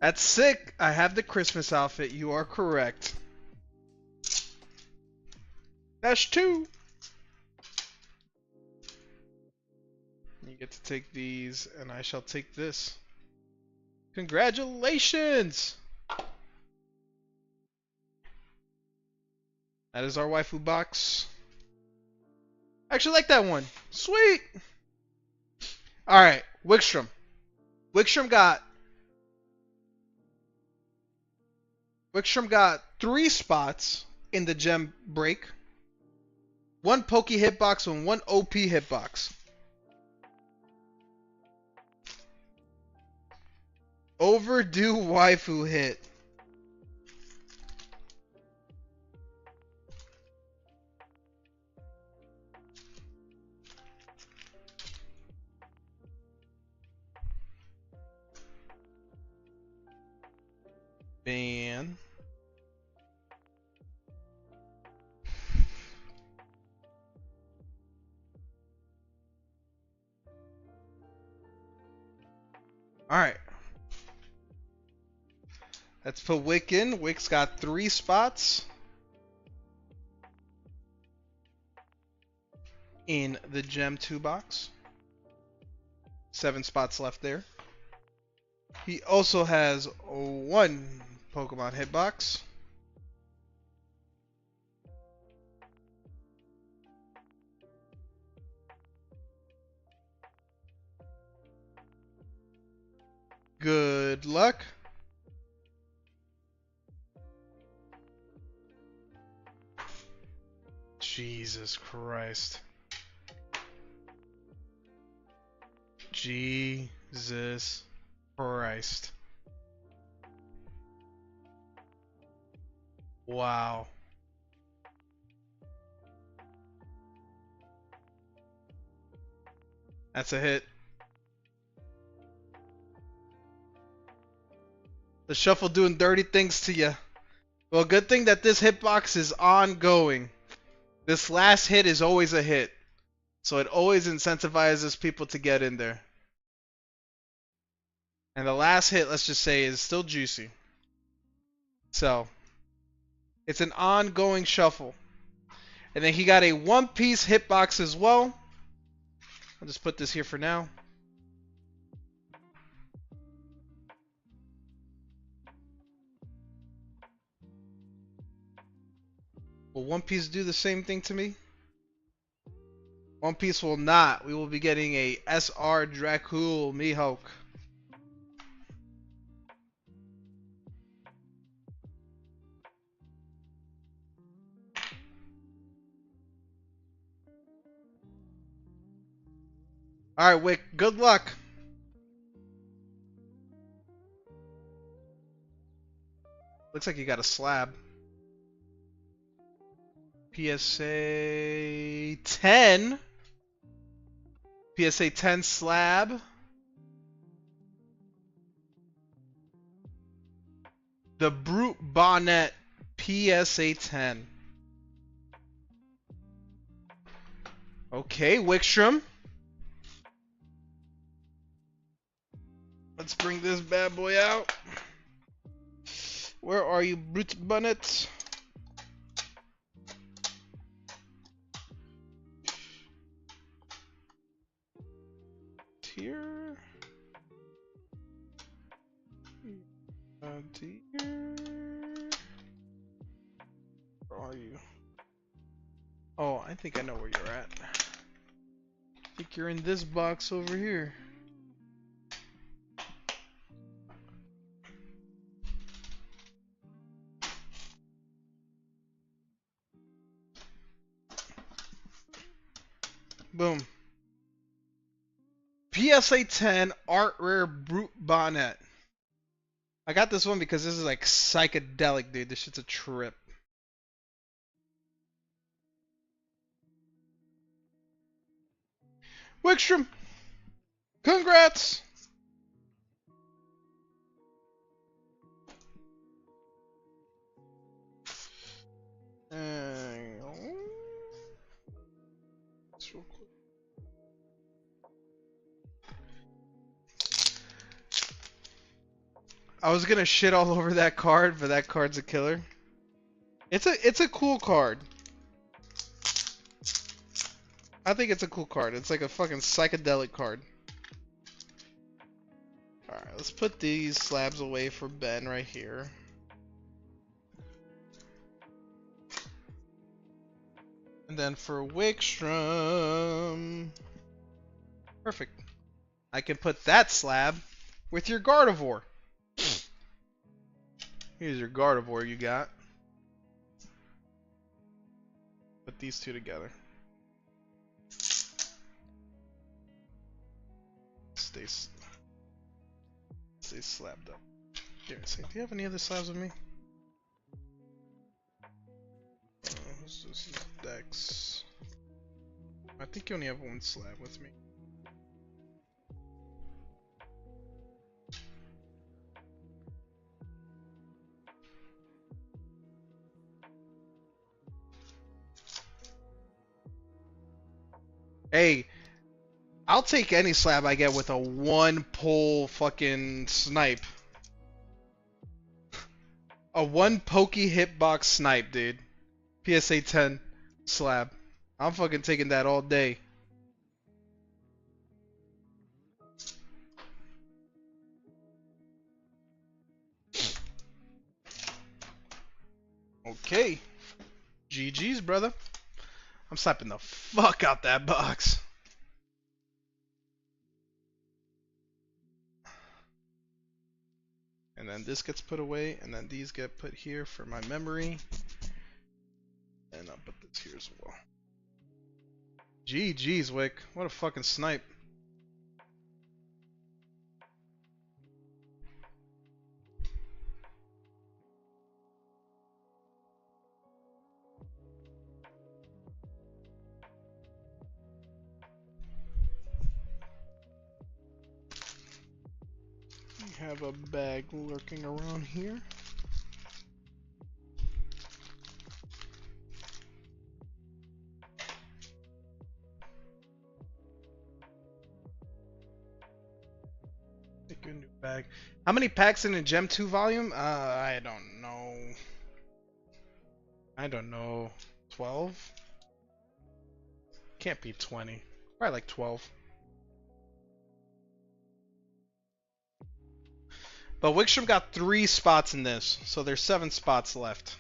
That's sick. I have the Christmas outfit. You are correct. Dash 2. You get to take these, and I shall take this. Congratulations! That is our waifu box. I actually like that one. Sweet! Alright, Wickstrom. Wickstrom got 3 spots in the gem break. 1 Pokey hitbox and 1 OP hitbox. Overdue waifu hit. Ban. Alright. Let's put Wick in. Wick's got 3 spots in the Gem 2 box. 7 spots left there. He also has 1 Pokemon hitbox. Good luck. Jesus Christ. Jesus Christ. Wow. That's a hit. The shuffle doing dirty things to you. Well, good thing that this hitbox is ongoing. This last hit is always a hit. So it always incentivizes people to get in there. And the last hit, let's just say, is still juicy. So, it's an ongoing shuffle. And then he got a one-piece hitbox as well. I'll just put this here for now. Will One Piece do the same thing to me? One Piece will not. We will be getting a SR Dracul Mihawk. Alright, Wick, good luck. Looks like you got a slab. PSA 10. PSA 10 slab. The Brute Bonnet PSA 10. Okay, Wickstrom. Let's bring this bad boy out. Where are you, Brute Bonnet? Here. Here. I think I know where you're at. I think you're in this box over here. Boom. PSA 10 Art Rare Brute Bonnet. I got this one because this is like psychedelic, dude. This shit's a trip. Wickstrom, congrats! Real quick. I was gonna shit all over that card, but that card's a killer. It's a cool card. I think it's a cool card. It's like a fucking psychedelic card. Alright, let's put these slabs away for Ben right here. And then for Wickstrom, perfect. I can put that slab with your Gardevoir. Here's your Gardevoir you got. Put these two together. Stay slabbed up. Here, say, do you have any other slabs with me? This is Dex. I think you only have one slab with me. Hey, I'll take any slab I get with a one pull fucking snipe. A one pokey hitbox snipe, dude. PSA 10 slab. I'm fucking taking that all day. Okay. GG's, brother. I'm slapping the fuck out that box. And then this gets put away, and then these get put here for my memory. And I'll put this here as well. GG's, Wick. What a fucking snipe. We have a bag lurking around here. Take a new bag. How many packs in a Gem 2 volume? I don't know. I don't know. 12? Can't be 20. Probably like 12. But Wickstrom got 3 spots in this, so there's 7 spots left.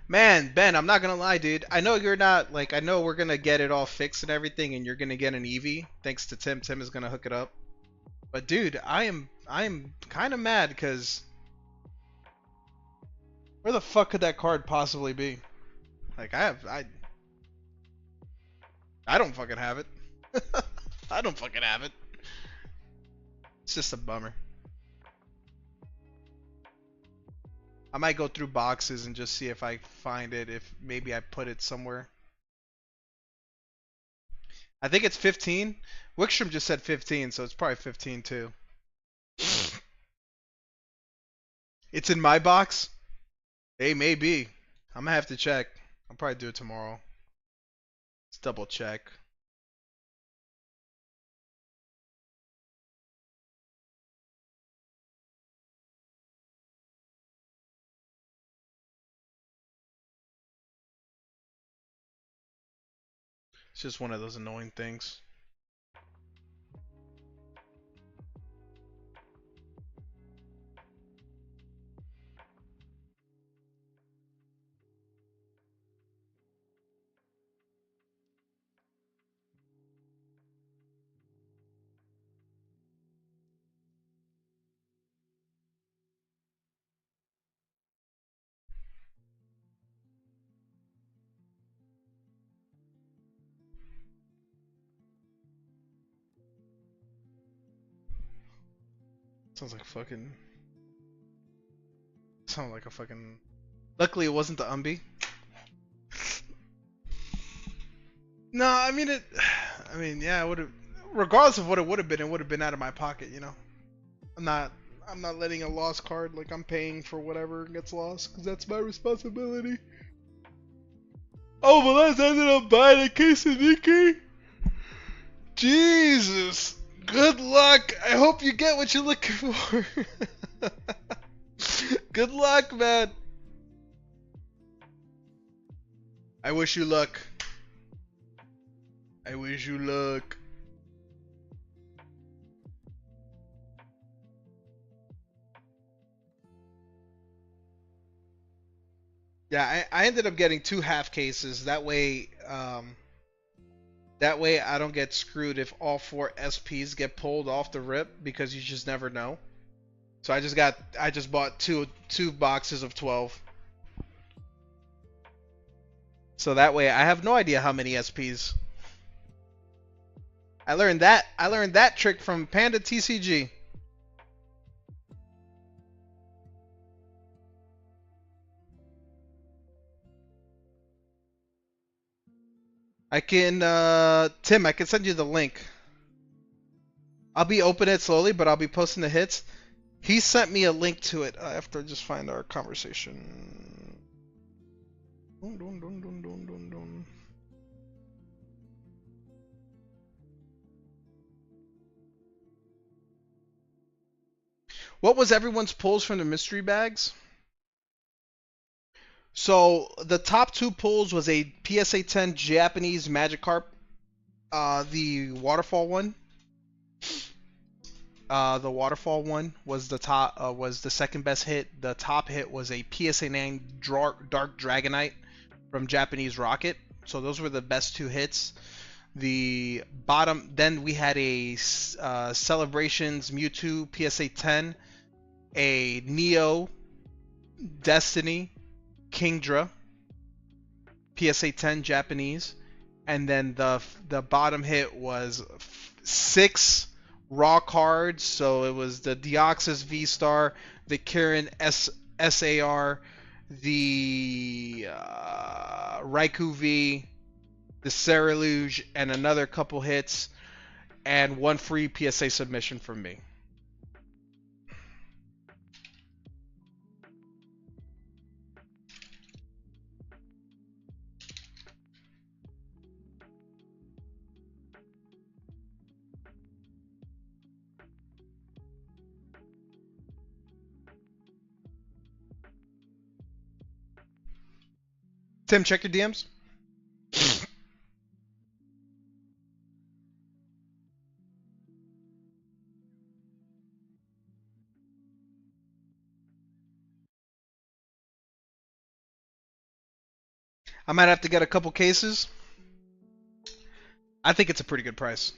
Man, Ben, I'm not gonna lie, dude. I know you're not, like, I know we're gonna get it all fixed and everything, and you're gonna get an Eevee, thanks to Tim. Tim is gonna hook it up. But dude, I am kind of mad, because where the fuck could that card possibly be? Like, I don't fucking have it. I don't fucking have it. It's just a bummer. I might go through boxes and just see if I find it, if maybe I put it somewhere. I think it's 15. Wickstrom just said 15, so it's probably 15 too. It's in my box? Hey, maybe. I'm gonna have to check. I'll probably do it tomorrow. Let's double check. It's just one of those annoying things. Sounds like fucking. Sound like a fucking. Luckily, it wasn't the Umbi. No, I mean it. I mean, yeah, it would have. Regardless of what it would have been out of my pocket, you know. I'm not. I'm not letting a lost card like I'm paying for whatever gets lost because that's my responsibility. Oh, but I ended up buying a case of Nikki. Jesus. Good luck. I hope you get what you're looking for. Good luck, man. I wish you luck. I wish you luck. Yeah, I ended up getting 2 half cases. That way I don't get screwed if all 4 SPs get pulled off the rip because you just never know. So I just bought two boxes of 12. So that way I have no idea how many SPs. I learned that trick from Panda TCG. I can Tim, I can send you the link. I'll be opening it slowly, but I'll be posting the hits. He sent me a link to it. I have to just find our conversation. Dun, dun, dun, dun, dun, dun, dun. What was everyone's pulls from the mystery bags? So the top 2 pulls was a PSA 10 Japanese Magikarp, the waterfall one. The waterfall one was the top, was the second best hit. The top hit was a PSA 9 Dark Dragonite from Japanese Rocket. So those were the best 2 hits. The bottom, then we had a Celebrations Mewtwo PSA 10, a Neo Destiny Kingdra PSA 10 Japanese, and then the bottom hit was 6 raw cards. So it was the Deoxys V-Star, the Kirin SAR, the Raikou V, the Cerulean, and another couple hits, and 1 free PSA submission from me. Tim, check your DMs. I might have to get a couple cases. I think it's a pretty good price.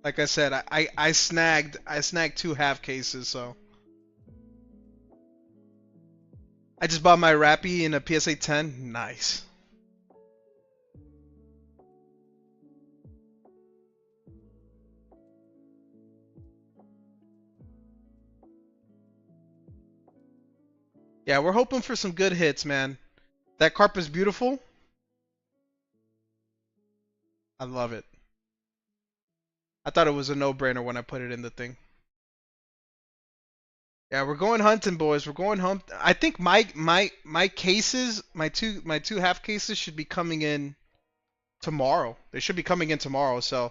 Like I said, I snagged 2 half cases, so I just bought my Rappy in a PSA 10. Nice. Yeah, we're hoping for some good hits, man. That carp is beautiful. I love it. I thought it was a no-brainer when I put it in the thing. Yeah, we're going hunting, boys. We're going hunt. I think my cases, my two half cases should be coming in tomorrow. They should be coming in tomorrow. So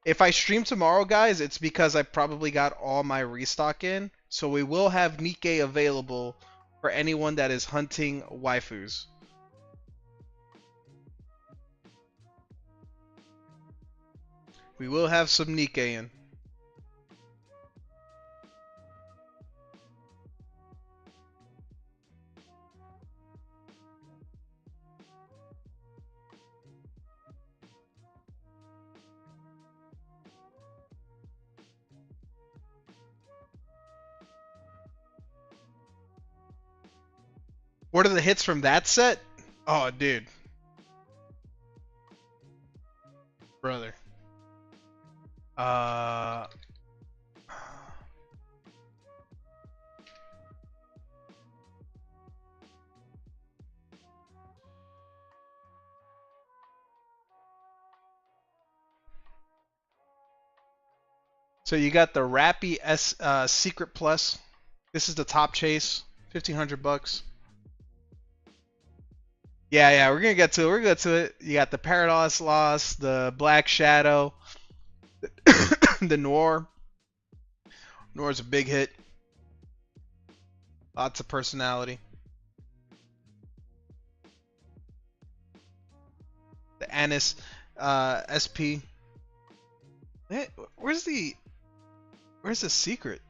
if I stream tomorrow, guys, it's because I probably got all my restock in. So we will have Nikkei available for anyone that is hunting waifus. We will have some Nikkei in. What are the hits from that set? Oh, dude. Brother. So you got the Rappy S Secret Plus. This is the top chase, $1,500. Yeah, we're gonna get to it. We're gonna get to it. You got the Paradise Lost, the Black Shadow, the Noir. Noir's a big hit. Lots of personality. The Anis SP. Where's the secret?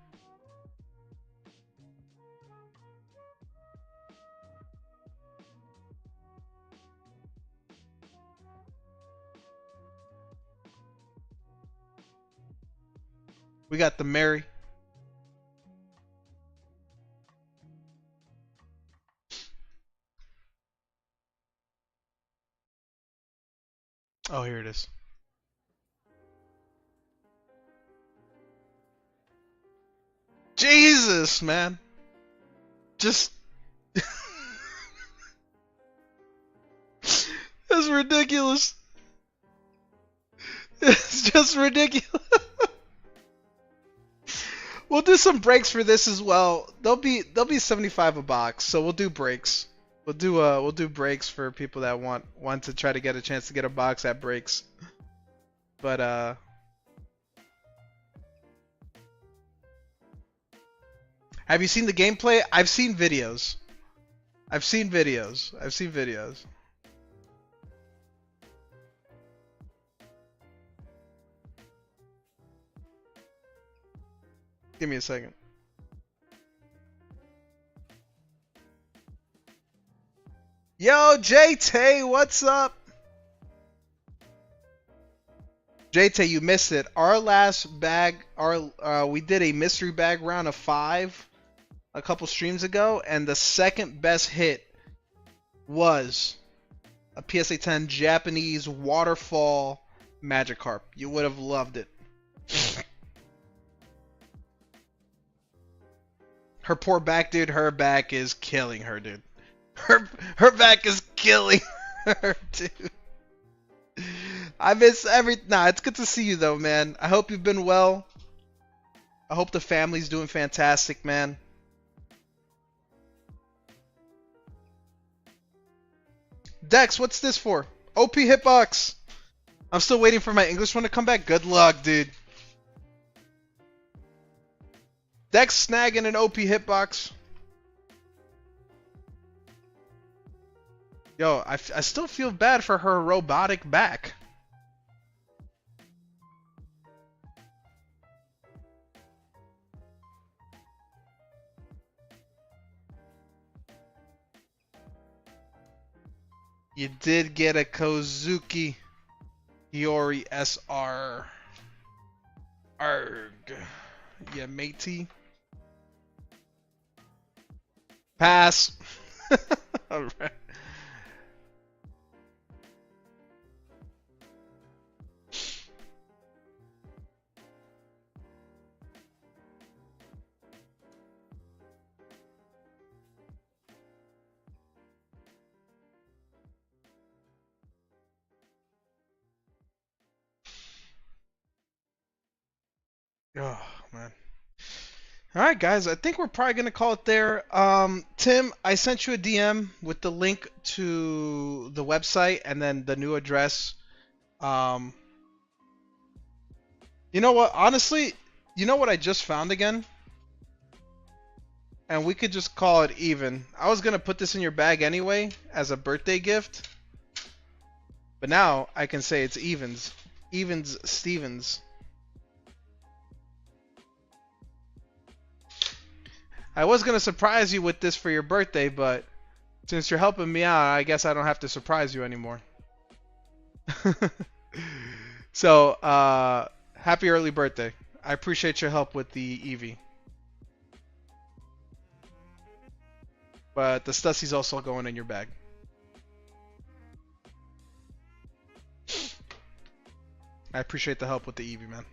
We got the Mary. Oh, here it is. Jesus, man. Just that's ridiculous. It's just ridiculous. We'll do some breaks for this as well. They'll be 75 a box, so we'll do breaks. We'll do breaks for people that want to try to get a chance to get a box at breaks. But have you seen the gameplay? I've seen videos. I've seen videos. Give me a second. Yo, JT, what's up? JT, you missed it. Our last bag, we did a mystery bag round of 5 a couple streams ago, and the second best hit was a PSA 10 Japanese waterfall Magikarp. You would have loved it. Her poor back, dude. Her back is killing her, dude. Her back is killing her, dude. I miss Nah, it's good to see you though, man. I hope you've been well. I hope the family's doing fantastic, man. Dex, what's this for? OP Hitbox. I'm still waiting for my English one to come back. Good luck, dude. Dex snagging an OP Hitbox. Yo, I still feel bad for her robotic back. You did get a Kozuki Hiyori SR. Arg. Yeah, matey. Pass. Alright. Oh, man. Alright, guys. I think we're probably going to call it there. Tim, I sent you a DM with the link to the website and then the new address. You know what? Honestly, you know what I just found again? And we could just call it even. I was going to put this in your bag anyway as a birthday gift. But now I can say it's Evans. Evans Stevens. I was going to surprise you with this for your birthday, but since you're helping me out, I guess I don't have to surprise you anymore. So, happy early birthday. I appreciate your help with the Eevee. But the Stussy's also going in your bag. I appreciate the help with the Eevee, man.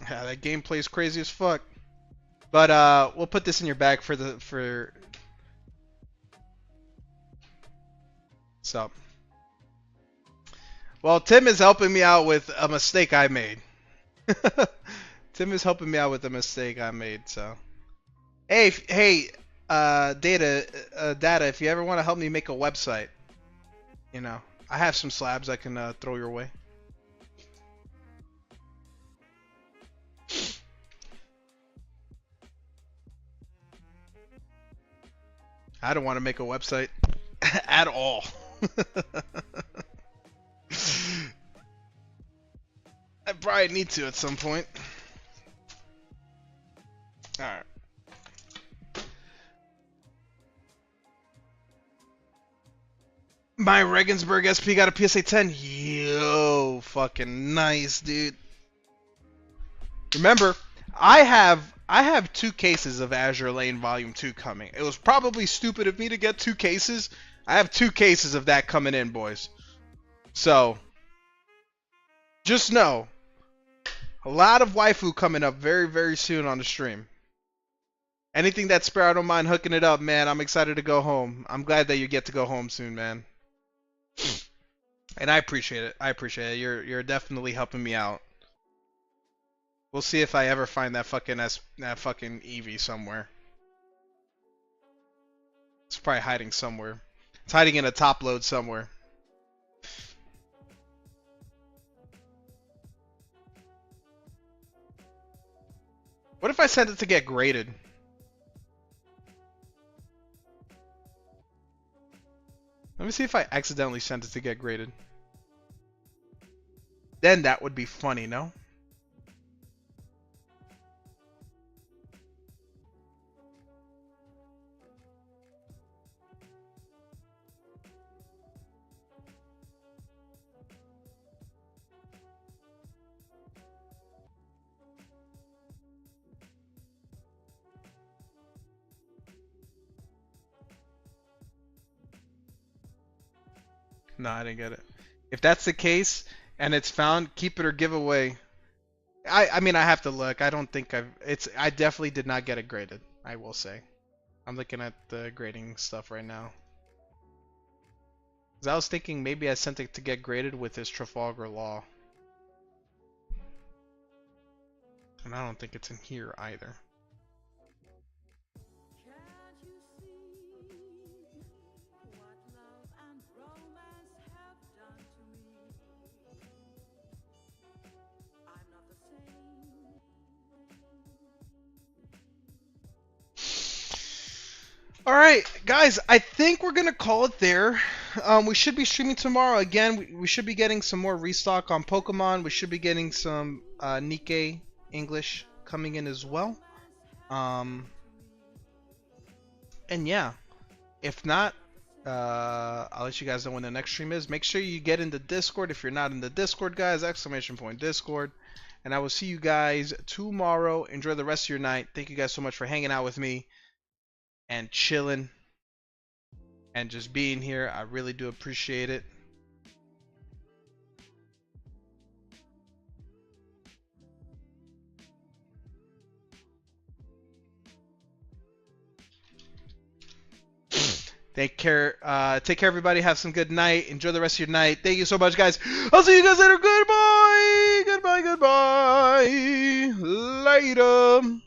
Yeah, that gameplay is crazy as fuck. But we'll put this in your bag for. So. Well, Tim is helping me out with a mistake I made. Tim is helping me out with a mistake I made. So. Hey, Data, if you ever want to help me make a website, you know, I have some slabs I can throw your way. I don't want to make a website at all. I probably need to at some point. Alright. My Regensburg SP got a PSA 10. Yo, fucking nice, dude. Remember, I have 2 cases of Azure Lane Volume 2 coming. It was probably stupid of me to get 2 cases. I have 2 cases of that coming in, boys. So, just know, a lot of waifu coming up very, very soon on the stream. Anything that's spare, I don't mind hooking it up, man. I'm excited to go home. I'm glad that you get to go home soon, man. And I appreciate it. I appreciate it. You're definitely helping me out. We'll see if I ever find that fucking Eevee somewhere. It's probably hiding somewhere. It's hiding in a top load somewhere. What if I sent it to get graded? Let me see if I accidentally sent it to get graded. Then that would be funny, no? No, I didn't get it. If that's the case and it's found, keep it or give away. I mean, I have to look. I don't think I definitely did not get it graded, I will say. I'm looking at the grading stuff right now. 'Cause I was thinking maybe I sent it to get graded with his Trafalgar Law. And I don't think it's in here either. Alright, guys, I think we're going to call it there. We should be streaming tomorrow. Again, we should be getting some more restock on Pokemon. We should be getting some Nikkei English coming in as well. And yeah, if not, I'll let you guys know when the next stream is. Make sure you get in the Discord. If you're not in the Discord, guys, !Discord. And I will see you guys tomorrow. Enjoy the rest of your night. Thank you guys so much for hanging out with me and chilling and just being here. I really do appreciate it. Take care, everybody. Have some good night. Enjoy the rest of your night. Thank you so much, guys. I'll see you guys later. Goodbye. Goodbye. Goodbye. Later.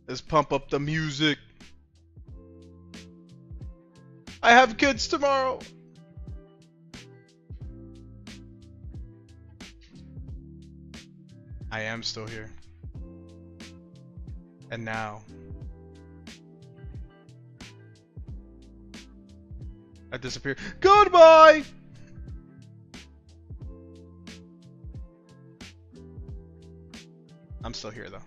Let's pump up the music. I have kids tomorrow. I am still here. And now I disappear. Goodbye. I'm still here though.